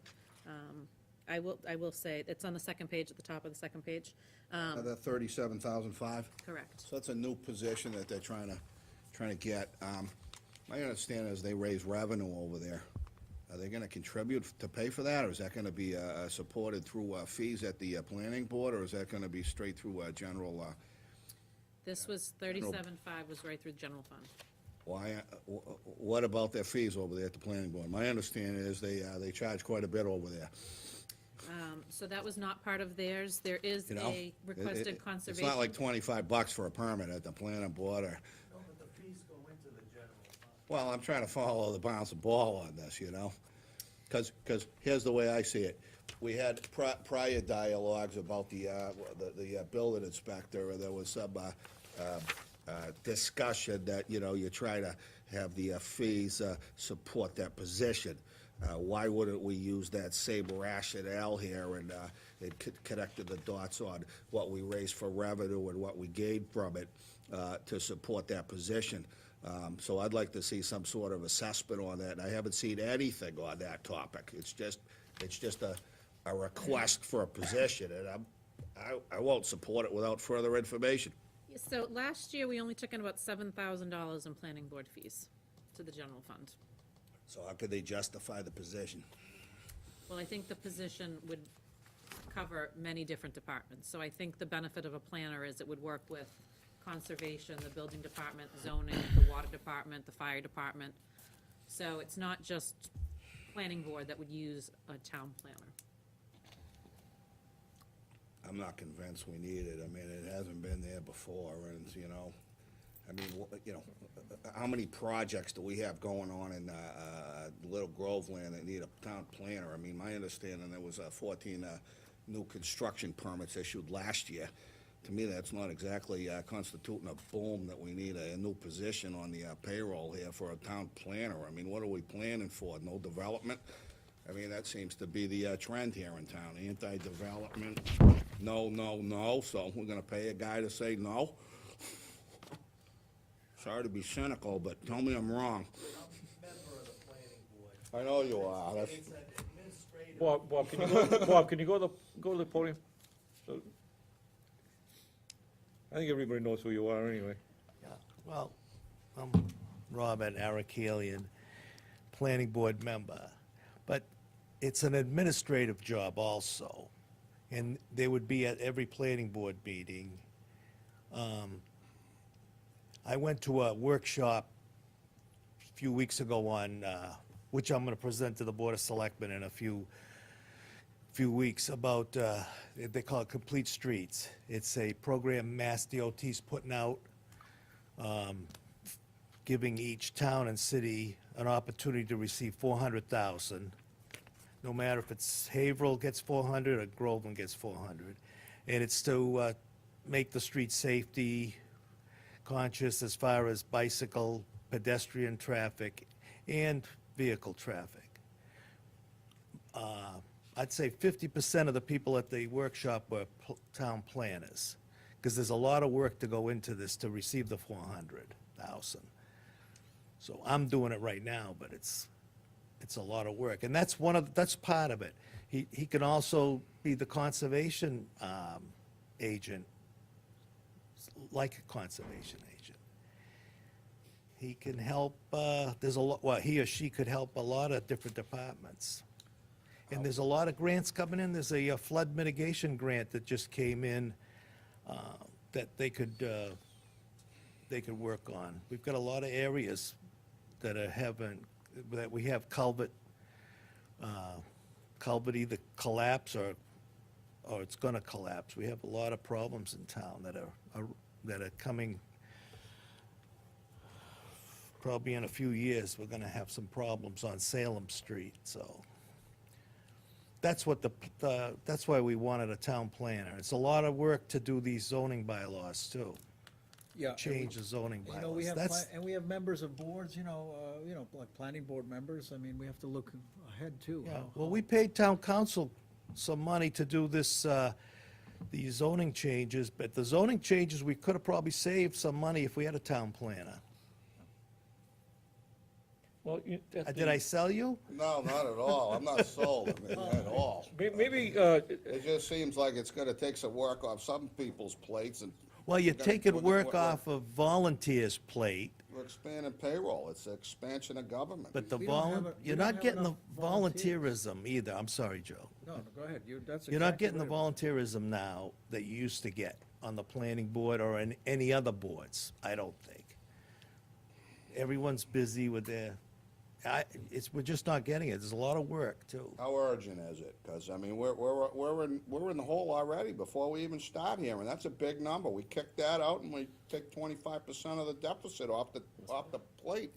Speaker 3: I will say, it's on the second page, at the top of the second page.
Speaker 6: The 37,500?
Speaker 3: Correct.
Speaker 6: So that's a new position that they're trying to get. My understanding is they raise revenue over there. Are they gonna contribute to pay for that, or is that gonna be supported through fees at the planning board, or is that gonna be straight through general?
Speaker 3: This was 37.5 was right through the general fund.
Speaker 6: Why, what about their fees over there at the planning board? My understanding is they charge quite a bit over there,
Speaker 3: So that was not part of theirs. There is
Speaker 6: you know?
Speaker 3: a requested
Speaker 6: It's
Speaker 3: conservation.
Speaker 6: not like $25 for a permit at the planning board, or,
Speaker 9: No, but the fees go into the general fund.
Speaker 6: well, I'm trying to follow the bounce of ball on this, you know? Because here's the way I see it. We had prior dialogues about the building inspector, and there was some discussion that, you know, you try to have the fees support that position. Why wouldn't we use that same rationale here and connected the dots on what we raised for revenue and what we gained from it to support that position? So I'd like to see some sort of assessment on that, and I haven't seen anything on that topic. It's just a request for a position, and I won't support it without further information.
Speaker 3: So last year, we only took in about $7,000 in planning board fees to the general fund.
Speaker 6: So how could they justify the position?
Speaker 3: Well, I think the position would cover many different departments. So I think the benefit of a planner is it would work with conservation, the building department, zoning, the water department, the fire department. So it's not just planning board that would use a town planner.
Speaker 6: I'm not convinced we need it. I mean, it hasn't been there before, and, you know, I mean, you know, how many projects do we have going on in Little Groveland that need a town planner? I mean, my understanding, there was 14 new construction permits issued last year. To me, that's not exactly constituting a boom that we need a new position on the payroll here for a town planner. I mean, what are we planning for? No development? I mean, that seems to be the trend here in town, anti-development, no, no, no, so we're gonna pay a guy to say no? Sorry to be cynical, but tell me I'm wrong.
Speaker 9: Member of the planning board.
Speaker 6: I know you are. That's-
Speaker 9: It's an administrative.
Speaker 1: Bob, can you go, Bob, can you go to the podium? So- I think everybody knows who you are anyway.
Speaker 9: Yeah, well, I'm Robert Arakalian, planning board member. But it's an administrative job also, and they would be at every planning board meeting. I went to a workshop a few weeks ago on, which I'm gonna present to the Board of Selectmen in a few weeks, about, they call it Complete Streets. It's a program Mass DOT's putting out, giving each town and city an opportunity to receive 400,000. No matter if it's Haverhill gets 400 or Groveland gets 400. And it's to make the street safety conscious as far as bicycle, pedestrian traffic, and vehicle traffic. I'd say 50% of the people at the workshop were town planners, because there's a lot of work to go into this to receive the 400,000. So I'm doing it right now, but it's a lot of work, and that's that's part of it. He can also be the conservation agent, like a conservation agent. He can help, there's a lot, well, he or she could help a lot of different departments. And there's a lot of grants coming in. There's a flood mitigation grant that just came in that they could work on. We've got a lot of areas that we have culvert either collapse or it's gonna collapse. We have a lot of problems in town that are coming. Probably in a few years, we're gonna have some problems on Salem Street, so. That's what that's why we wanted a town planner. It's a lot of work to do these zoning bylaws too.
Speaker 11: Yeah.
Speaker 9: Change the zoning
Speaker 11: You know, we
Speaker 9: bylaws.
Speaker 11: have,
Speaker 9: That's,
Speaker 11: and we have members of boards, like planning board members. I mean, we have to look ahead too.
Speaker 9: yeah,
Speaker 11: How-
Speaker 9: well,
Speaker 11: how-
Speaker 9: we paid town council some money to do this, these zoning changes, but the zoning changes, we could have probably saved some money if we had a town planner.
Speaker 1: Well,
Speaker 12: Did I sell you?
Speaker 6: No, not at all. I'm not sold, I mean, at all.
Speaker 1: Maybe,
Speaker 6: It just seems like it's gonna take some work off some people's plates, and
Speaker 12: Well, you're
Speaker 6: We're gonna-
Speaker 12: taking
Speaker 6: we're-
Speaker 12: work
Speaker 6: we're-
Speaker 12: off of volunteers' plate,
Speaker 6: we're expanding payroll. It's an expansion of government.
Speaker 12: but the
Speaker 11: We don't have
Speaker 12: you're
Speaker 11: we don't
Speaker 12: not
Speaker 11: have
Speaker 12: getting the
Speaker 11: enough volunteers.
Speaker 12: volunteerism either. I'm sorry, Joe.
Speaker 11: No, no, go ahead, that's
Speaker 12: You're not
Speaker 11: exactly
Speaker 12: getting the
Speaker 11: right.
Speaker 12: volunteerism now that you used to get on the planning board or in any other boards, I don't think. Everyone's busy with their, we're just not getting it. There's a lot of work, too.
Speaker 6: How urgent is it? Because, I mean, we're in the hole already before we even start here, and that's a big number. We kick that out and we take 25% of the deficit off the plate.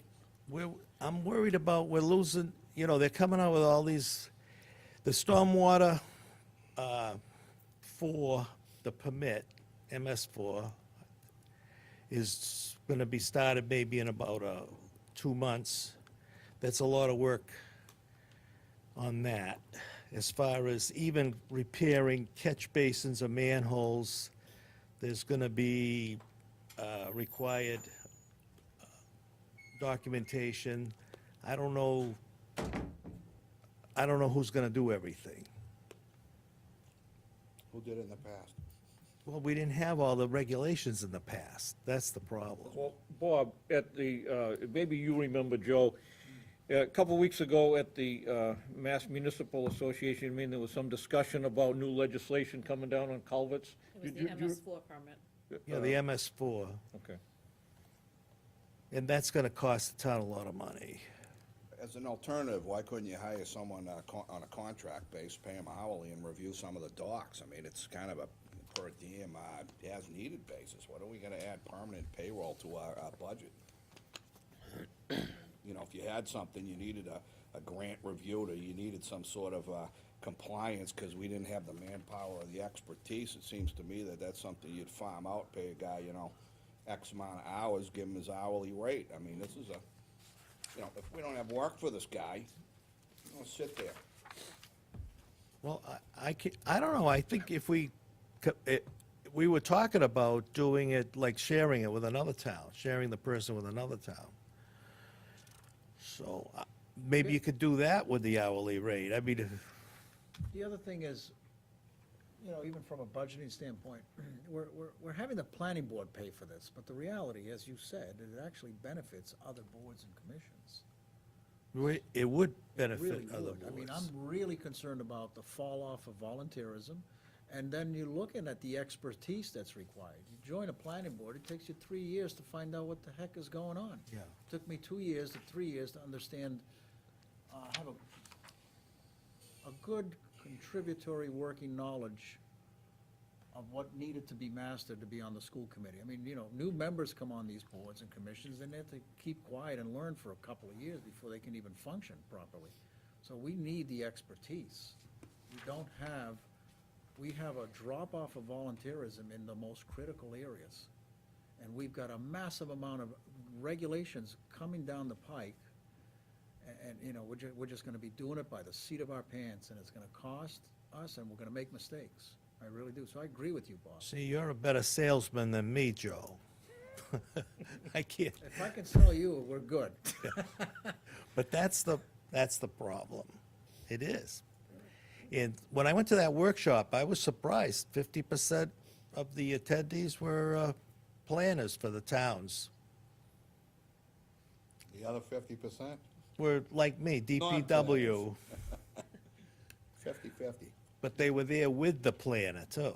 Speaker 12: I'm worried about, we're losing, they're coming out with all these, the stormwater, for the permit, MS4, is gonna be started maybe in about, 2 months. That's a lot of work on that. As far as even repairing catch basins or manholes, there's gonna be, required documentation. I don't know who's gonna do everything.
Speaker 6: Who did it in the past?
Speaker 12: Well, we didn't have all the regulations in the past. That's the problem.
Speaker 1: well, Bob, at the, maybe you remember, Joe, a couple weeks ago at the Mass Municipal Association meeting, there was some discussion about new legislation coming down on culverts.
Speaker 3: It was
Speaker 1: Did
Speaker 3: the
Speaker 1: you-
Speaker 3: MS4 permit.
Speaker 12: Yeah, the MS4,
Speaker 1: Okay.
Speaker 12: and that's gonna cost the town a lot of money.
Speaker 6: As an alternative, why couldn't you hire someone on a contract base, pay them hourly, and review some of the docs? I mean, it's kind of a per diem, as-needed basis. What are we gonna add permanent payroll to our budget? If you had something, you needed a grant reviewed, or you needed some sort of compliance, because we didn't have the manpower or the expertise, it seems to me that that's something you'd farm out, pay a guy, X amount of hours, give him his hourly rate. I mean, this is if we don't have work for this guy, don't sit there.
Speaker 12: Well, I don't know, I think if we were talking about doing it, like sharing it with another town, sharing the person with another town. So, maybe you could do that with the hourly rate. I mean,
Speaker 11: The other thing is, even from a budgeting standpoint, we're having the planning board pay for this, but the reality, as you said, it actually benefits other boards and commissions.
Speaker 12: it would
Speaker 11: It
Speaker 12: benefit
Speaker 11: really
Speaker 12: other
Speaker 11: would. I mean,
Speaker 12: boards.
Speaker 11: I'm really concerned about the fall off of volunteerism, and then you're looking at the expertise that's required. You join a planning board, it takes you 3 years to find out what the heck is going on.
Speaker 12: Yeah.
Speaker 11: Took me 2 years to 3 years to understand, have a good contributory working knowledge of what needed to be mastered to be on the school committee. I mean, new members come on these boards and commissions, and they have to keep quiet and learn for a couple of years before they can even function properly. So we need the expertise. We have a drop-off of volunteerism in the most critical areas. And we've got a massive amount of regulations coming down the pike. And, we're just gonna be doing it by the seat of our pants, and it's gonna cost us, and we're gonna make mistakes. I really do. So I agree with you, boss.
Speaker 12: See, you're a better salesman than me, Joe. I can't,
Speaker 11: If I can sell you, we're good.
Speaker 12: but that's the problem. It is. And when I went to that workshop, I was surprised. 50% of the attendees were planners for the towns.
Speaker 6: The other 50%?
Speaker 12: Were like me, DPW,
Speaker 6: 50/50.
Speaker 12: but they were there with the planner, too.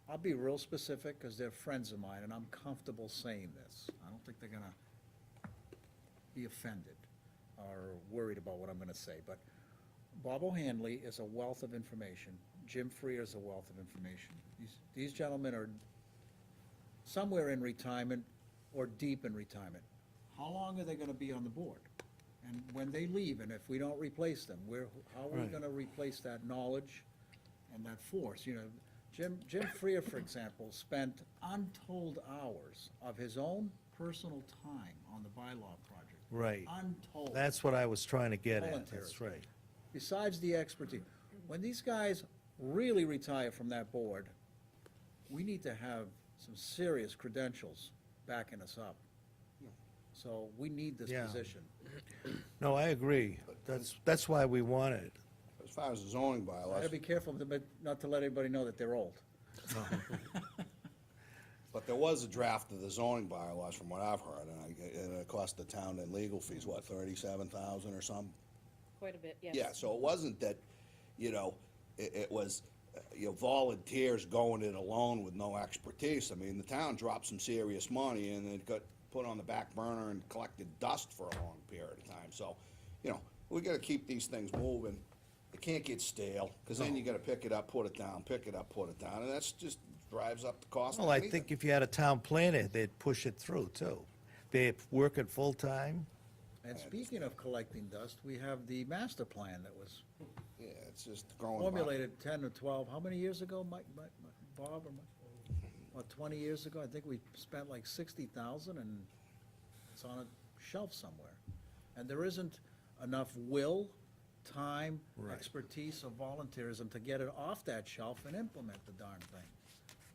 Speaker 11: I'll be real specific, because they're friends of mine, and I'm comfortable saying this. I don't think they're gonna be offended or worried about what I'm gonna say, but Bob O'Hanley is a wealth of information. Jim Freer is a wealth of information. These gentlemen are somewhere in retirement or deep in retirement. How long are they gonna be on the board? And when they leave, and if we don't replace them, how are we
Speaker 12: Right.
Speaker 11: gonna replace that knowledge and that force? Jim Freer, for example, spent untold hours of his own personal time on the bylaw project.
Speaker 12: Right.
Speaker 11: Untold.
Speaker 12: That's what I was trying to get at,
Speaker 11: Voluntary.
Speaker 12: that's right.
Speaker 11: Besides the expertise. When these guys really retire from that board, we need to have some serious credentials backing us up. So we need this
Speaker 12: Yeah.
Speaker 11: position.
Speaker 12: No, I agree. That's why we want it.
Speaker 6: As far as the zoning
Speaker 11: I
Speaker 6: bylaws,
Speaker 11: gotta be careful not to let anybody know that they're old.
Speaker 6: but there was a draft of the zoning bylaws from what I've heard, and it cost the town in legal fees, what, 37,000 or something?
Speaker 3: Quite a bit, yes.
Speaker 6: Yeah, so it wasn't that, it was, volunteers going it alone with no expertise. I mean, the town dropped some serious money and it got put on the back burner and collected dust for a long period of time. So, we gotta keep these things moving. It can't get stale, because then you gotta pick it up, put it down, pick it up, put it down, and that's just drives up the cost of
Speaker 12: Well, I
Speaker 6: anything.
Speaker 12: think if you had a town planner, they'd push it through, too. They work it full-time.
Speaker 11: And speaking of collecting dust, we have the master plan that was
Speaker 6: Yeah, it's just growing. by.
Speaker 11: formulated 10 or 12, how many years ago, Bob, or Mike? What, 20 years ago? I think we spent like 60,000 and it's on a shelf somewhere. And there isn't enough will, time,
Speaker 12: Right.
Speaker 11: expertise, or volunteerism to get it off that shelf and implement the darn thing.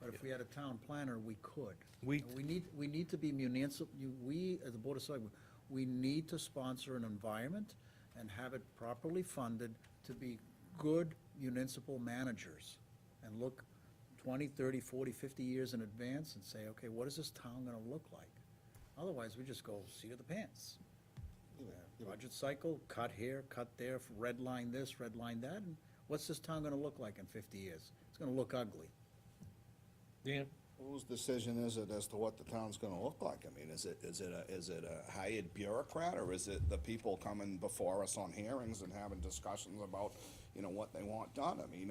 Speaker 11: But if we had a town planner, we could.
Speaker 12: We-
Speaker 11: We need to be municipal, we, as the Board of Selectmen, we need to sponsor an environment and have it properly funded to be good municipal managers. And look 20, 30, 40, 50 years in advance and say, okay, what is this town gonna look like? Otherwise, we just go seat of the pants. Budget cycle, cut here, cut there, red line this, red line that, and what's this town gonna look like in 50 years? It's gonna look ugly.
Speaker 12: Dan?
Speaker 6: Whose decision is it as to what the town's gonna look like? I mean, is it a hired bureaucrat, or is it the people coming before us on hearings and having discussions about, what they want done? I mean,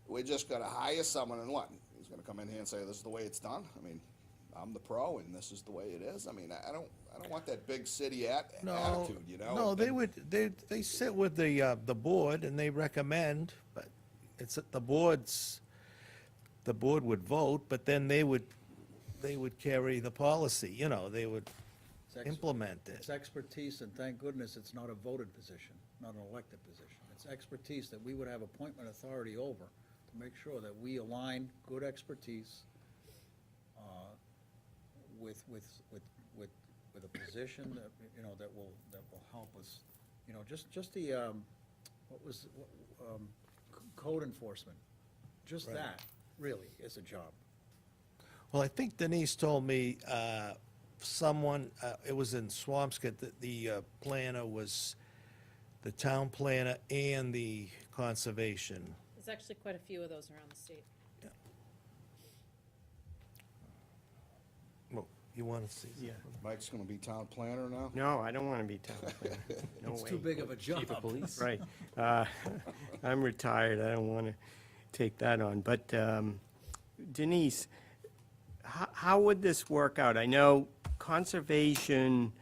Speaker 6: we're just gonna hire someone and what? He's gonna come in here and say, this is the way it's done? I mean, I'm the pro and this is the way it is? I mean, I don't want that big city attitude,
Speaker 12: No, they sit with the board and they recommend, but it's at the board would vote, but then they would carry the policy, they would
Speaker 11: It's ex-
Speaker 12: implement it.
Speaker 11: It's expertise, and thank goodness it's not a voted position, not an elected position. It's expertise that we would have appointment authority over to make sure that we align good expertise with a position that, that will help us. Just the, code enforcement, just
Speaker 12: Right.
Speaker 11: that, really, is a job.
Speaker 12: Well, I think Denise told me, it was in Swampscott, that the planner was the town planner and the conservation.
Speaker 3: There's actually quite a few of those around the state.
Speaker 12: Well, you want to see?
Speaker 8: Yeah.
Speaker 6: Mike's gonna be town planner now?
Speaker 8: No, I don't want to be town planner. No
Speaker 11: It's
Speaker 8: way.
Speaker 11: too big of a job.
Speaker 5: Chief of police?
Speaker 8: Right. I'm retired, I don't want to take that on. But Denise, how would this work out? I know Conservation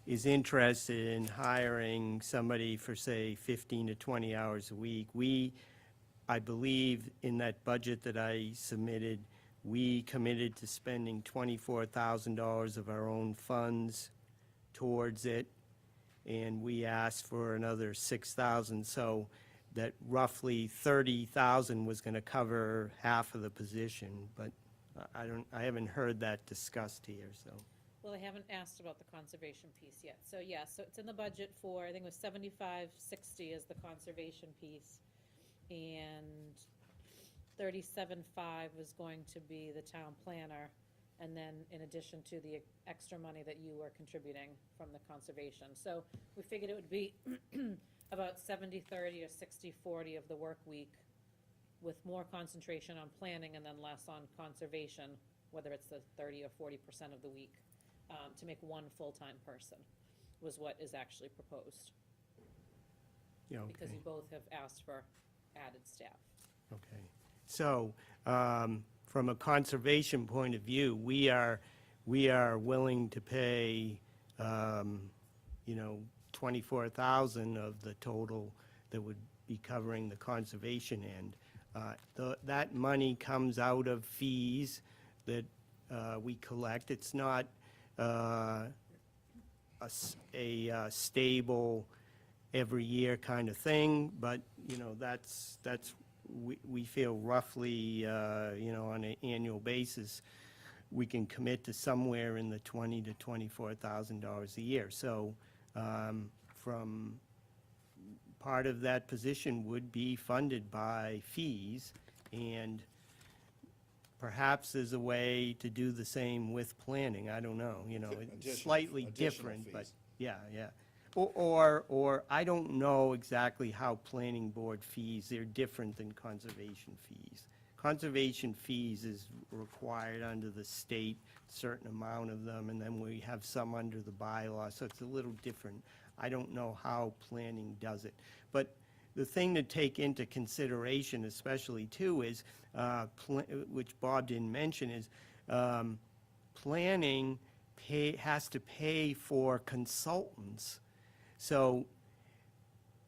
Speaker 8: is interested in hiring somebody for, say, 15 to 20 hours a week. I believe in that budget that I submitted, we committed to spending $24,000 of our own funds towards it, and we asked for another 6,000, so that roughly 30,000 was gonna cover half of the position, but I haven't heard that discussed here, so.
Speaker 3: Well, I haven't asked about the conservation piece yet. So, yeah, so it's in the budget for, I think it was 7560 is the conservation piece. And 37.5 was going to be the town planner. And then in addition to the extra money that you were contributing from the conservation. So we figured it would be about 70-30 or 60-40 of the work week, with more concentration on planning and then less on conservation, whether it's the 30 or 40% of the week, to make one full-time person, was what is actually proposed.
Speaker 8: Yeah,
Speaker 3: Because
Speaker 8: okay.
Speaker 3: you both have asked for added staff.
Speaker 8: Okay. So, from a conservation point of view, we are willing to pay, 24,000 of the total that would be covering the conservation end. That money comes out of fees that we collect. It's not a stable every year kind of thing, but, we feel roughly, on an annual basis, we can commit to somewhere in the $20,000 to $24,000 a year. So, from, part of that position would be funded by fees, and perhaps there's a way to do the same with planning, I don't know, you know, it's
Speaker 6: Additional-
Speaker 8: slightly
Speaker 6: additional
Speaker 8: different, but,
Speaker 6: fees.
Speaker 8: yeah, yeah. Or I don't know exactly how planning board fees, they're different than conservation fees. Conservation fees is required under the state, certain amount of them, and then we have some under the bylaw, so it's a little different. I don't know how planning does it. But the thing to take into consideration especially too is, which Bob didn't mention, is planning has to pay for consultants. So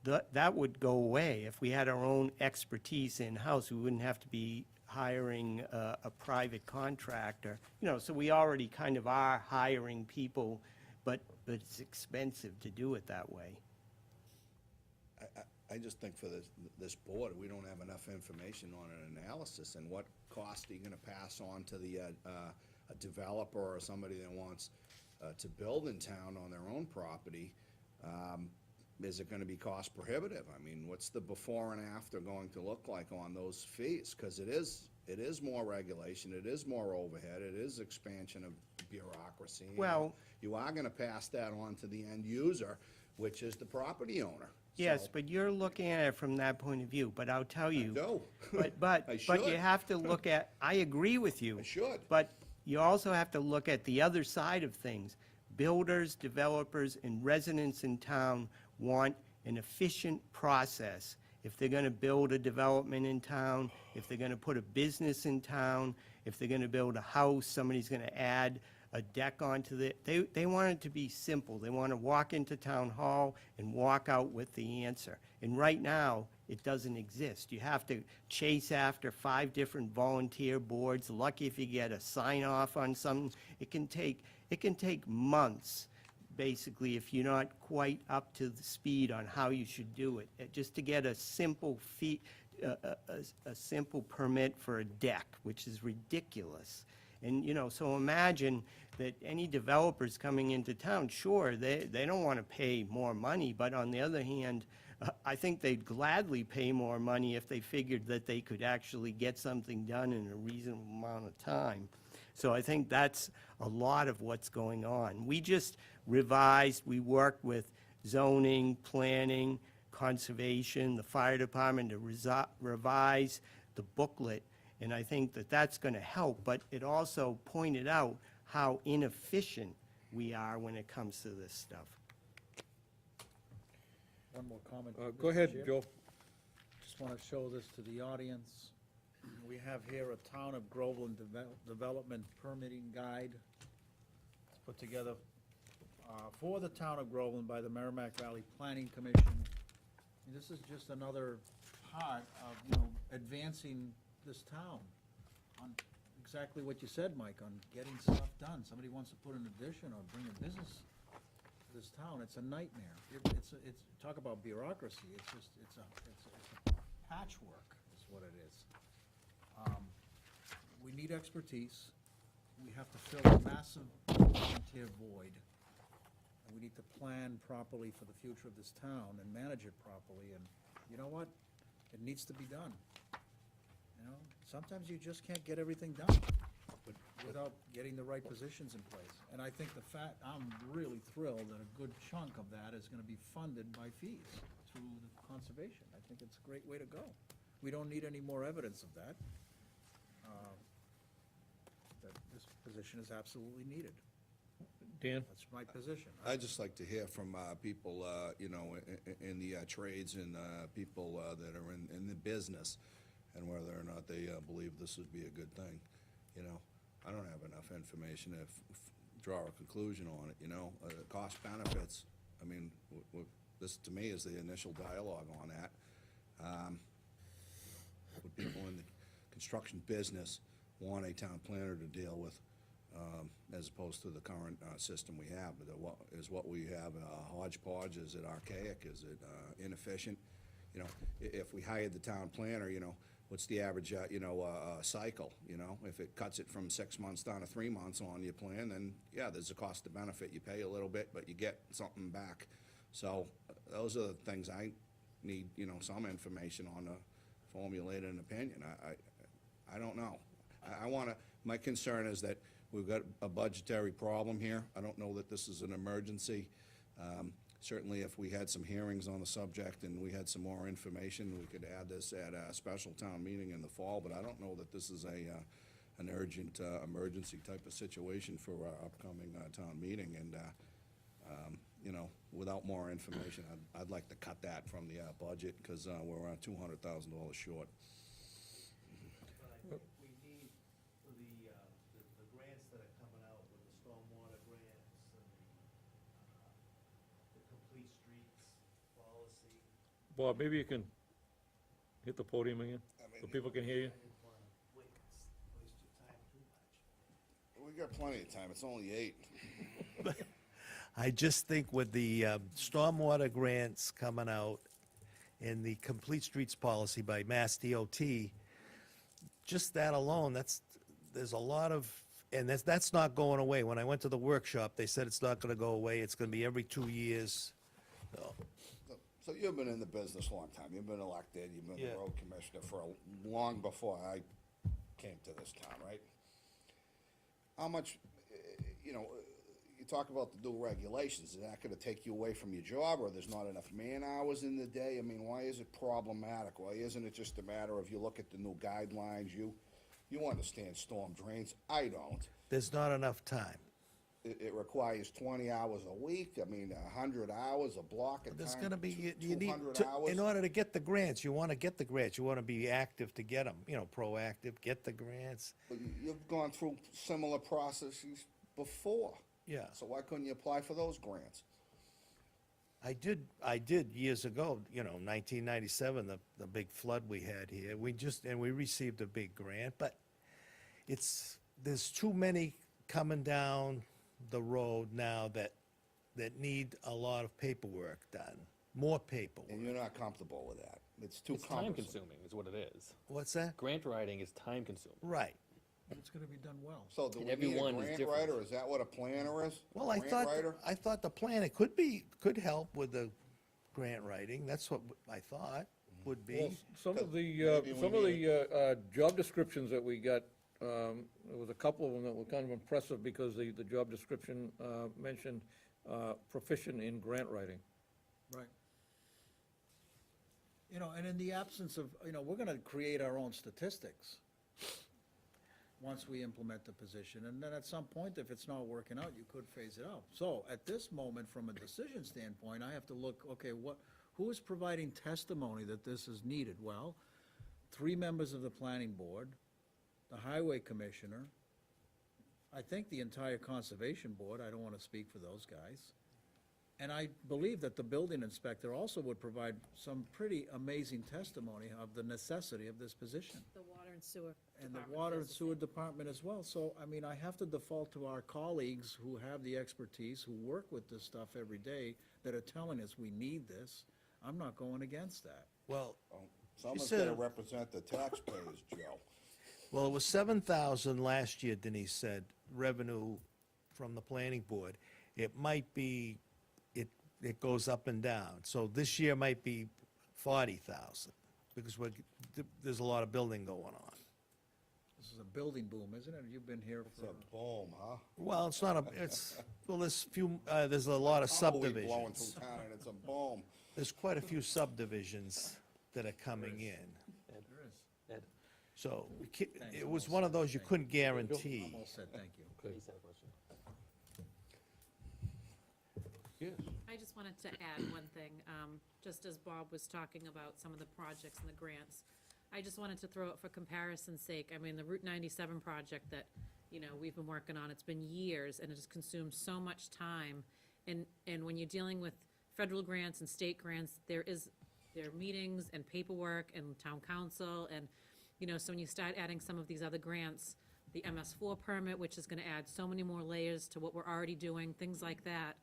Speaker 8: that would go away. If we had our own expertise in-house, we wouldn't have to be hiring a private contractor. You know, so we already kind of are hiring people, but it's expensive to do it that way.
Speaker 6: I just think for this board, we don't have enough information on an analysis, and what cost are you gonna pass on to the, a developer or somebody that wants to build in town on their own property? Is it gonna be cost prohibitive? I mean, what's the before and after going to look like on those fees? Cause it is more regulation, it is more overhead, it is expansion of bureaucracy.
Speaker 8: Well-
Speaker 6: You are gonna pass that on to the end user, which is the property owner.
Speaker 8: Yes,
Speaker 6: So-
Speaker 8: but you're looking at it from that point of view, but I'll tell you.
Speaker 6: No.
Speaker 8: But
Speaker 6: I
Speaker 8: you
Speaker 6: should.
Speaker 8: have to look at, I agree with you.
Speaker 6: I should.
Speaker 8: But you also have to look at the other side of things. Builders, developers, and residents in town want an efficient process. If they're gonna build a development in town, if they're gonna put a business in town, if they're gonna build a house, somebody's gonna add a deck onto they want it to be simple. They wanna walk into town hall and walk out with the answer. And right now, it doesn't exist. You have to chase after 5 different volunteer boards. Lucky if you get a sign off on something. It can take months, basically, if you're not quite up to the speed on how you should do it. Just to get a simple fee, a simple permit for a deck, which is ridiculous. And, you know, so imagine that any developers coming into town, sure, they don't want to pay more money, but on the other hand, I think they'd gladly pay more money if they figured that they could actually get something done in a reasonable amount of time. So I think that's a lot of what's going on. We just revised, we worked with zoning, planning, conservation, the fire department to revise the booklet, and I think that that's going to help, but it also pointed out how inefficient we are when it comes to this stuff.
Speaker 11: One more comment.
Speaker 1: Go
Speaker 11: Mr.
Speaker 1: ahead,
Speaker 11: Chair.
Speaker 1: Joe.
Speaker 11: Just want to show this to the audience. We have here a Town of Groveland Development Permitting Guide. It's put together for the Town of Groveland by the Merrimack Valley Planning Commission. And this is just another part of, you know, advancing this town on exactly what you said, Mike, on getting stuff done. Somebody wants to put an addition or bring a business to this town, it's a nightmare. It's talk about bureaucracy, it's a patchwork, is what it is. We need expertise, we have to fill a massive volunteer void, and we need to plan properly for the future of this town and manage it properly, and you know what? It needs to be done. You know, sometimes you just can't get everything done without getting the right positions in place. And I think I'm really thrilled that a good chunk of that is gonna be funded by fees through the conservation. I think it's a great way to go. We don't need any more evidence of that. That this position is absolutely needed.
Speaker 1: Dan?
Speaker 11: That's my position.
Speaker 6: I'd just like to hear from people, you know, in the trades and people that are in the business, and whether or not they believe this would be a good thing, you know? I don't have enough information to draw a conclusion on it, you know? Cost benefits, I mean, this to me is the initial dialogue on that. Would people in the construction business want a town planner to deal with, as opposed to the current system we have? Is what we have hodgepodge? Is it archaic? Is it inefficient? You know, if we hired the town planner, you know, what's the average, cycle, you know? If it cuts it from 6 months down to 3 months on your plan, then, yeah, there's a cost to benefit. You pay a little bit, but you get something back. So those are the things I need, some information on to formulate an opinion. I don't know. I wanna, my concern is that we've got a budgetary problem here. I don't know that this is an emergency. Certainly, if we had some hearings on the subject and we had some more information, we could add this at a special town meeting in the fall, but I don't know that this is an urgent, emergency type of situation for our upcoming, town meeting, and, without more information, I'd like to cut that from the, budget, because, we're around $200,000 short.
Speaker 12: But I think we need the grants that are coming out with the stormwater grants and the complete streets policy.
Speaker 1: Bob, maybe you can hit the podium again, so people can hear you.
Speaker 12: I didn't wanna waste your time too much.
Speaker 6: We got plenty of time. It's only 8.
Speaker 12: I just think with the stormwater grants coming out and the complete streets policy by Mass DOT, just that alone, there's a lot of, and that's not going away. When I went to the workshop, they said it's not gonna go away. It's gonna be every 2 years. So,
Speaker 6: So you've been in the business a long time. You've been elected, you've been the
Speaker 12: Yeah.
Speaker 6: road commissioner for long before I came to this town, right? How much, you talk about the new regulations, is that gonna take you away from your job, or there's not enough man-hours in the day? I mean, why is it problematic? Why isn't it just a matter of you look at the new guidelines, you understand storm drains, I don't.
Speaker 12: there's not enough time.
Speaker 6: It requires 20 hours a week, 100 hours, a block of time.
Speaker 12: There's gonna be, you need,
Speaker 6: 200
Speaker 12: to-
Speaker 6: hours.
Speaker 12: in order to get the grants, you wanna get the grants, you wanna be active to get them, proactive, get the grants.
Speaker 6: But you've gone through similar processes before.
Speaker 12: Yeah.
Speaker 6: So why couldn't you apply for those grants?
Speaker 12: I did years ago, 1997, the big flood we had here. And we received a big grant, but there's too many coming down the road now that need a lot of paperwork done, more paperwork.
Speaker 6: And you're not comfortable with that. It's too
Speaker 5: It's time
Speaker 6: cumbersome.
Speaker 5: consuming is what it is.
Speaker 12: What's that?
Speaker 5: Grant writing is time consuming.
Speaker 12: Right.
Speaker 11: But it's gonna be done well.
Speaker 6: So do
Speaker 5: And
Speaker 6: we need a
Speaker 5: everyone is
Speaker 6: grant
Speaker 5: different.
Speaker 6: writer? Is that what a planner is?
Speaker 12: Well,
Speaker 6: Grant writer?
Speaker 12: I thought the plan, it could help with the grant writing. That's what I thought would
Speaker 1: Well,
Speaker 12: be.
Speaker 1: some of
Speaker 6: Maybe we
Speaker 1: the job descriptions that we got, there was a couple of them that were kind of impressive, because the job description mentioned proficient in grant writing.
Speaker 11: Right. And in the absence of, we're gonna create our own statistics once we implement the position, and then at some point, if it's not working out, you could phase it out. So at this moment, from a decision standpoint, I have to look, okay, who is providing testimony that this is needed? Well, 3 members of the planning board, the highway commissioner, I think the entire conservation board, I don't wanna speak for those guys. And I believe that the building inspector also would provide some pretty amazing testimony of the necessity of this position.
Speaker 3: The water and sewer
Speaker 11: And the
Speaker 3: department
Speaker 11: water
Speaker 3: does
Speaker 11: and
Speaker 3: the
Speaker 11: sewer
Speaker 3: same.
Speaker 11: department as well. So, I have to default to our colleagues who have the expertise, who work with this stuff every day, that are telling us we need this. I'm not going against that.
Speaker 12: Well,
Speaker 6: Someone's
Speaker 12: said-
Speaker 6: gotta represent the taxpayers, Joe.
Speaker 12: Well, it was 7,000 last year, Denise said, revenue from the planning board. It might be, it goes up and down. So this year might be 40,000, because there's a lot of building going on.
Speaker 11: This is a building boom, isn't it? You've been here
Speaker 6: It's
Speaker 11: for,
Speaker 6: a boom, huh?
Speaker 12: Well, it's not well, there's a lot of
Speaker 6: Tumbleweed blowing through
Speaker 12: subdivisions.
Speaker 6: town, and it's a boom.
Speaker 12: There's quite a few subdivisions that are coming in.
Speaker 5: Ed,
Speaker 12: So it was one of those you couldn't guarantee.
Speaker 11: I'm all set, thank you.
Speaker 5: please have a question.
Speaker 1: Yes.
Speaker 3: I just wanted to add one thing, just as Bob was talking about some of the projects and the grants. I just wanted to throw it for comparison's sake. I mean, the Route 97 project that, we've been working on, it's been years, and it has consumed so much time. And when you're dealing with federal grants and state grants, there are meetings and paperwork and town council, and, so when you start adding some of these other grants, the MS4 permit, which is gonna add so many more layers to what we're already doing, things like that.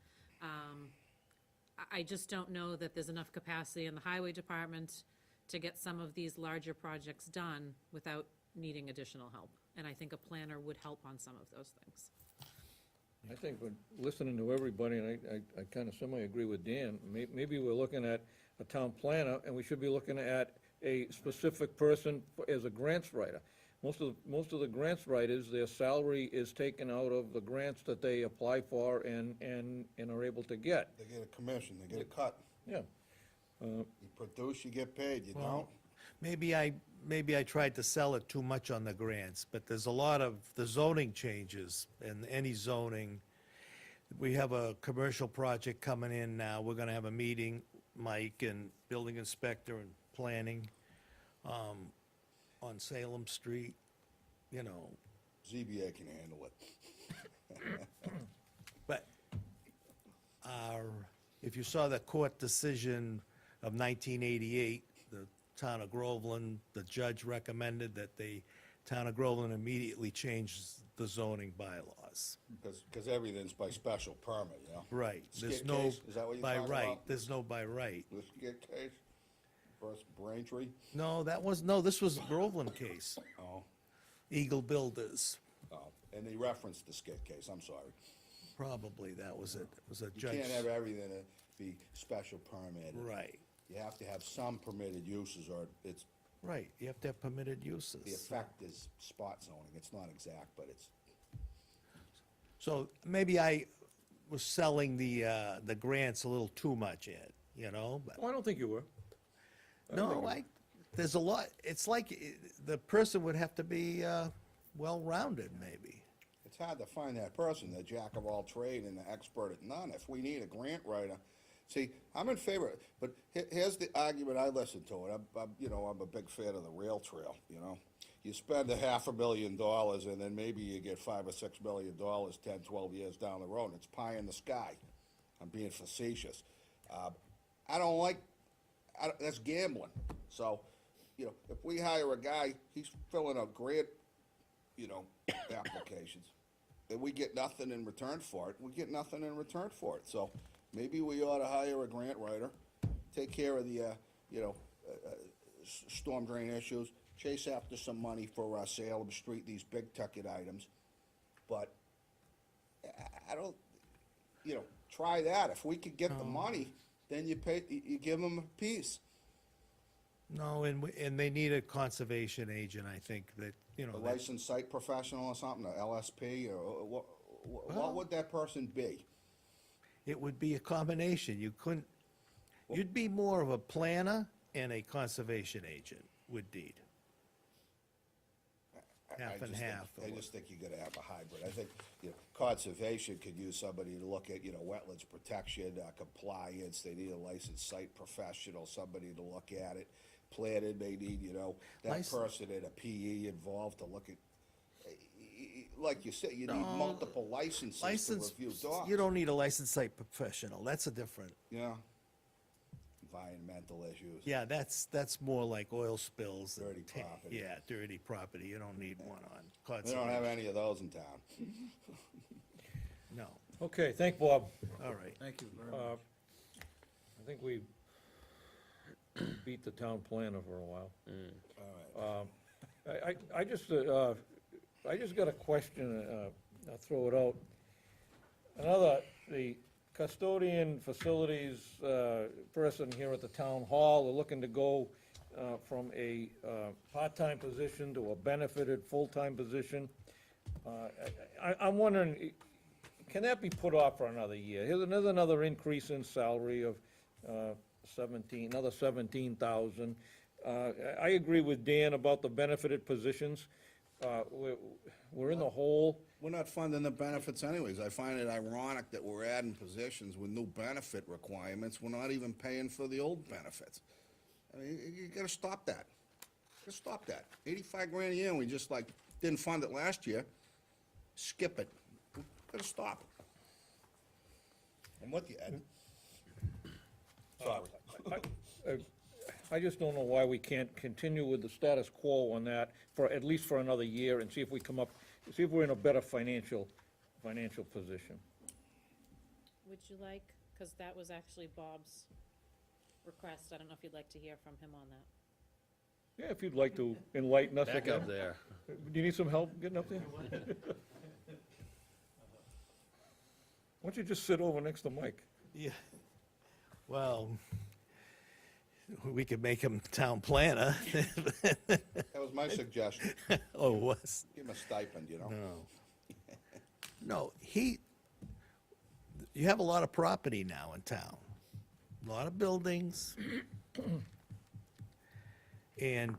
Speaker 3: I just don't know that there's enough capacity in the highway department to get some of these larger projects done without needing additional help. And I think a planner would help on some of those things.
Speaker 1: I think when listening to everybody, and I kind of semi-agree with Dan, maybe we're looking at a town planner, and we should be looking at a specific person as a grants writer. Most of the grants writers, their salary is taken out of the grants that they apply for and are able to get.
Speaker 6: They get a commission, they get a cut.
Speaker 1: Yeah.
Speaker 6: You produce, you get paid, you don't?
Speaker 12: Maybe I tried to sell it too much on the grants, but there's a lot of the zoning changes, and any zoning. We have a commercial project coming in now. We're gonna have a meeting, Mike and building inspector and planning, on Salem Street, you know.
Speaker 6: ZBA can handle it.
Speaker 12: But if you saw the court decision of 1988, the town of Groveland, the judge recommended that the town of Groveland immediately change the zoning bylaws.
Speaker 6: Because everything's by special permit, you know?
Speaker 12: Right. There's
Speaker 6: Skid
Speaker 12: no
Speaker 6: case, is that what you're
Speaker 12: by
Speaker 6: talking
Speaker 12: right.
Speaker 6: about?
Speaker 12: There's no by right.
Speaker 6: The skid case versus Braintree?
Speaker 12: No, this was a Groveland case.
Speaker 6: Oh,
Speaker 12: Eagle Builders.
Speaker 6: oh, and they referenced the skid case, I'm sorry.
Speaker 12: Probably that was it. It was a
Speaker 6: You
Speaker 12: judge.
Speaker 6: can't have everything be special permit.
Speaker 12: Right,
Speaker 6: You have to have some permitted uses, or it's,
Speaker 12: right. You have to have permitted
Speaker 6: the
Speaker 12: uses.
Speaker 6: effect is spot zoning. It's not exact, but it's,
Speaker 12: So maybe I was selling the grants a little too much, Ed, you know? But
Speaker 1: Oh, I don't think you were.
Speaker 12: no, there's a lot, it's like the person would have to be well-rounded, maybe.
Speaker 6: it's hard to find that person, the jack of all trade and the expert at none. If we need a grant writer, see, I'm in favor, but here's the argument I listen to, and I'm a big fan of the rail trail, you know? You spend $500,000 and then maybe you get $5 or $6 million 10, 12 years down the road, and it's pie in the sky. I'm being facetious. I don't like, that's gambling. So, if we hire a guy, he's filling out grant, applications, and we get nothing in return for it, we get nothing in return for it. So maybe we ought to hire a grant writer, take care of the, storm drain issues, chase after some money for Salem Street, these big ticket items. But I don't, try that. If we could get the money, then you give them a piece.
Speaker 12: No, and they need a conservation agent, I think, that,
Speaker 6: A
Speaker 12: that,
Speaker 6: licensed site professional or something, a LSP, or what would that person be?
Speaker 12: it would be a combination. You'd be more of a planner and a conservation agent with deed. Half and half.
Speaker 6: I just think you gotta have a hybrid. I think, conservation could use somebody to look at, wetlands protection, compliance, they need a licensed site professional, somebody to look at it. Planning, they need, that
Speaker 12: Lic-
Speaker 6: person in a PE involved to look at, like you said, you need
Speaker 12: No,
Speaker 6: multiple licenses to
Speaker 12: License,
Speaker 6: review dogs.
Speaker 12: you don't need a licensed site professional. That's a different,
Speaker 6: Yeah. Environmental issues.
Speaker 12: yeah, that's more like oil spills. and
Speaker 6: Dirty property.
Speaker 12: Yeah, dirty property. You don't need one on
Speaker 6: We
Speaker 12: conservation.
Speaker 6: don't have any of those in town.
Speaker 12: No,
Speaker 1: Okay, thank Bob.
Speaker 12: all right.
Speaker 11: Thank you very much.
Speaker 1: I think we beat the town planner for a while.
Speaker 6: All right.
Speaker 1: I just got a question, I'll throw it out. The custodian facilities person here at the town hall, they're looking to go from a part-time position to a benefited full-time position. I'm wondering, can that be put off for another year? Here's another increase in salary of another 17,000. I agree with Dan about the benefited positions. We're in the hole.
Speaker 6: We're not funding the benefits anyways. I find it ironic that we're adding positions with new benefit requirements. We're not even paying for the old benefits. I mean, you gotta stop that. Just stop that. 85 grand a year, and we just didn't fund it last year. Skip it. Gotta stop. I'm with you, Ed. Sorry.
Speaker 1: I just don't know why we can't continue with the status quo on that at least for another year and see if we're in a better financial position.
Speaker 3: Would you like, because that was actually Bob's request, I don't know if you'd like to hear from him on that.
Speaker 1: Yeah, if you'd like to enlighten us
Speaker 10: Back
Speaker 1: again.
Speaker 10: up there.
Speaker 1: Do you need some help getting up there? Why don't you just sit over next to Mike?
Speaker 12: Yeah. Well, we could make him town planner.
Speaker 6: That was my suggestion.
Speaker 12: Oh, it was?
Speaker 6: Give him a stipend, you know?
Speaker 12: No. No, you have a lot of property now in town. A lot of buildings. And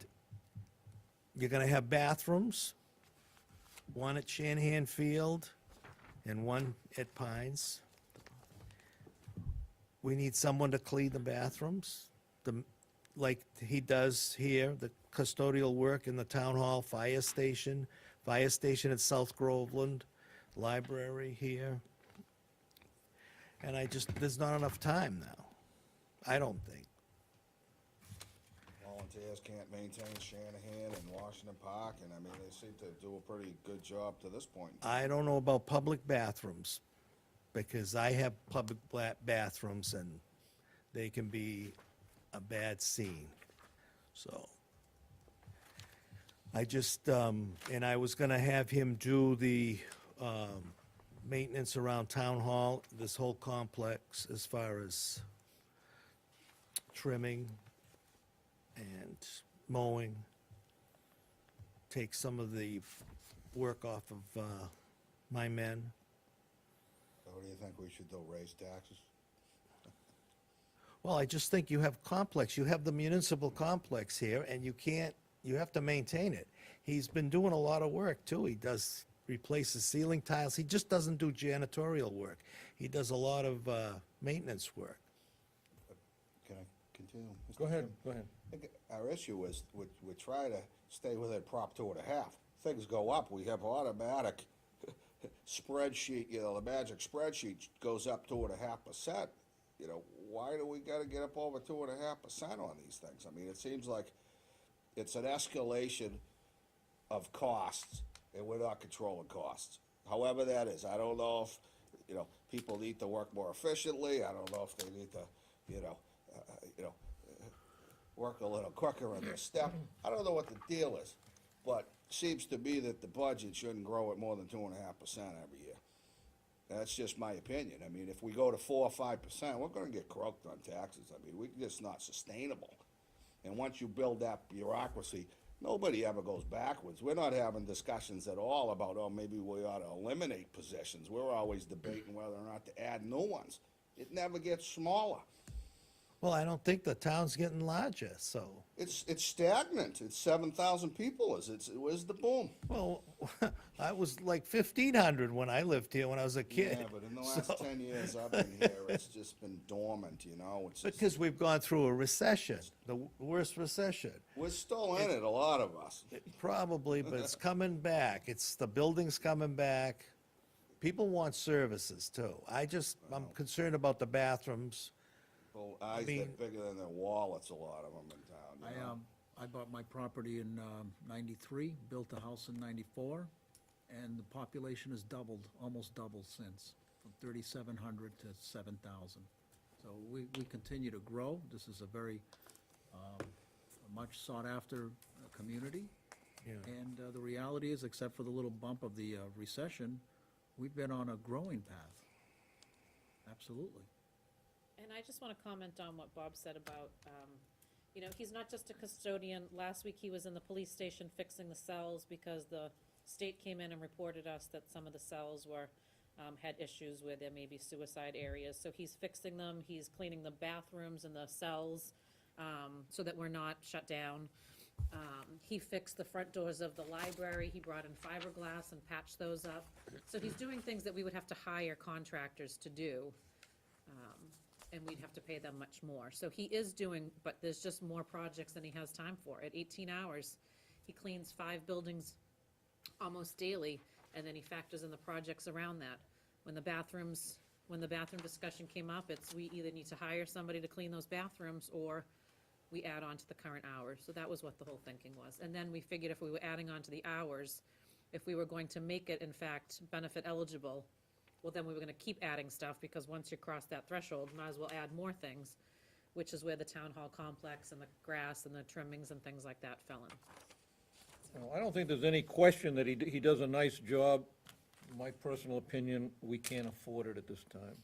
Speaker 12: you're gonna have bathrooms, one at Shanahan Field and one at Pines. We need someone to clean the bathrooms, like he does here, the custodial work in the town hall, fire station at South Groveland, library here. And there's not enough time now, I don't think.
Speaker 6: Volunteers can't maintain Shanahan and Washington Park, and I mean, they seem to do a pretty good job to this point.
Speaker 12: I don't know about public bathrooms, because I have public bathrooms and they can be a bad scene, so. And I was gonna have him do the, maintenance around Town Hall, this whole complex, as far as trimming and mowing. Take some of the work off of, my men.
Speaker 6: So what do you think we should do, raise taxes?
Speaker 12: Well, I just think you have the municipal complex here, and you have to maintain it. He's been doing a lot of work, too. He replaces ceiling tiles. He just doesn't do janitorial work. He does a lot of, maintenance work.
Speaker 6: Can I continue? Mr.
Speaker 1: Go ahead,
Speaker 6: Chairman?
Speaker 1: go ahead.
Speaker 6: I think our issue is, we try to stay within Prop 2.5. Things go up, we have automatic spreadsheet, you know, the magic spreadsheet goes up 2.5%. You know, why do we gotta get up over 2.5% on these things? I mean, it seems like it's an escalation of costs, and we're not controlling costs. However that is, I don't know if, you know, people need to work more efficiently, I don't know if they need to, you know, work a little quicker on their step. I don't know what the deal is, but seems to me that the budget shouldn't grow at more than 2.5% every year. That's just my opinion. I mean, if we go to 4 or 5%, we're gonna get croaked on taxes. I mean, it's not sustainable. And once you build that bureaucracy, nobody ever goes backwards. We're not having discussions at all about, oh, maybe we ought to eliminate positions. We're always debating whether or not to add new ones. It never gets smaller.
Speaker 12: Well, I don't think the town's getting larger, so.
Speaker 6: It's stagnant. It's 7,000 people. Where's the boom?
Speaker 12: Well, I was like 1,500 when I lived here, when I was a kid.
Speaker 6: Yeah, but in the last
Speaker 12: So-
Speaker 6: 10 years I've been here, it's just been dormant, you know? It's just-
Speaker 12: Because we've gone through a recession, the worst recession.
Speaker 6: We're still in it, a lot of us.
Speaker 12: Probably, but it's coming back. The building's coming back. People want services too. I'm concerned about the bathrooms.
Speaker 6: Well, eyes
Speaker 12: mean-
Speaker 6: that bigger than their wallets, a lot of them in town, you know?
Speaker 11: I bought my property in 93, built a house in 94, and the population has doubled, almost doubled since, from 3,700 to 7,000. So we continue to grow. This is a very much sought-after community.
Speaker 12: Yeah.
Speaker 11: And the reality is, except for the little bump of the recession, we've been on a growing path. Absolutely.
Speaker 3: And I just want to comment on what Bob said about, you know, he's not just a custodian. Last week, he was in the police station fixing the cells because the state came in and reported us that some of the cells had issues where there may be suicide areas. So he's fixing them, he's cleaning the bathrooms and the cells, so that we're not shut down. He fixed the front doors of the library, he brought in fiberglass and patched those up. So he's doing things that we would have to hire contractors to do. And we'd have to pay them much more. So he is doing, but there's just more projects than he has time for. At 18 hours, he cleans 5 buildings almost daily, and then he factors in the projects around that. When the bathroom discussion came up, we either need to hire somebody to clean those bathrooms, or we add on to the current hours. So that was what the whole thinking was. And then we figured if we were adding on to the hours, if we were going to make it, in fact, benefit eligible, well, then we were gonna keep adding stuff, because once you cross that threshold, might as well add more things. which is where the town hall complex and the grass and the trimmings and things like that fell in.
Speaker 1: Well, I don't think there's any question that he does a nice job. My personal opinion, we can't afford it at this time.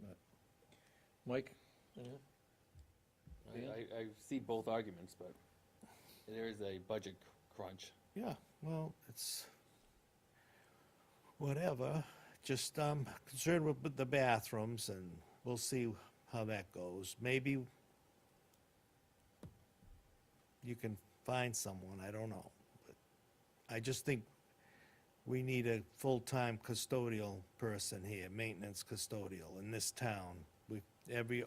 Speaker 1: But- Mike?
Speaker 5: I see both arguments, but there is a budget crunch.
Speaker 12: Yeah, well, it's whatever. Just concerned with the bathrooms, and we'll see how that goes. Maybe you can find someone, I don't know. But I just think we need a full-time custodial person here, maintenance custodial in this town.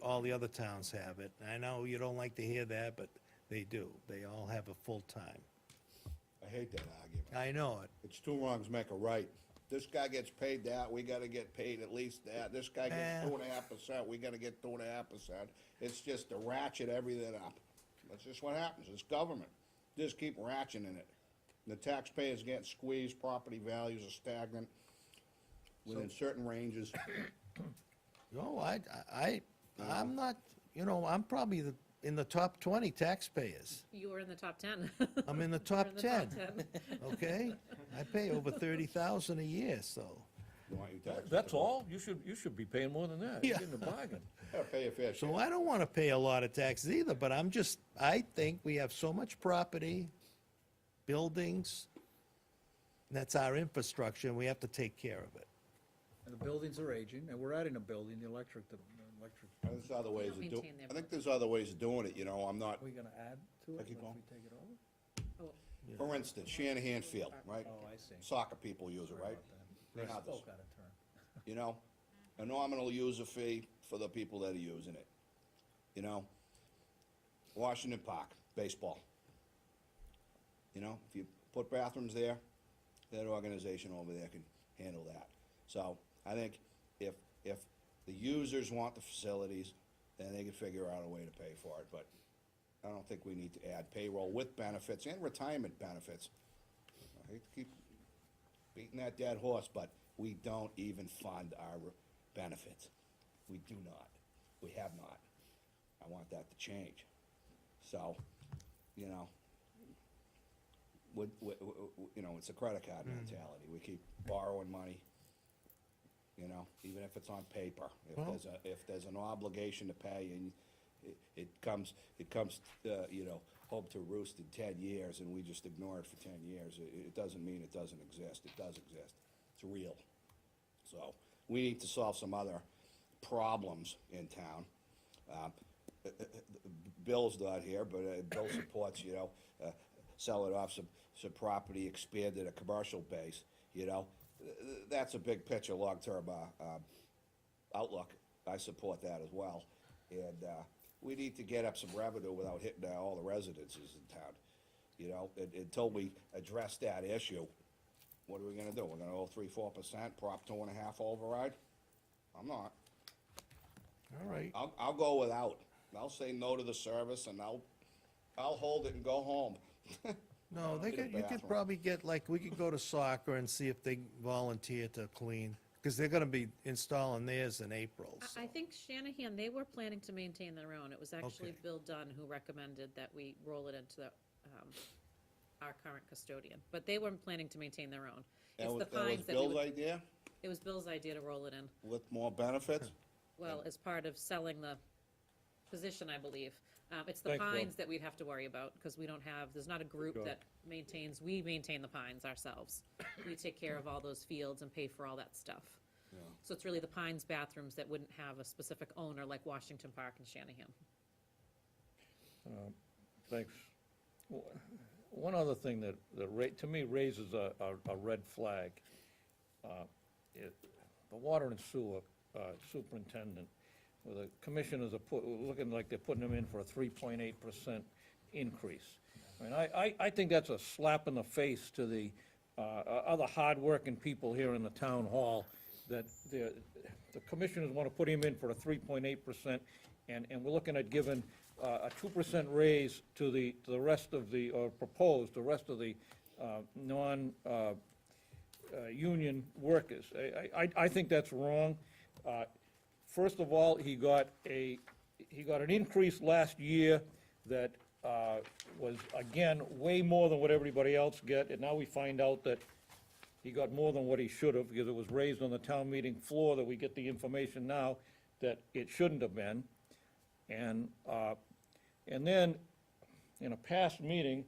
Speaker 12: All the other towns have it. I know you don't like to hear that, but they do. They all have a full-time.
Speaker 6: I hate that argument.
Speaker 12: I know it.
Speaker 6: It's two wrongs make a right. This guy gets paid that, we gotta get paid at least that. This guy gets 2.5%, we gotta get 2.5%. It's just to ratchet everything up. That's just what happens. It's government. Just keep ratcheting it. The taxpayers get squeezed, property values are stagnant within certain ranges.
Speaker 12: No, I'm not, I'm probably in the top 20 taxpayers.
Speaker 3: You were in the top 10.
Speaker 12: I'm in the
Speaker 3: You're
Speaker 12: top
Speaker 3: in the
Speaker 12: 10,
Speaker 3: top 10.
Speaker 12: okay? I pay over 30,000 a year, so.
Speaker 6: You want your taxes
Speaker 1: That's
Speaker 6: to go
Speaker 1: all? You should be paying more than that. You're getting a bargain.
Speaker 6: up. Gotta pay your fair share.
Speaker 12: So I don't want to pay a lot of taxes either, but I think we have so much property, buildings, that's our infrastructure, and we have to take care of it.
Speaker 11: And the buildings are aging, and we're adding a building, the electric,
Speaker 6: There's other ways
Speaker 3: don't
Speaker 6: of doing,
Speaker 3: maintain their
Speaker 6: I think there's other ways of doing it, I'm not,
Speaker 11: are we gonna add to it
Speaker 6: Becky
Speaker 11: if
Speaker 6: Paul?
Speaker 11: we take it over?
Speaker 3: Oh,
Speaker 6: for instance, Shanahan Field, right?
Speaker 11: Oh, I see.
Speaker 6: Soccer people use it, right?
Speaker 11: They
Speaker 6: And others.
Speaker 11: spoke out of turn.
Speaker 6: A nominal user fee for the people that are using it. Washington Park, baseball. If you put bathrooms there, that organization over there can handle that. So I think if the users want the facilities, then they can figure out a way to pay for it, but I don't think we need to add payroll with benefits and retirement benefits. I hate to keep beating that dead horse, but we don't even fund our benefits. We do not. We have not. I want that to change. So, it's a credit card mentality. We keep borrowing money, even if it's on paper. If there's an obligation to pay and it comes, home to roost in 10 years and we just ignore it for 10 years, it doesn't mean it doesn't exist. It does exist. It's real. So we need to solve some other problems in town. Bill's not here, but Bill supports, selling off some property, expanded a commercial base, That's a big picture, long-term outlook. I support that as well. And we need to get up some revenue without hitting all the residences in town. Until we address that issue, what are we gonna do? We're gonna owe 3-4%, Prop 2.5 override? I'm not.
Speaker 12: All right.
Speaker 6: I'll go without. I'll say no to the service and I'll hold it and go home.
Speaker 12: No,
Speaker 6: Get a
Speaker 12: you could
Speaker 6: bathroom.
Speaker 12: probably get, we could go to soccer and see if they volunteer to clean, because they're gonna be installing theirs in April, so.
Speaker 3: I think Shanahan, they were planning to maintain their own. It was actually
Speaker 12: Okay.
Speaker 3: Bill Dunn who recommended that we roll it into our current custodian, but they weren't planning to maintain their own. It's the
Speaker 6: That was
Speaker 3: fines that we
Speaker 6: Bill's
Speaker 3: would,
Speaker 6: idea,
Speaker 3: it was Bill's idea to roll it in,
Speaker 6: with more benefits?
Speaker 3: well, as part of selling the position, I believe. It's the
Speaker 1: Thanks, Bill.
Speaker 3: pines that we'd have to worry about, because we don't have, there's not a group
Speaker 1: Sure.
Speaker 3: that maintains, we maintain the pines ourselves. We take care of all those fields and pay for all that stuff. So it's really the Pines bathrooms that wouldn't have a specific owner like Washington Park and Shanahan.
Speaker 1: Thanks. One other thing that to me raises a red flag, the water and sewer superintendent, where the commissioners are looking like they're putting them in for a 3.8% increase. I mean, I think that's a slap in the face to the other hardworking people here in the town hall, that the commissioners want to put him in for a 3.8%, and we're looking at giving a 2% raise to the rest of the, or proposed, the rest of the union workers. I think that's wrong. First of all, he got a he got an increase last year that was, again, way more than what everybody else get, and now we find out that he got more than what he should have, because it was raised on the town meeting floor, that we get the information now that it shouldn't have been. And then, in a past meeting,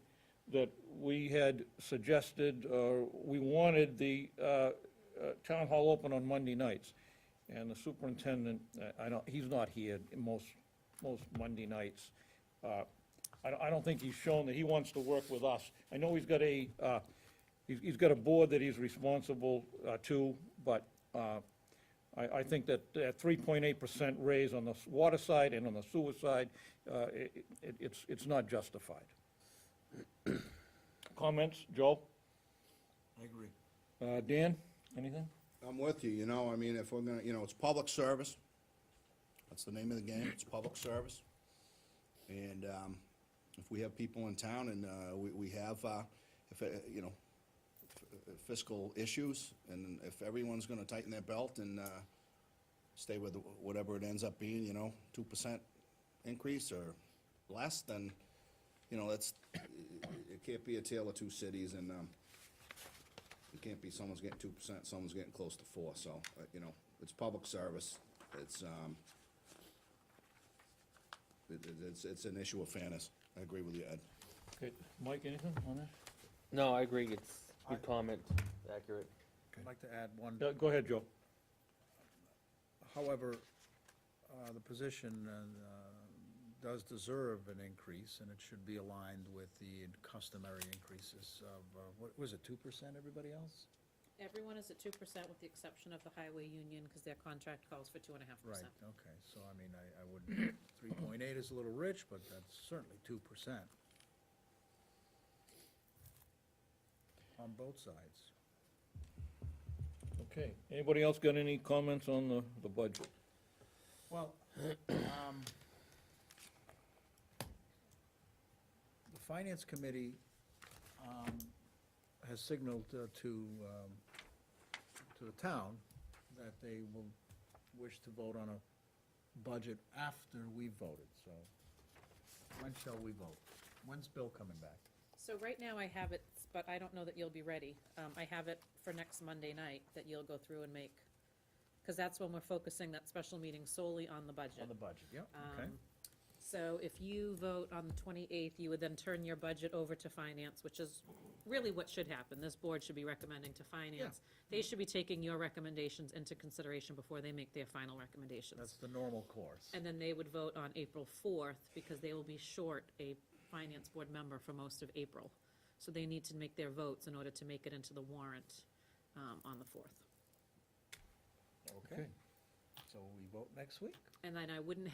Speaker 1: that we had suggested, we wanted the town hall open on Monday nights. And the superintendent, he's not here most Monday nights. I don't think he's shown that he wants to work with us. I know he's got a board that he's responsible to, but I think that 3.8% raise on the water side and on the sewer side, it's not justified. Comments, Joe?
Speaker 11: I agree.
Speaker 1: Dan, anything?
Speaker 6: I'm with you, I mean, if we're gonna, it's public service. That's the name of the game, it's public service. And, if we have people in town and, we have, fiscal issues, and if everyone's gonna tighten their belt and, stay with whatever it ends up being, 2% increase or less, then, that's, it can't be a tale of two cities, and, it can't be someone's getting 2%, someone's getting close to 4, so, it's public service, it's an issue of fairness. I agree with you, Ed.
Speaker 1: Okay, Mike, anything on that?
Speaker 5: No, I agree, it's good comment, accurate.
Speaker 11: I'd like to add one.
Speaker 1: Go ahead, Joe.
Speaker 11: However, the position does deserve an increase, and it should be aligned with the customary increases of, what was it, 2%, everybody else?
Speaker 3: Everyone is at 2% with the exception of the highway union, because their contract calls for 2.5%.
Speaker 11: Right, okay, so I mean, I wouldn't, 3.8 is a little rich, but that's certainly 2% on both sides.
Speaker 1: Okay, anybody else got any comments on the budget?
Speaker 11: Well, the Finance Committee has signaled to the town that they will wish to vote on a budget after we voted, so when shall we vote? When's Bill coming back?
Speaker 3: So right now I have it, but I don't know that you'll be ready. I have it for next Monday night that you'll go through and make, because that's when we're focusing that special meeting solely on the budget.
Speaker 11: On the budget, yep, okay.
Speaker 3: So if you vote on the 28th, you would then turn your budget over to finance, which is really what should happen. This board should be recommending to finance. They should be taking your recommendations into consideration before they make their final recommendations.
Speaker 11: That's the normal course.
Speaker 3: And then they would vote on April 4th, because they will be short a finance board member for most of April. So they need to make their votes in order to make it into the warrant on the 4th.
Speaker 11: Okay, so we vote next week?
Speaker 3: And then I won't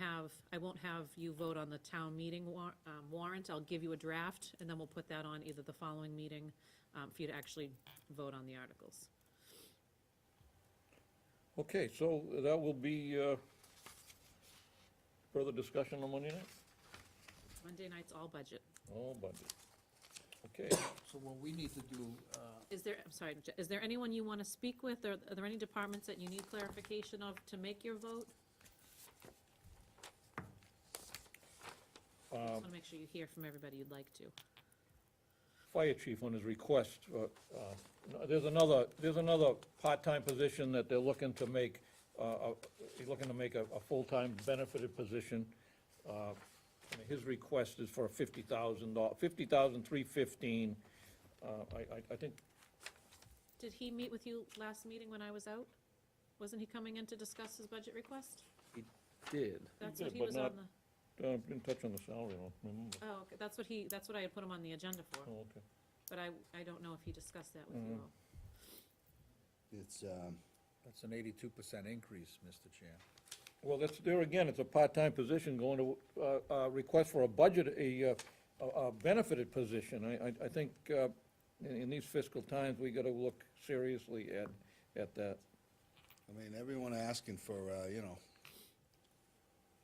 Speaker 3: have you vote on the town meeting warrant. I'll give you a draft, and then we'll put that on either the following meeting for you to actually vote on the articles.
Speaker 1: Okay, so that will be further discussion on Monday night?
Speaker 3: Monday night's all budget.
Speaker 1: All budget. Okay,
Speaker 9: So what we need to do,
Speaker 3: Is there anyone you want to speak with? Are there any departments that you need clarification of to make your vote? I just want to make sure you hear from everybody you'd like to.
Speaker 1: fire chief on his request, there's another part-time position that they're looking to make, he's looking to make a full-time benefited position. And his request is for $50,000, $50,315. I think,
Speaker 3: Did he meet with you last meeting when I was out? Wasn't he coming in to discuss his budget request?
Speaker 5: Did.
Speaker 3: That's
Speaker 1: did,
Speaker 3: what he
Speaker 1: but
Speaker 3: was
Speaker 1: not-
Speaker 3: on the,
Speaker 1: didn't touch on the salary, I don't remember.
Speaker 3: oh, okay, that's what I had put him on the agenda for,
Speaker 1: Oh, okay.
Speaker 3: but I don't know if he discussed that with you all.
Speaker 6: It's,
Speaker 11: That's an 82% increase, Mr. Chair.
Speaker 1: Well, that's, there again, it's a part-time position going to, request for a budget, a benefited position. I think, in these fiscal times, we gotta look seriously at that.
Speaker 6: I mean, everyone asking for,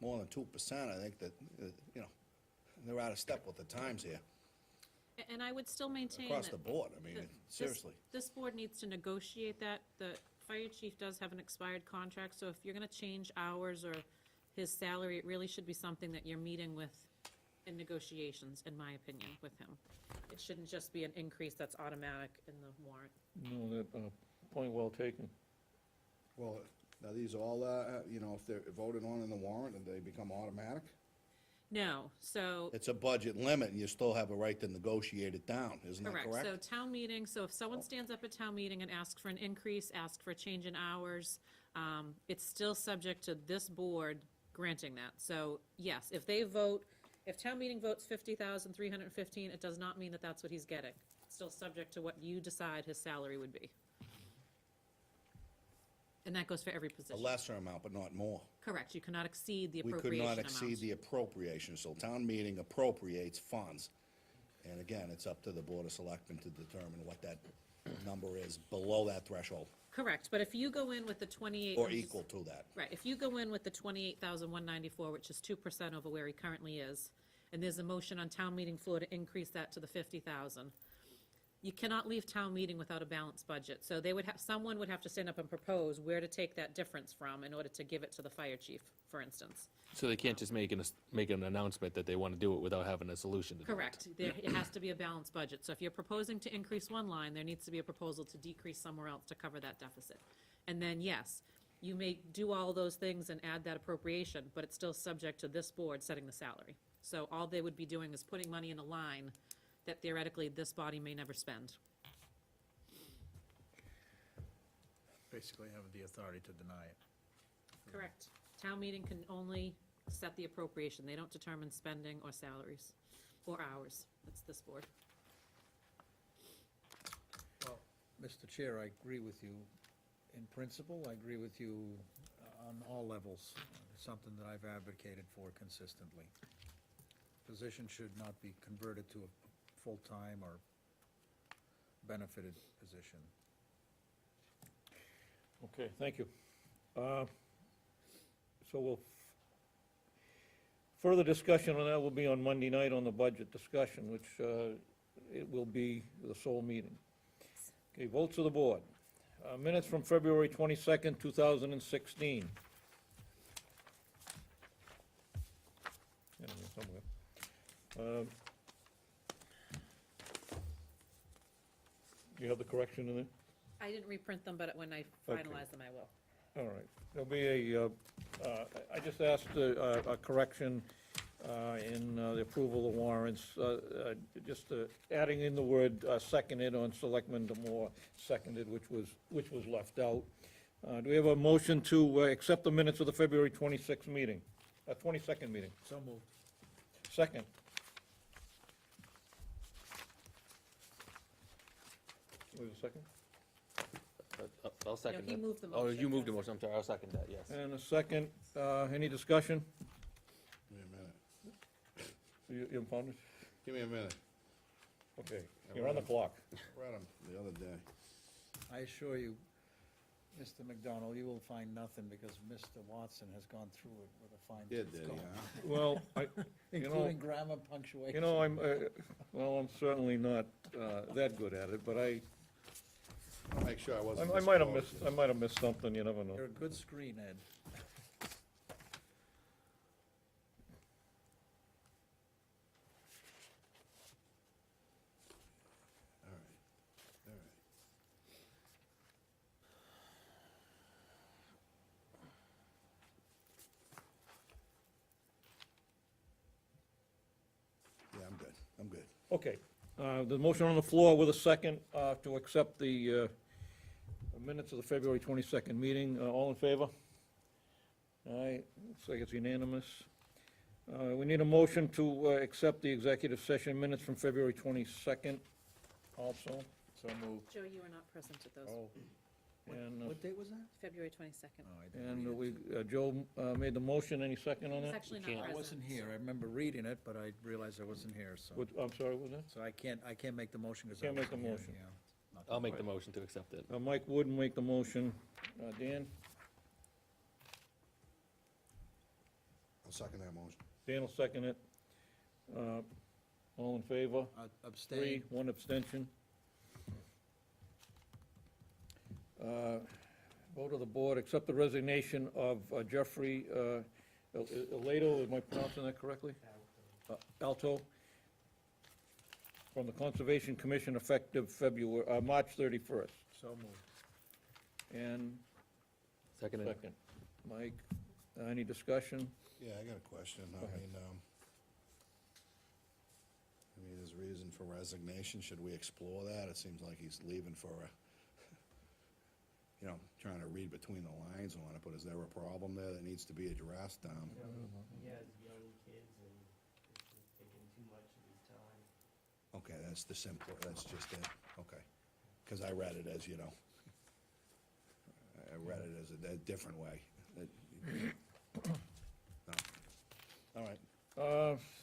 Speaker 6: more than 2%, I think that, they're out of step with the times here,
Speaker 3: And I would still maintain
Speaker 6: across
Speaker 3: that
Speaker 6: the board, I mean,
Speaker 3: th-
Speaker 6: seriously.
Speaker 3: This board needs to negotiate that. The fire chief does have an expired contract, so if you're gonna change hours or his salary, it really should be something that you're meeting with in negotiations, in my opinion, with him. It shouldn't just be an increase that's automatic in the warrant.
Speaker 1: No, that, point well taken.
Speaker 6: Well, are these all, if they're voted on in the warrant and they become automatic?
Speaker 3: No, so,
Speaker 6: It's a budget limit, and you still have a right to negotiate it down, isn't that
Speaker 3: correct,
Speaker 6: correct?
Speaker 3: so town meeting, so if someone stands up at town meeting and asks for an increase, asks for a change in hours, it's still subject to this board granting that. So, yes, if they vote, if town meeting votes 50,315, it does not mean that that's what he's getting. It's still subject to what you decide his salary would be. And that goes for every
Speaker 6: A
Speaker 3: position.
Speaker 6: lesser amount, but not more.
Speaker 3: Correct, you cannot exceed the
Speaker 6: We
Speaker 3: appropriation
Speaker 6: could
Speaker 3: amount.
Speaker 6: not exceed the appropriation, so town meeting appropriates funds. And again, it's up to the Board of Selectmen to determine what that number is below that threshold,
Speaker 3: Correct, but if you go in with the 28.
Speaker 6: or equal to that.
Speaker 3: Right, if you go in with the 28,194, which is 2% over where he currently is, and there's a motion on town meeting floor to increase that to the 50,000, you cannot leave town meeting without a balanced budget. So they would have, someone would have to stand up and propose where to take that difference from in order to give it to the fire chief, for instance.
Speaker 5: So they can't just make an announcement that they want to do it without having a solution to do it.
Speaker 3: Correct, there, it has to be a balanced budget. So if you're proposing to increase one line, there needs to be a proposal to decrease somewhere else to cover that deficit. And then, yes, you may do all those things and add that appropriation, but it's still subject to this board setting the salary. So all they would be doing is putting money in a line that theoretically this body may never spend.
Speaker 11: Basically having the authority to deny it.
Speaker 3: Correct. Town meeting can only set the appropriation. They don't determine spending or salaries or hours. It's this board.
Speaker 11: Well, Mr. Chair, I agree with you in principle. I agree with you on all levels. It's something that I've advocated for consistently. Position should not be converted to a full-time or benefited position.
Speaker 1: Okay, thank you. So we'll, further discussion on that will be on Monday night on the budget discussion, which it will be the sole meeting. Okay, votes of the board. Minutes from February 22nd, 2016. Yeah, somewhere. You have the correction in there?
Speaker 3: I didn't reprint them, but when I
Speaker 1: Okay.
Speaker 3: finalize them, I will.
Speaker 1: All right. There'll be I just asked a correction in the approval of warrants, just adding in the word seconded on Selectman Demore, seconded, which was left out. Do we have a motion to accept the minutes of the February 26th meeting, 22nd meeting?
Speaker 11: So moved.
Speaker 1: Second. Wait a second.
Speaker 5: I'll second that.
Speaker 3: he moved the
Speaker 5: Oh,
Speaker 3: motion,
Speaker 5: you moved the
Speaker 3: yes.
Speaker 5: motion, I'm sorry, I'll second that, yes.
Speaker 1: And a second. Any discussion?
Speaker 6: Give me a minute.
Speaker 1: You found it?
Speaker 6: Give me a minute.
Speaker 1: Okay, you're on the clock.
Speaker 6: Read them the other day.
Speaker 11: I assure you, Mr. McDonald, you will find nothing because Mr. Watson has gone through it with a fine
Speaker 6: Did,
Speaker 11: tooth
Speaker 6: did he,
Speaker 11: comb.
Speaker 6: huh?
Speaker 1: Well, you know,
Speaker 11: Including grammar, punctuation.
Speaker 1: you know, I'm certainly not that good at it, but I
Speaker 6: I'll make sure I wasn't.
Speaker 1: might have missed something, you never know.
Speaker 11: You're a good screen, Ed.
Speaker 6: All right, all right. Yeah, I'm good.
Speaker 1: Okay, the motion on the floor with a second to accept the minutes of the February 22nd meeting. All in favor? All right, looks like it's unanimous. We need a motion to accept the executive session minutes from February 22nd also.
Speaker 11: So moved.
Speaker 3: Joe, you were not present at those.
Speaker 11: Oh,
Speaker 1: And,
Speaker 11: what date was that?
Speaker 3: February 22nd.
Speaker 11: Oh, I didn't
Speaker 1: and
Speaker 11: read it.
Speaker 1: Joe made the motion. Any second on
Speaker 3: He was
Speaker 1: that?
Speaker 3: actually not
Speaker 5: can't.
Speaker 3: present.
Speaker 11: I wasn't here. I remember reading it, but I realized I wasn't here, so.
Speaker 1: I'm sorry, what was that?
Speaker 11: So I can't make the motion because I
Speaker 1: Can't make the
Speaker 11: wasn't here,
Speaker 1: motion.
Speaker 11: yeah. Not
Speaker 5: I'll
Speaker 11: that
Speaker 5: make the
Speaker 11: way.
Speaker 5: motion to accept it.
Speaker 1: Mike Wood make the motion. Dan?
Speaker 6: I'll second that motion.
Speaker 1: Dan will second it. All in favor?
Speaker 11: Abstain.
Speaker 1: 3, 1 abstention. Vote of the board, accept the resignation of Jeffrey Aledo, am I pronouncing that correctly? Alto, from the Conservation Commission effective March 31st.
Speaker 11: So moved.
Speaker 1: And
Speaker 5: Second.
Speaker 1: second, Mike, any discussion?
Speaker 6: Yeah, I got a question. I mean, his reason for resignation, should we explore that? It seems like he's leaving for a, trying to read between the lines on it, but is there a problem there that needs to be addressed?
Speaker 8: He has young kids and it's taking too much of his time.
Speaker 6: Okay, that's the simple, that's just it, okay. Because I read it as, I read it as a different way. No. All right.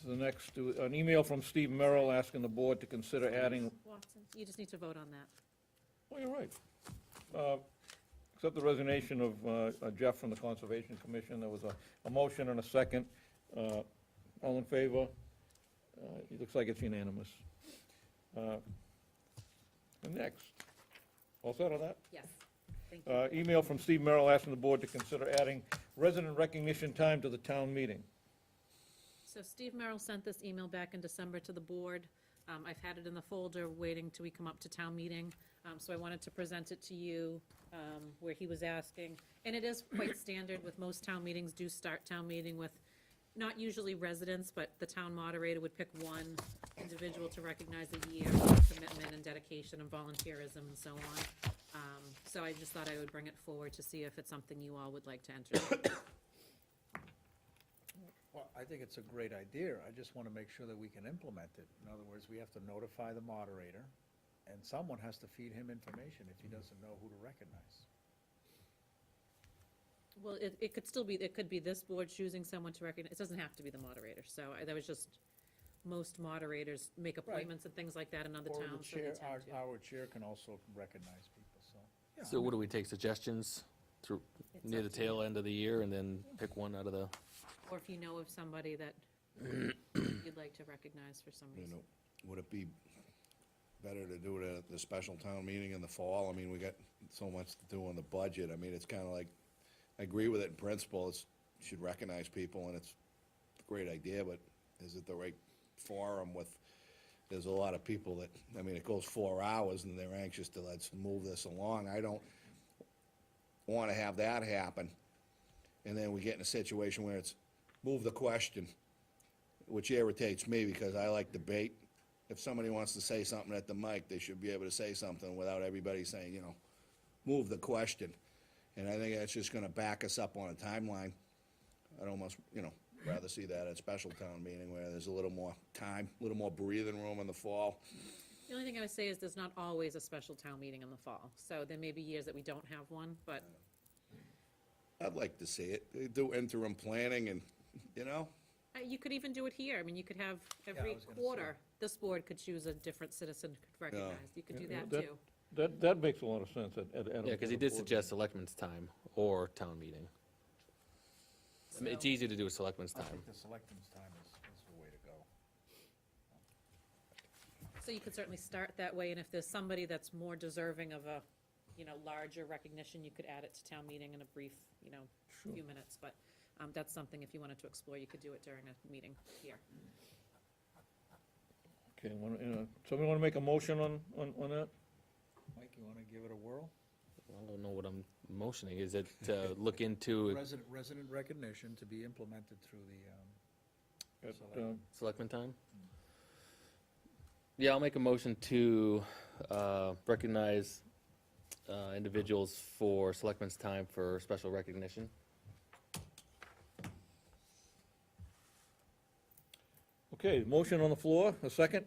Speaker 1: The next, an email from Steve Merrill asking the board to consider adding,
Speaker 3: Watson, you just need to vote on that.
Speaker 1: oh, you're right. Accept the resignation of Jeff from the Conservation Commission. There was a motion and a second. All in favor? It looks like it's unanimous. And next, all set on that?
Speaker 3: Yes, thank you.
Speaker 1: Email from Steve Merrill asking the board to consider adding resident recognition time to the town meeting.
Speaker 3: So Steve Merrill sent this email back in December to the board. I've had it in the folder, waiting till we come up to town meeting. So I wanted to present it to you, where he was asking. And it is quite standard with most town meetings, do start town meeting with, not usually residents, but the town moderator would pick one individual to recognize a year of commitment and dedication and volunteerism and so on. So I just thought I would bring it forward to see if it's something you all would like to enter.
Speaker 11: Well, I think it's a great idea. I just want to make sure that we can implement it. In other words, we have to notify the moderator, and someone has to feed him information if he doesn't know who to recognize.
Speaker 3: Well, it could still be, it could be this board choosing someone to recognize, it doesn't have to be the moderator, so that was just, most moderators make appointments and things like that in other
Speaker 11: Or the
Speaker 3: towns, so they
Speaker 11: chair,
Speaker 3: tend to.
Speaker 11: our chair can also recognize people, so. yeah,
Speaker 5: So what do we take, suggestions through,
Speaker 3: It's
Speaker 5: near the
Speaker 3: up to you.
Speaker 5: tail end of the year and then pick one out of the,
Speaker 3: Or if you know of somebody that you'd like to recognize for some reason.
Speaker 6: Would it be better to do it at the special town meeting in the fall? I mean, we got so much to do on the budget. I mean, it's kind of like, I agree with it in principle, should recognize people, and it's a great idea, but is it the right forum with, there's a lot of people that, I mean, it goes 4 hours, and they're anxious to, let's move this along. I don't want to have that happen, and then we get in a situation where it's, move the question, which irritates me, because I like debate. If somebody wants to say something at the mic, they should be able to say something without everybody saying, move the question. And I think that's just gonna back us up on a timeline. I'd almost, rather see that at special town meeting where there's a little more time, a little more breathing room in the fall.
Speaker 3: The only thing I would say is there's not always a special town meeting in the fall, so there may be years that we don't have one, but
Speaker 6: I'd like to see it. They do interim planning and,
Speaker 3: you could even do it here. I mean, you could have
Speaker 11: I
Speaker 3: every
Speaker 11: was gonna say.
Speaker 3: quarter, this board could choose a different citizen could recognize. You could do that too.
Speaker 1: That makes a lot of sense.
Speaker 5: yeah, because he did suggest selectmen's time or town meeting. I mean, it's
Speaker 3: So-
Speaker 5: easy to do a selectmen's
Speaker 11: I
Speaker 5: time.
Speaker 11: think the selectmen's time is the way to go.
Speaker 3: So you could certainly start that way, and if there's somebody that's more deserving of a, larger recognition, you could add it to town meeting in a brief, few minutes. But that's something, if you wanted to explore, you could do it during a meeting here.
Speaker 1: Okay, somebody want to make a motion on that?
Speaker 11: Mike, you want to give it a whirl?
Speaker 5: I don't know what I'm motioning. Is it to look into
Speaker 11: Resident recognition to be implemented through the,
Speaker 1: At,
Speaker 11: Selectmen.
Speaker 5: selectmen time? Yeah, I'll make a motion to recognize individuals for selectmen's time for special recognition.
Speaker 1: Okay, motion on the floor, a second?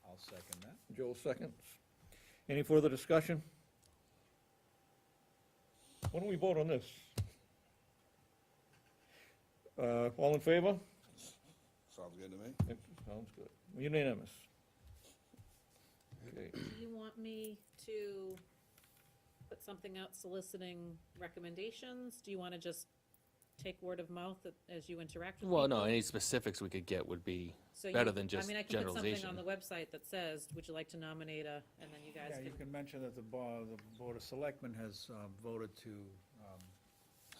Speaker 11: I'll second that.
Speaker 1: Joe seconds. Any further discussion? Why don't we vote on this? All in favor?
Speaker 6: Sounds good to me.
Speaker 1: Sounds good. Unanimous. Okay,
Speaker 3: Do you want me to put something out soliciting recommendations? Do you want to just take word of mouth as you interact with people?
Speaker 5: Well, no, any specifics we could get would be
Speaker 3: So you-
Speaker 5: better than just
Speaker 3: I mean, I can put something
Speaker 5: generalization.
Speaker 3: on the website that says, would you like to nominate a, and then you guys
Speaker 11: Yeah, you
Speaker 3: can,
Speaker 11: can mention that the Board of Selectmen has voted to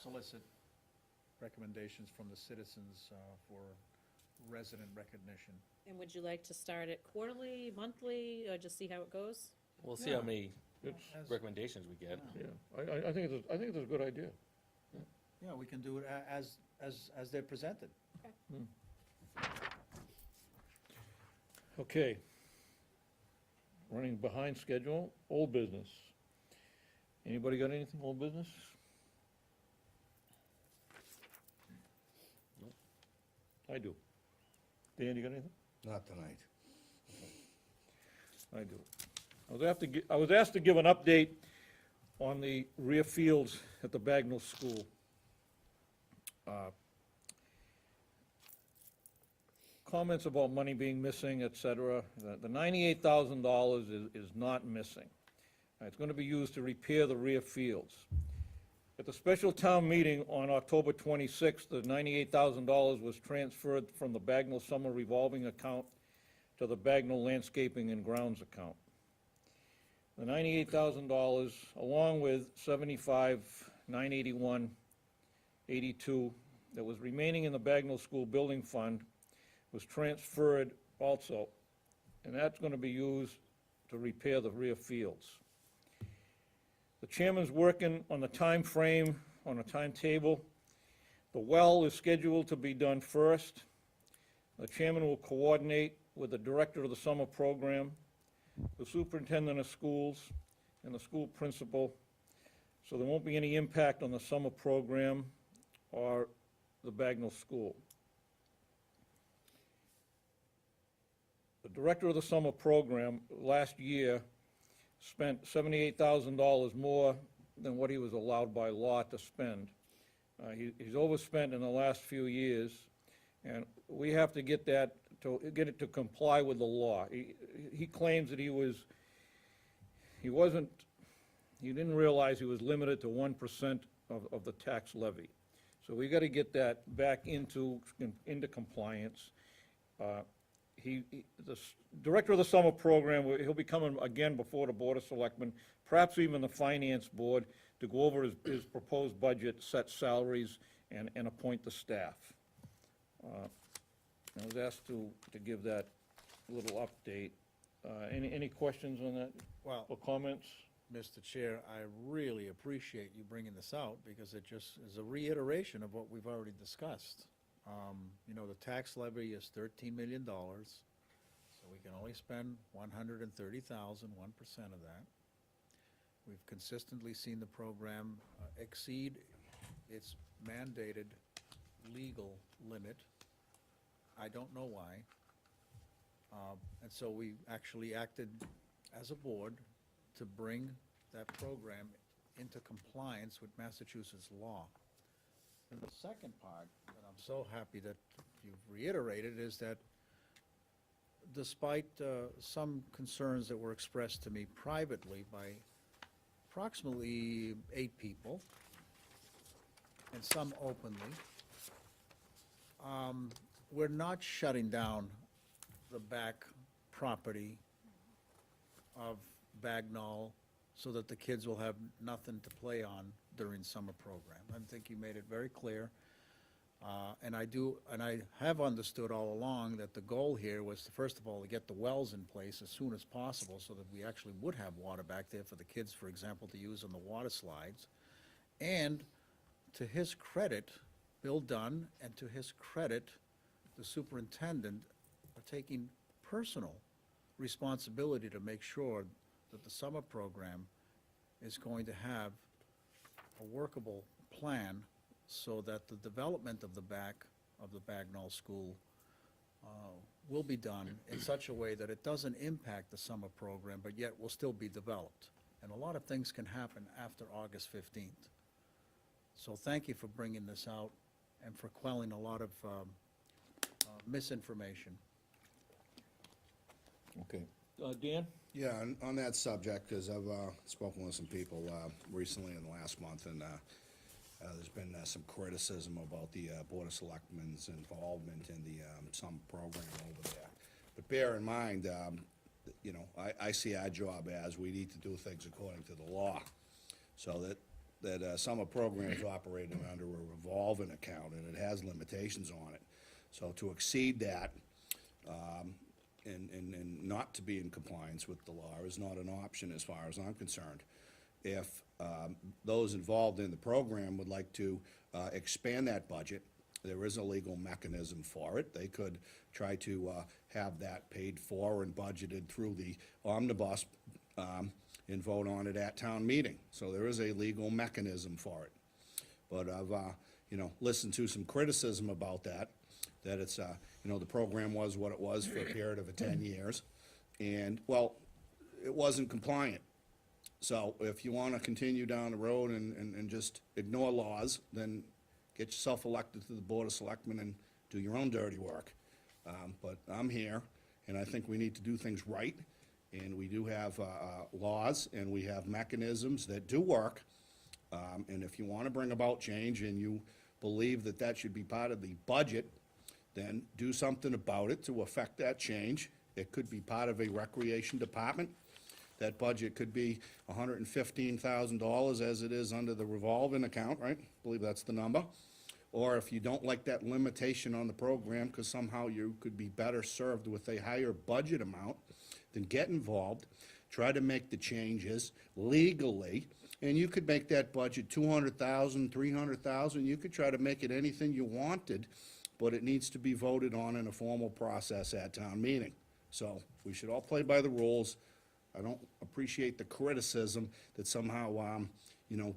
Speaker 11: solicit recommendations from the citizens for resident recognition.
Speaker 3: And would you like to start it quarterly, monthly, or just see how it goes?
Speaker 5: We'll see how many
Speaker 1: It's-
Speaker 5: recommendations we get.
Speaker 1: Yeah, I think it's a good idea.
Speaker 11: Yeah, we can do it as they're presented.
Speaker 1: Okay. Running behind schedule, old business. Anybody got anything, old business? I do. Dan, you got anything?
Speaker 6: Not tonight.
Speaker 1: I do. I was asked to give an update on the rear fields at the Bagnell School. Comments about money being missing, et cetera. The $98,000 is not missing. It's gonna be used to repair the rear fields. At the special town meeting on October 26th, the $98,000 was transferred from the Bagnell Summer Revolving Account to the Bagnell Landscaping and Grounds account. The $98,000, along with $75,981.82 that was remaining in the Bagnell School Building Fund, was transferred also, and that's gonna be used to repair the rear fields. The chairman's working on the time frame, on a timetable. The well is scheduled to be done first. The chairman will coordinate with the director of the summer program, the superintendent of schools, and the school principal, so there won't be any impact on the summer program or the Bagnell School. The director of the summer program last year spent $78,000 more than what he was allowed by law to spend. He's overspent in the last few years, and we have to get it to comply with the law. He claims that he didn't realize he was limited to 1% of the tax levy. So we gotta get that back into compliance. The director of the summer program, he'll be coming again before the Board of Selectmen, perhaps even the Finance Board, to go over his proposed budget, set salaries, and appoint the staff. I was asked to give that little update. Any questions on that,
Speaker 11: Well,
Speaker 1: or comments?
Speaker 11: Mr. Chair, I really appreciate you bringing this out, because it just is a reiteration of what we've already discussed. You know, the tax levy is $13 million, so we can only spend 130,000, 1% of that. We've consistently seen the program exceed its mandated legal limit. I don't know why. And so we actually acted as a board to bring that program into compliance with Massachusetts law. And the second part, that I'm so happy that you've reiterated, is that despite some concerns that were expressed to me privately by approximately 8 people, and some openly, we're not shutting down the back property of Bagnall so that the kids will have nothing to play on during summer program. I think you made it very clear. And I have understood all along that the goal here was to, first of all, to get the wells in place as soon as possible so that we actually would have water back there for the kids, for example, to use on the water slides. And to his credit, Bill Dunn, and to his credit, the superintendent, are taking personal responsibility to make sure that the summer program is going to have a workable plan so that the development of the back of the Bagnall School will be done in such a way that it doesn't impact the summer program, but yet will still be developed. And a lot of things can happen after August 15th. So thank you for bringing this out and for quelling a lot of misinformation.
Speaker 1: Okay. Dan?
Speaker 6: Yeah, on that subject, because I've spoken with some people recently in the last month, and there's been some criticism about the Board of Selectmen's involvement in the summer program over there. But bear in mind, you know, I see our job as we need to do things according to the law, so that that summer program is operating under a revolving account, and it has limitations on it. So to exceed that, and not to be in compliance with the law is not an option as far as I'm concerned. If those involved in the program would like to expand that budget, there is a legal mechanism for it. They could try to have that paid for and budgeted through the omnibus and vote on it at town meeting. So there is a legal mechanism for it. But I've, listened to some criticism about that it's, the program was what it was for a period of 10 years. And, well, it wasn't compliant. So if you want to continue down the road and just ignore laws, then get yourself elected to the Board of Selectmen and do your own dirty work. But I'm here, and I think we need to do things right. And we do have laws, and we have mechanisms that do work. And if you want to bring about change and you believe that that should be part of the budget, then do something about it to affect that change. It could be part of a recreation department. That budget could be $115,000 as it is under the revolving account, right? I believe that's the number. Or if you don't like that limitation on the program, because somehow you could be better served with a higher budget amount, then get involved, try to make the changes legally, and you could make that budget $200,000, $300,000. You could try to make it anything you wanted, but it needs to be voted on in a formal process at town meeting. So we should all play by the rules. I don't appreciate the criticism that somehow I'm,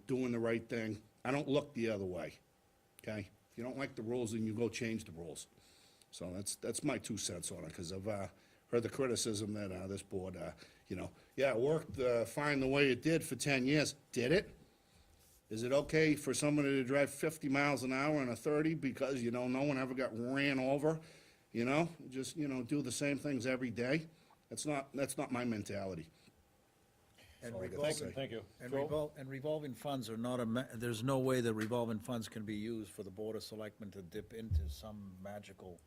Speaker 6: doing the right thing. I don't look the other way, okay? If you don't like the rules, then you go change the rules. So that's my 2 cents on it, because I've heard the criticism that this board, it worked fine the way it did for 10 years. Did it? Is it okay for somebody to drive 50 miles an hour in a 30 because, no one ever got ran over? Just, do the same things every day? That's not my mentality.
Speaker 11: And
Speaker 6: all I gotta say.
Speaker 1: Thank you.
Speaker 11: And
Speaker 1: Joe?
Speaker 11: revolving funds are not there's no way that revolving funds can be used for the Board of Selectmen to dip into some magical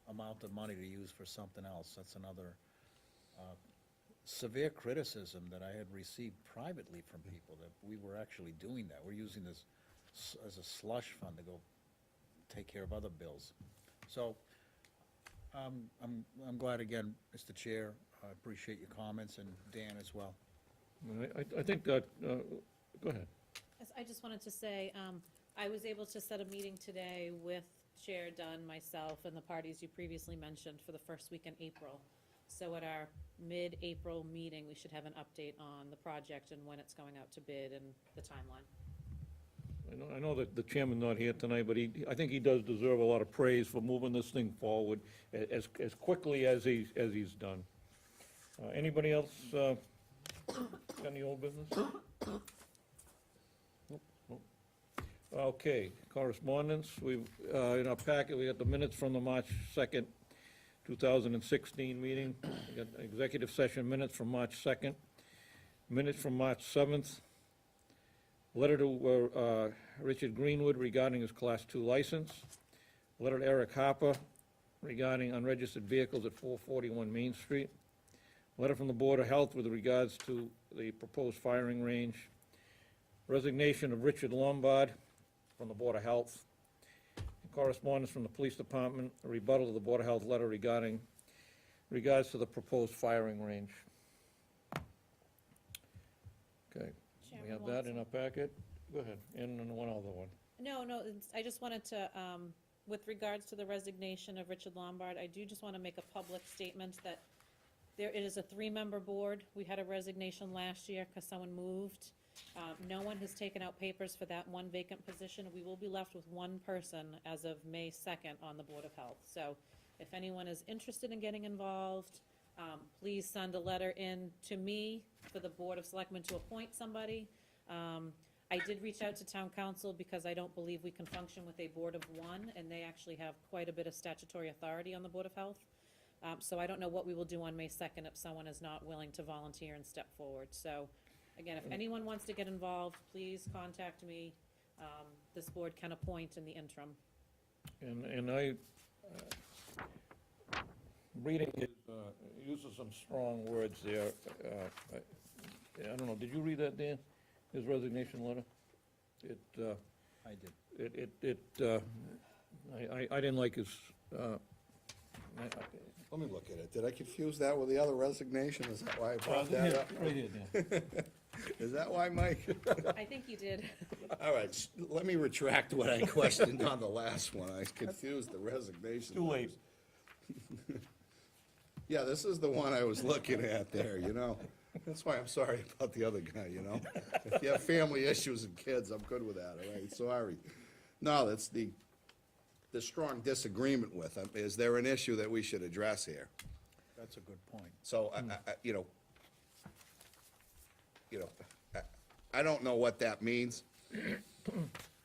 Speaker 11: amount of money to use for something else. That's another severe criticism that I had received privately from people, that we were actually doing that. We're using this as a slush fund to go take care of other bills. So, I'm glad again, Mr. Chair. I appreciate your comments, and Dan as well.
Speaker 1: I think that, go ahead.
Speaker 3: Yes, I just wanted to say, I was able to set a meeting today with Chair Dunn, myself, and the parties you previously mentioned for the first week in April. So at our mid-April meeting, we should have an update on the project and when it's going out to bid and the timeline.
Speaker 1: I know that the chairman's not here tonight, but I think he does deserve a lot of praise for moving this thing forward as quickly as he's done. Anybody else got any old business? Nope, nope. Okay, correspondence. We've, in our packet, we got the minutes from the March 2nd, 2016 meeting. We got executive session minutes from March 2nd, minutes from March 7th, letter to Richard Greenwood regarding his Class 2 license, letter to Eric Harper regarding unregistered vehicles at 441 Main Street, letter from the Board of Health with regards to the proposed firing range, resignation of Richard Lombard from the Board of Health, correspondence from the Police Department, a rebuttal of the Board of Health letter regards to the proposed firing range. Okay, we have that in our packet. Go ahead, and then one other one.
Speaker 3: No, I just wanted to, with regards to the resignation of Richard Lombard, I do just want to make a public statement that it is a 3-member board. We had a resignation last year because someone moved. No one has taken out papers for that one vacant position. We will be left with one person as of May 2nd on the Board of Health. So if anyone is interested in getting involved, please send a letter in to me for the Board of Selectmen to appoint somebody. I did reach out to town council because I don't believe we can function with a board of one, and they actually have quite a bit of statutory authority on the Board of Health. So I don't know what we will do on May 2nd if someone is not willing to volunteer and step forward. So, again, if anyone wants to get involved, please contact me. This board can appoint in the interim.
Speaker 1: And I, reading his, uses some strong words there. I don't know, did you read that, Dan? His resignation letter?
Speaker 11: I did.
Speaker 1: I didn't like his,
Speaker 6: Let me look at it. Did I confuse that with the other resignation? Is that why I brought that up?
Speaker 1: right here, Dan.
Speaker 6: Is that why, Mike?
Speaker 3: I think you did.
Speaker 6: All right, let me retract what I questioned on the last one. I confused the resignation.
Speaker 1: Too late.
Speaker 6: Yeah, this is the one I was looking at there, you know? That's why I'm sorry about the other guy, you know? If you have family issues and kids, I'm good with that, all right? Sorry. No, that's the strong disagreement with him. Is there an issue that we should address here?
Speaker 11: That's a good point.
Speaker 6: So, I don't know what that means.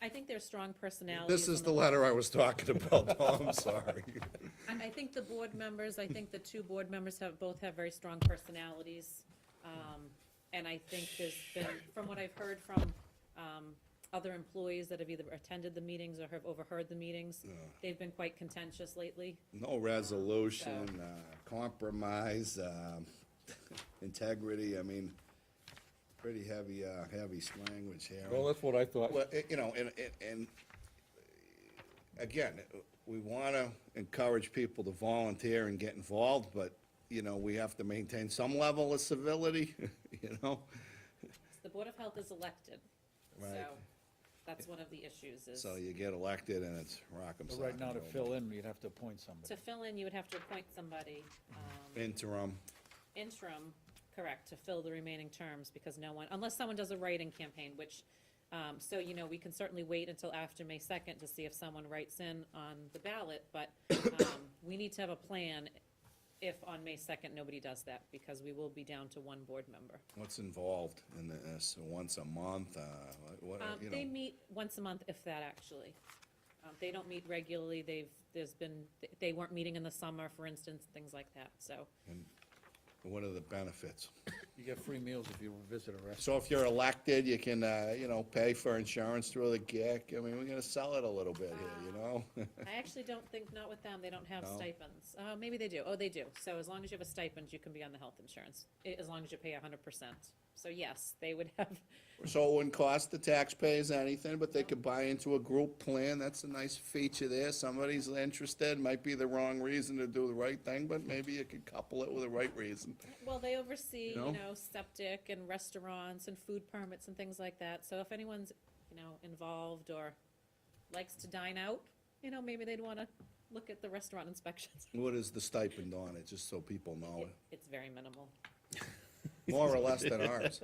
Speaker 3: I think there's strong personalities.
Speaker 6: This is
Speaker 3: on
Speaker 6: the letter I was talking about, Tom, I'm sorry.
Speaker 3: I think the board members, I think the two board members both have very strong personalities. And I think there's been, from what I've heard from other employees that have either attended the meetings or have overheard the meetings, they've been quite contentious lately.
Speaker 6: No resolution, compromise, integrity, I mean, pretty heavy language here.
Speaker 1: Well, that's what I thought.
Speaker 6: Well, and again, we want to encourage people to volunteer and get involved, but, we have to maintain some level of civility,
Speaker 3: The Board of Health is elected, so
Speaker 6: Right.
Speaker 3: that's one of the issues is.
Speaker 6: So you get elected and it's rock'em
Speaker 11: But
Speaker 6: sock'em
Speaker 11: right now, to
Speaker 6: roll.
Speaker 11: fill in, you'd have to appoint somebody.
Speaker 3: To fill in, you would have to appoint somebody,
Speaker 6: Interim,
Speaker 3: interim, correct, to fill the remaining terms, because no one, unless someone does a write-in campaign, which, so, we can certainly wait until after May 2nd to see if someone writes in on the ballot, but we need to have a plan if on May 2nd nobody does that, because we will be down to one board member.
Speaker 6: what's involved in this, once a month, what,
Speaker 3: They meet once a month, if that, actually. They don't meet regularly, they weren't meeting in the summer, for instance, things like that, so.
Speaker 6: and what are the benefits?
Speaker 11: You get free meals if you visit a restaurant.
Speaker 6: So if you're elected, you can, pay for insurance through the GIC. I mean, we're gonna sell it a little bit here,
Speaker 3: I actually don't think, not with them, they don't have
Speaker 6: No?
Speaker 3: stipends. Maybe they do, oh, they do. So as long as you have a stipend, you can be on the health insurance, as long as you pay 100%. So yes, they would have,
Speaker 6: So it wouldn't cost the taxpayers anything, but they could buy into a group plan. That's a nice feature there. Somebody's interested, might be the wrong reason to do the right thing, but maybe you could couple it with the right reason.
Speaker 3: well, they oversee,
Speaker 6: No?
Speaker 3: septic and restaurants and food permits and things like that. So if anyone's, involved or likes to dine out, maybe they'd want to look at the restaurant inspections.
Speaker 6: What is the stipend on it, just so people know?
Speaker 3: It's very minimal.
Speaker 6: More or less than ours,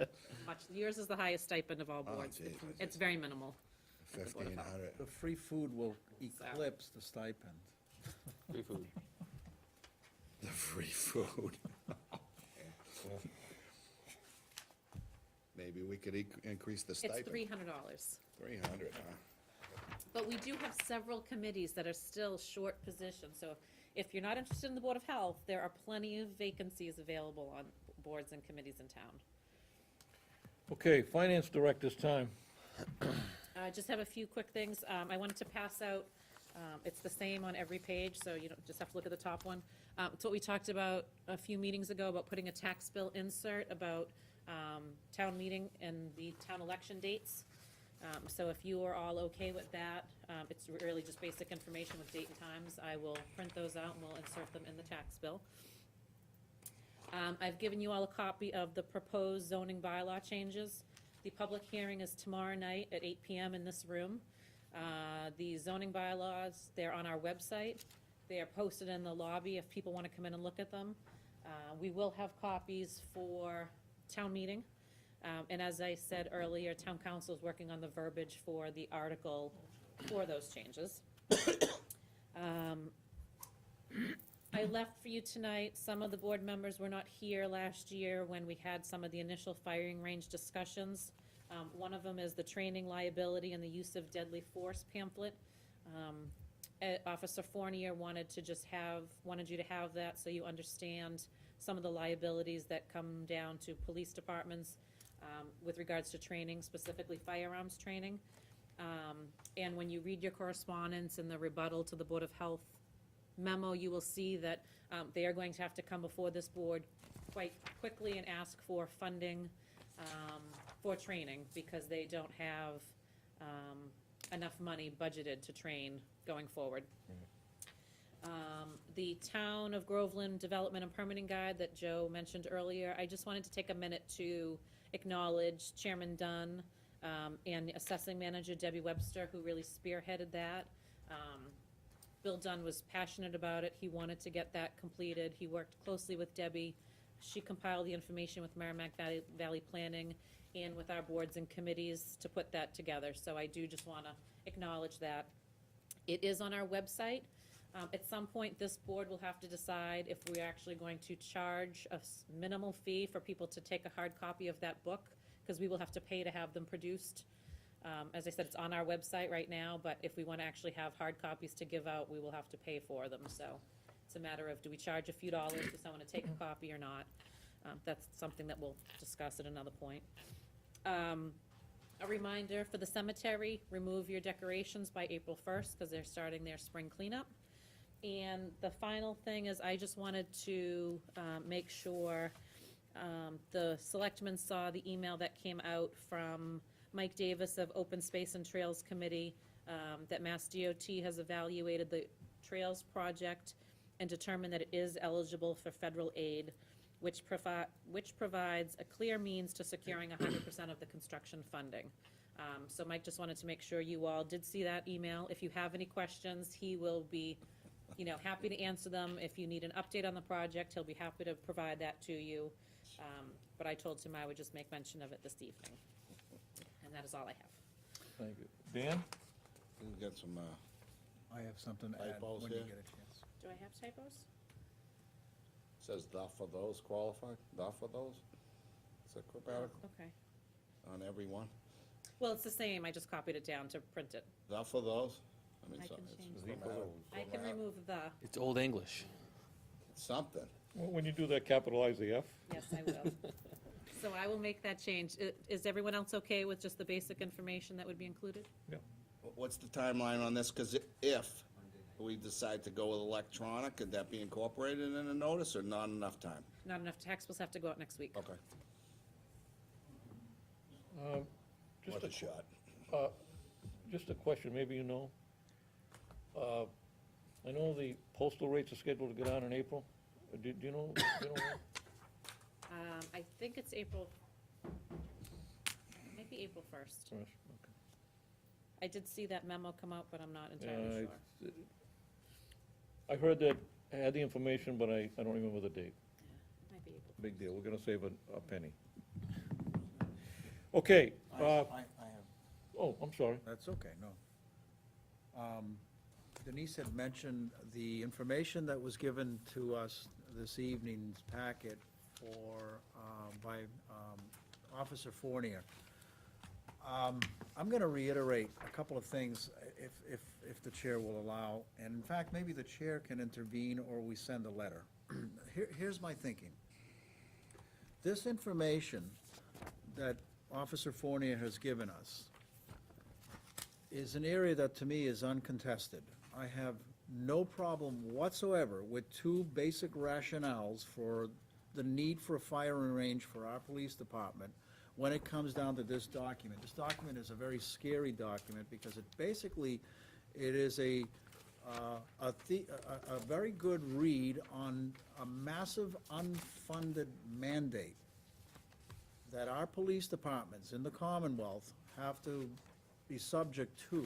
Speaker 3: Yours is the highest stipend of all
Speaker 6: Oh,
Speaker 3: boards.
Speaker 6: geez.
Speaker 3: It's very minimal. Board of
Speaker 6: 1,500.
Speaker 11: The free food will eclipse the stipend.
Speaker 5: Free food.
Speaker 6: The free food. Maybe we could increase the
Speaker 3: It's
Speaker 6: stipend.
Speaker 3: $300.
Speaker 6: 300, huh?
Speaker 3: But we do have several committees that are still short positions, so if you're not interested in the Board of Health, there are plenty of vacancies available on boards and committees in town.
Speaker 1: Okay, Finance Director's time.
Speaker 3: I just have a few quick things. I wanted to pass out, it's the same on every page, so you don't just have to look at the top one. It's what we talked about a few meetings ago, about putting a tax bill insert about town meeting and the town election dates. So if you are all okay with that, it's really just basic information with date and times. I will print those out and we'll insert them in the tax bill. I've given you all a copy of the proposed zoning bylaw changes. The public hearing is tomorrow night at 8 PM in this room. The zoning bylaws, they're on our website. They are posted in the lobby if people want to come in and look at them. We will have copies for town meeting. And as I said earlier, town council is working on the verbiage for the article for those changes. I left for you tonight, some of the board members were not here last year when we had some of the initial firing range discussions. One of them is the training liability and the use of deadly force pamphlet. Officer Fournier wanted you to have that so you understand some of the liabilities that come down to police departments with regards to training, specifically firearms training. And when you read your correspondence and the rebuttal to the Board of Health memo, you will see that they are going to have to come before this board quite quickly and ask for funding for training, because they don't have enough money budgeted to train going forward. The Town of Groveland Development and Permitting Guide that Joe mentioned earlier, I just wanted to take a minute to acknowledge Chairman Dunn and Assessing Manager Debbie Webster, who really spearheaded that. Bill Dunn was passionate about it. He wanted to get that completed. He worked closely with Debbie. She compiled the information with Merrimack Valley Planning and with our boards and committees to put that together. So I do just want to acknowledge that. It is on our website. At some point, this board will have to decide if we're actually going to charge a minimal fee for people to take a hard copy of that book, because we will have to pay to have them produced. As I said, it's on our website right now, but if we want to actually have hard copies to give out, we will have to pay for them. So it's a matter of, do we charge a few dollars for someone to take a copy or not? That's something that we'll discuss at another point. A reminder for the cemetery, remove your decorations by April 1st, because they're starting their spring cleanup. And the final thing is, I just wanted to make sure the selectmen saw the email that came out from Mike Davis of Open Space and Trails Committee, that Mass DOT has evaluated the Trails project and determined that it is eligible for federal aid, which provides a clear means to securing 100% of the construction funding. So Mike just wanted to make sure you all did see that email. If you have any questions, he will be happy to answer them. If you need an update on the project, he'll be happy to provide that to you. But I told him I would just make mention of it this evening. And that is all I have.
Speaker 1: Thank you. Dan?
Speaker 6: We've got some,
Speaker 11: I have something to add
Speaker 6: Typos
Speaker 11: when you
Speaker 6: here?
Speaker 11: get a chance.
Speaker 3: Do I have typos?
Speaker 6: says the for those qualified, the for those? It's a quick article
Speaker 3: Okay.
Speaker 6: on every one.
Speaker 3: Well, it's the same, I just copied it down to print it.
Speaker 6: The for those? I mean,
Speaker 3: I
Speaker 6: so
Speaker 3: can
Speaker 6: it's
Speaker 3: change
Speaker 6: grammatical-
Speaker 3: I can remove the,
Speaker 5: It's Old English.
Speaker 6: Something.
Speaker 1: Well, when you do that, capitalize the F.
Speaker 3: yes, I will. So I will make that change. Is everyone else okay with just the basic information that would be included?
Speaker 6: What's the timeline on this? Because if we decide to go with electronic, could that be incorporated in a notice or not enough time?
Speaker 3: Not enough tax bills have to go out next week.
Speaker 6: Okay.
Speaker 1: Just
Speaker 6: Worth a shot.
Speaker 1: Just a question, maybe you know. I know the postal rates are scheduled to go down in April. Do you know?
Speaker 3: I think it's April, maybe April 1st.
Speaker 1: First,
Speaker 3: I did see that memo come out, but I'm not
Speaker 1: okay.
Speaker 3: entirely
Speaker 1: Yeah,
Speaker 3: sure.
Speaker 1: I heard that, I had the information, but I don't remember the date.
Speaker 3: Might be April.
Speaker 1: Big deal, we're gonna save a penny. Okay,
Speaker 9: I have,
Speaker 1: oh, I'm sorry.
Speaker 11: That's okay, no. Denise had mentioned the information that was given to us this evening's packet by Officer Fournier. I'm gonna reiterate a couple of things, if the chair will allow, and in fact, maybe the chair can intervene or we send a letter. Here's my thinking. This information that Officer Fournier has given us is an area that to me is uncontested. I have no problem whatsoever with two basic rationales for the need for a firing range for our police department when it comes down to this document. This document is a very scary document because it basically, it is a very good read on a massive unfunded mandate that our police departments in the Commonwealth have to be subject to,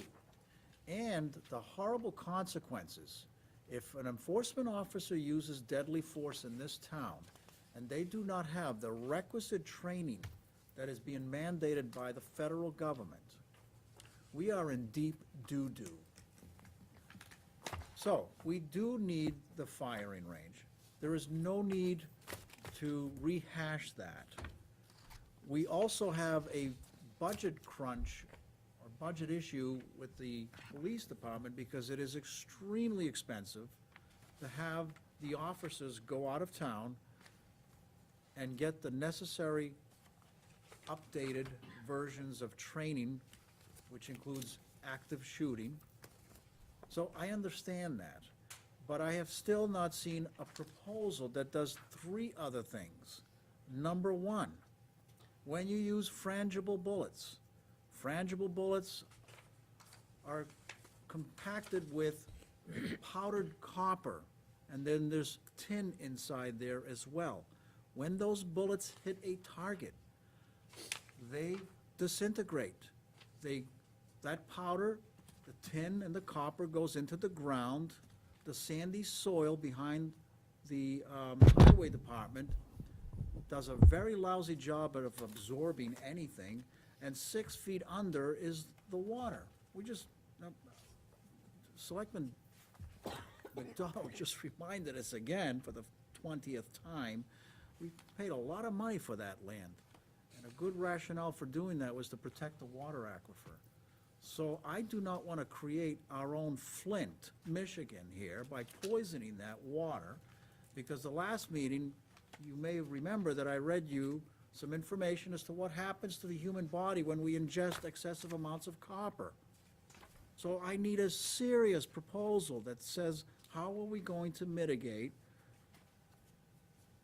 Speaker 11: and the horrible consequences if an enforcement officer uses deadly force in this town and they do not have the requisite training that is being mandated by the federal government. We are in deep doo-doo. So, we do need the firing range. There is no need to rehash that. We also have a budget crunch or budget issue with the police department because it is extremely expensive to have the officers go out of town and get the necessary updated versions of training, which includes active shooting. So I understand that, but I have still not seen a proposal that does three other things. Number one, when you use frangible bullets are compacted with powdered copper, and then there's tin inside there as well. When those bullets hit a target, they disintegrate. That powder, the tin and the copper goes into the ground. The sandy soil behind the highway department does a very lousy job of absorbing anything, and 6 feet under is the water. We just, Selectman McDonald just reminded us again for the 20th time, we paid a lot of money for that land. And a good rationale for doing that was to protect the water aquifer. So I do not want to create our own Flint, Michigan here by poisoning that water, because the last meeting, you may remember that I read you some information as to what happens to the human body when we ingest excessive amounts of copper. So I need a serious proposal that says, how are we going to mitigate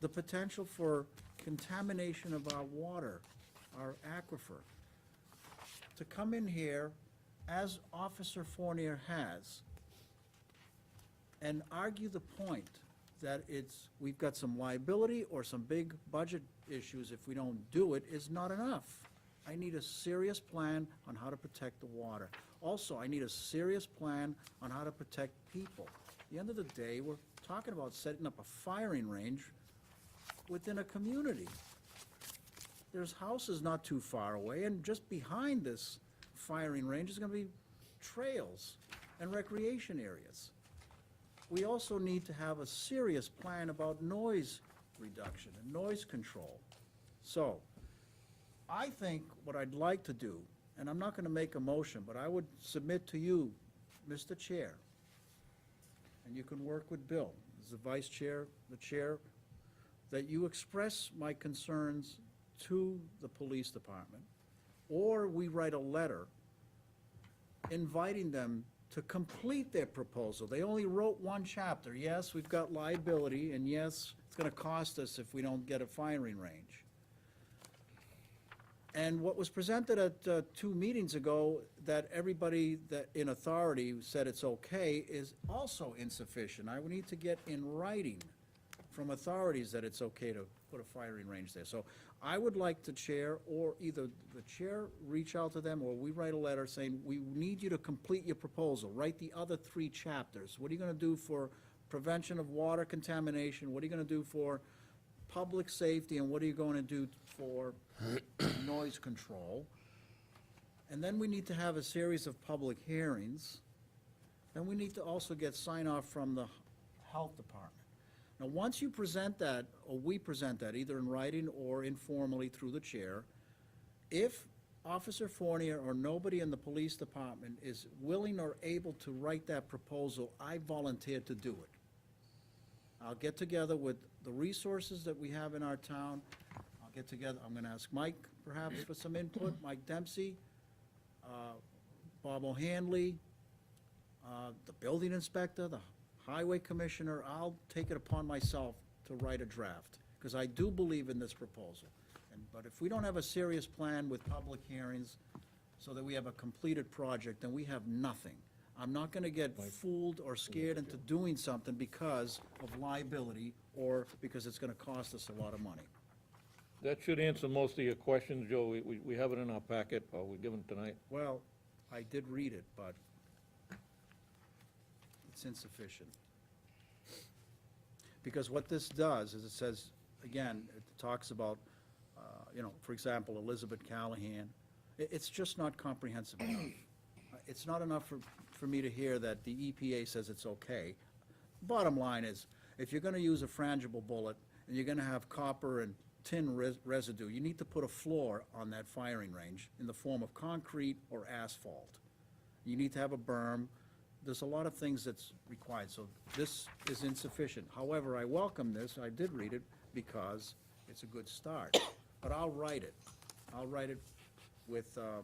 Speaker 11: the potential for contamination of our water, our aquifer? To come in here, as Officer Fournier has, and argue the point that we've got some liability or some big budget issues if we don't do it, is not enough. I need a serious plan on how to protect the water. Also, I need a serious plan on how to protect people. At the end of the day, we're talking about setting up a firing range within a community. There's houses not too far away, and just behind this firing range is gonna be trails and recreation areas. We also need to have a serious plan about noise reduction and noise control. So, I think what I'd like to do, and I'm not gonna make a motion, but I would submit to you, Mr. Chair, and you can work with Bill, as the vice chair, the chair, that you express my concerns to the police department, or we write a letter inviting them to complete their proposal. They only wrote one chapter. Yes, we've got liability, and yes, it's gonna cost us if we don't get a firing range. And what was presented at 2 meetings ago, that everybody that in authority said it's okay, is also insufficient. I would need to get in writing from authorities that it's okay to put a firing range there. So I would like to chair, or either the chair reach out to them, or we write a letter saying, we need you to complete your proposal, write the other 3 chapters. What are you gonna do for prevention of water contamination? What are you gonna do for public safety, and what are you going to do for noise control? And then we need to have a series of public hearings. Then we need to also get sign-off from the health department. Now, once you present that, or we present that, either in writing or informally through the chair, if Officer Fournier or nobody in the police department is willing or able to write that proposal, I volunteer to do it. I'll get together with the resources that we have in our town. I'll get together, I'm gonna ask Mike perhaps for some input, Mike Dempsey, Bob O'Hanley, the building inspector, the highway commissioner. I'll take it upon myself to write a draft, because I do believe in this proposal. But if we don't have a serious plan with public hearings, so that we have a completed project, then we have nothing. I'm not gonna get fooled or scared into doing something because of liability, or because it's gonna cost us a lot of money.
Speaker 1: That should answer most of your questions, Joe. We have it in our packet, or we're given tonight.
Speaker 11: Well, I did read it, but it's insufficient. Because what this does is it says, again, it talks about, for example, Elizabeth Callahan. It's just not comprehensive enough. It's not enough for me to hear that the EPA says it's okay. Bottom line is, if you're gonna use a frangible bullet, and you're gonna have copper and tin residue, you need to put a floor on that firing range in the form of concrete or asphalt. You need to have a berm. There's a lot of things that's required, so this is insufficient. However, I welcome this, I did read it, because it's a good start. But I'll write it. I'll write it with the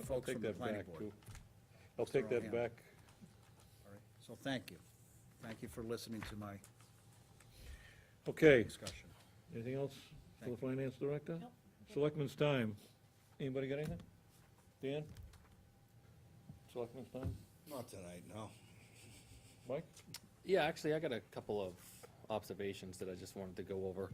Speaker 11: folks from the planning board.
Speaker 1: I'll take that
Speaker 11: O'Hanley.
Speaker 1: back.
Speaker 11: All right, so thank you. Thank you for listening to my
Speaker 1: Okay,
Speaker 11: discussion.
Speaker 1: anything else for the
Speaker 11: Thank
Speaker 1: finance director?
Speaker 3: Nope.
Speaker 1: Selectmen's time. Anybody got anything? Dan? Selectmen's time?
Speaker 6: Not tonight, no.
Speaker 1: Mike?
Speaker 5: Yeah, actually, I got a couple of observations that I just wanted to go over.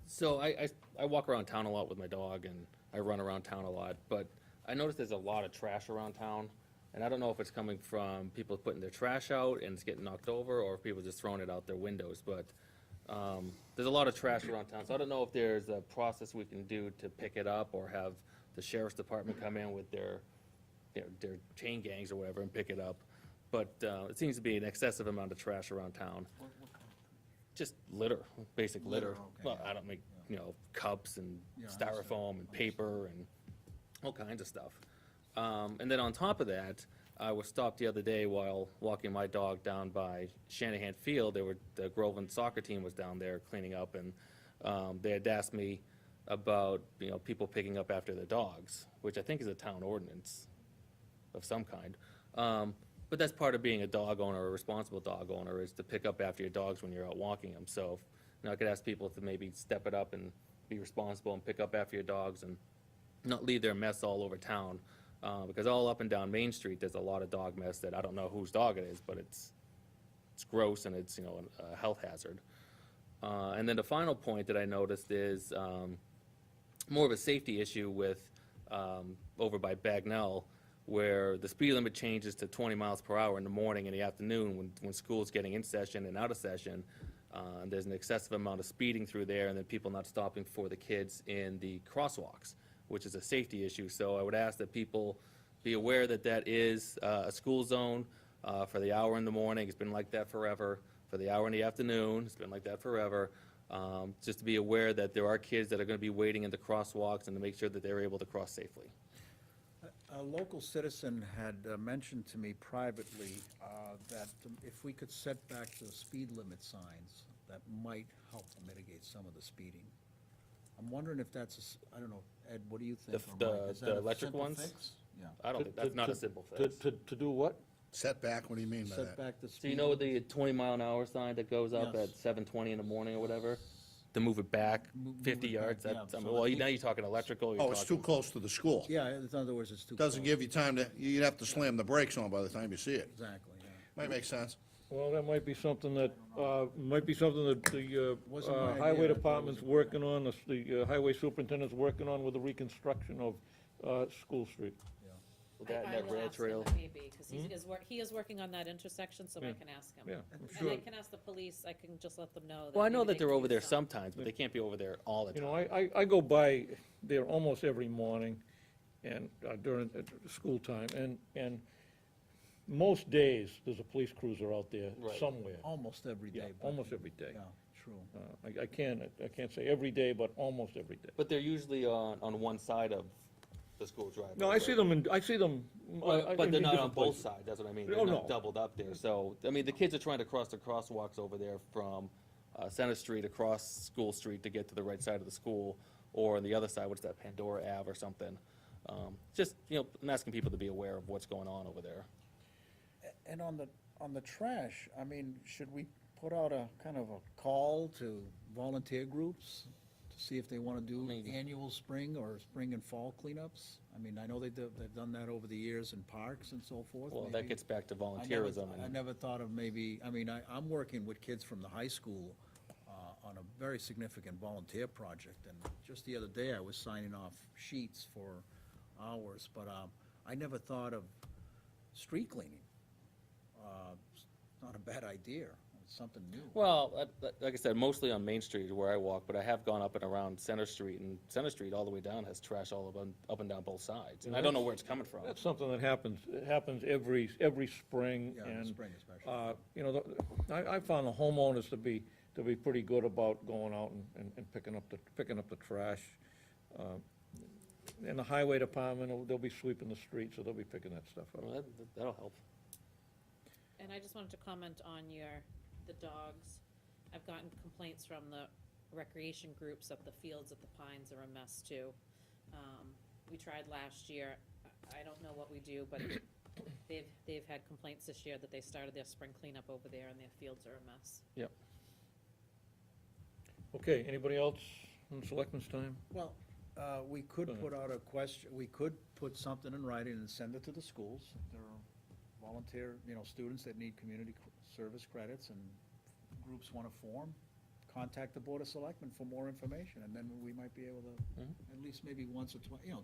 Speaker 5: So I walk around town a lot with my dog, and I run around town a lot, but I noticed there's a lot of trash around town, and I don't know if it's coming from people putting their trash out and it's getting knocked over, or if people just throwing it out their windows, but there's a lot of trash around town, so I don't know if there's a process we can do to pick it up, or have the sheriff's department come in with their chain gangs or whatever and pick it up. But it seems to be an excessive amount of trash around town. Just litter, basic litter.
Speaker 11: okay,
Speaker 5: Well,
Speaker 11: yeah.
Speaker 5: I don't make, cups and
Speaker 11: Yeah, I understand.
Speaker 5: styrofoam and paper and all kinds of stuff. And then on top of that, I was stopped the other day while walking my dog down by Shanahan Field. The Groveland soccer team was down there cleaning up, and they had asked me about, people picking up after their dogs, which I think is a town ordinance of some kind. But that's part of being a dog owner, a responsible dog owner, is to pick up after your dogs when you're out walking them. So, I could ask people to maybe step it up and be responsible and pick up after your dogs and not leave their mess all over town. Because all up and down Main Street, there's a lot of dog mess that I don't know whose dog it is, but it's gross and it's, a health hazard. And then the final point that I noticed is more of a safety issue with, over by Bagnell, where the speed limit changes to 20 miles per hour in the morning and the afternoon when school's getting in session and out of session. There's an excessive amount of speeding through there, and then people not stopping for the kids in the crosswalks, which is a safety issue. So I would ask that people be aware that that is a school zone for the hour in the morning. It's been like that forever. For the hour in the afternoon, it's been like that forever. Just to be aware that there are kids that are going to be waiting in the crosswalks, and to make sure that they're able to cross safely.
Speaker 11: A local citizen had mentioned to me privately that if we could set back the speed limit signs, that might help mitigate some of the speeding. I'm wondering if that's, I don't know, Ed, what do you think?
Speaker 5: The-
Speaker 11: or Mike? Is
Speaker 5: the
Speaker 11: that a
Speaker 5: electric
Speaker 11: simple
Speaker 5: ones?
Speaker 11: fix? Yeah.
Speaker 5: I don't think, that's not a simple fix.
Speaker 1: To do what?
Speaker 13: Setback, what do you mean by
Speaker 11: Set
Speaker 13: that?
Speaker 11: back the
Speaker 5: So
Speaker 11: speed.
Speaker 5: you know
Speaker 11: limit.
Speaker 5: the 20-mile-an-hour sign that goes up
Speaker 11: Yes.
Speaker 5: at 7:20 in the morning or whatever? To move it back
Speaker 11: Move
Speaker 5: 50
Speaker 11: it back,
Speaker 5: yards?
Speaker 11: yeah,
Speaker 5: That's,
Speaker 11: so
Speaker 5: well,
Speaker 11: that
Speaker 5: now you're talking electrical, you're
Speaker 13: Oh, it's too
Speaker 5: talking-
Speaker 13: close to the school.
Speaker 11: Yeah, in other words, it's too.
Speaker 13: Doesn't
Speaker 11: close.
Speaker 13: give you time to, you'd have to slam the brakes on by the time you see it.
Speaker 11: Exactly, yeah.
Speaker 13: Might make sense.
Speaker 1: Well, that might be something that, the
Speaker 11: Wasn't my idea,
Speaker 1: highway
Speaker 11: I thought it
Speaker 1: department's
Speaker 11: was-
Speaker 1: working on, the highway superintendent's working on with the reconstruction of School Street.
Speaker 5: With that and
Speaker 3: I
Speaker 5: that
Speaker 3: will
Speaker 5: rail
Speaker 3: ask him
Speaker 5: trail.
Speaker 3: if need be, 'cause he is working on that intersection, so I
Speaker 1: Yeah.
Speaker 3: can ask him.
Speaker 1: Yeah, I'm
Speaker 3: And
Speaker 1: sure.
Speaker 3: I can ask the police, I can just let them know.
Speaker 5: Well, I know
Speaker 3: maybe
Speaker 5: that
Speaker 3: they
Speaker 5: they're
Speaker 3: can
Speaker 5: over
Speaker 3: use
Speaker 5: there
Speaker 3: some.
Speaker 5: sometimes, but they can't be over there all the
Speaker 1: You
Speaker 5: time.
Speaker 1: know, I go by there almost every morning and during school time, and most days, there's a police cruiser out there
Speaker 5: Right.
Speaker 1: somewhere.
Speaker 11: Almost every
Speaker 1: Yeah,
Speaker 11: day. but-
Speaker 1: almost every day.
Speaker 11: Yeah, true.
Speaker 1: I can't say every day, but almost every day.
Speaker 5: But they're usually on one side of the school driveway.
Speaker 1: No, I see them
Speaker 5: But they're
Speaker 1: in
Speaker 5: not on
Speaker 1: different
Speaker 5: both
Speaker 1: places.
Speaker 5: sides, that's what I mean.
Speaker 1: Oh,
Speaker 5: They're
Speaker 1: no.
Speaker 5: not doubled up there. So, I mean, the kids are trying to cross the crosswalks over there from Center Street across School Street to get to the right side of the school, or on the other side, what's that, Pandora Ave or something. Just, I'm asking people to be aware of what's going on over there.
Speaker 11: And on the trash, I mean, should we put out a kind of a call to volunteer groups to see if they want to do
Speaker 5: Maybe.
Speaker 11: annual spring or spring and fall cleanups? I mean, I know they've done that over the years in parks and so forth.
Speaker 5: Well, that
Speaker 11: maybe.
Speaker 5: gets back to
Speaker 11: I never-
Speaker 5: volunteerism.
Speaker 11: I
Speaker 5: and-
Speaker 11: never thought of maybe, I mean, I'm working with kids from the high school on a very significant volunteer project, and just the other day, I was signing off sheets for hours, but I never thought of street cleaning. It's not a bad idea, it's something new.
Speaker 5: Well, like I said, mostly on Main Street is where I walk, but I have gone up and around Center Street, and Center Street all the way down has trash all up and down both sides. And I don't know where it's coming from.
Speaker 1: That's something that happens every spring,
Speaker 11: Yeah, in the
Speaker 1: and,
Speaker 11: spring especially.
Speaker 1: I found the homeowners to be pretty good about going out and picking up the trash. And the highway department, they'll be sweeping the streets, so they'll be picking that stuff up.
Speaker 5: Well, that'll help.
Speaker 3: And I just wanted to comment on the dogs. I've gotten complaints from the recreation groups that the fields at the Pines are a mess too. We tried last year, I don't know what we do, but they've had complaints this year that they started their spring cleanup over there and their fields are a mess.
Speaker 1: Okay, anybody else on Selectmen's time?
Speaker 11: Well, we could put out a question, we could put something in writing and send it to the schools. If there are volunteer, students that need community service credits and groups want to form, contact the Board of Selectmen for more information, and then we might be able to, at least maybe once or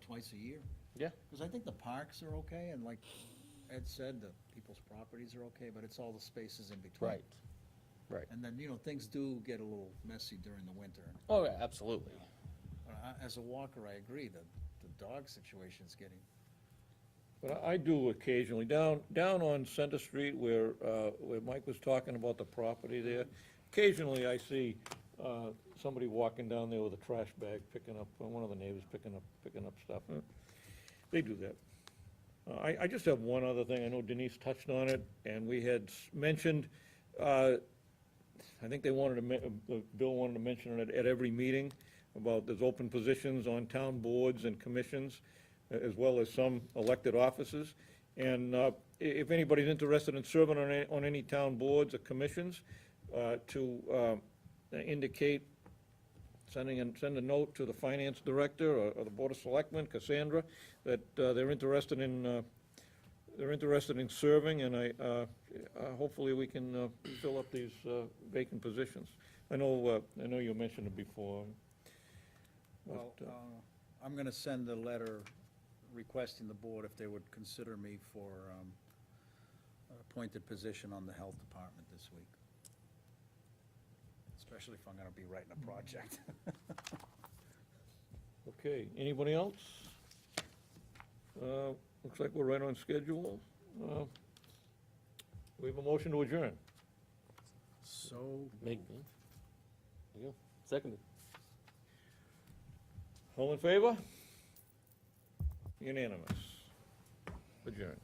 Speaker 11: twice a year.
Speaker 5: Yeah.
Speaker 11: Because I think the parks are okay, and like Ed said, the people's properties are okay, but it's all the spaces in between.
Speaker 5: Right. Right.
Speaker 11: And then, things do get a little messy during the winter.
Speaker 5: Oh, yeah, absolutely.
Speaker 11: As a walker, I agree, the dog situation's getting,
Speaker 1: But I do occasionally, down on Center Street where Mike was talking about the property there, occasionally I see somebody walking down there with a trash bag, picking up, one of the neighbors picking up stuff. They do that. I just have one other thing. I know Denise touched on it, and we had mentioned, I think Bill wanted to mention it at every meeting, about there's open positions on town boards and commissions, as well as some elected offices. And if anybody's interested in serving on any town boards or commissions, to indicate, send a note to the finance director or the Board of Selectmen, Cassandra, that they're interested in serving, and hopefully we can fill up these vacant positions. I know you mentioned it before.
Speaker 11: well, I'm gonna send a letter requesting the board if they would consider me for an appointed position on the health department this week. Especially if I'm gonna be writing a project.
Speaker 1: Okay, anybody else? Looks like we're right on schedule. We have a motion to adjourn.
Speaker 11: So,
Speaker 5: There you go. Seconded.
Speaker 1: All in favor? Unanimous. Adjourn.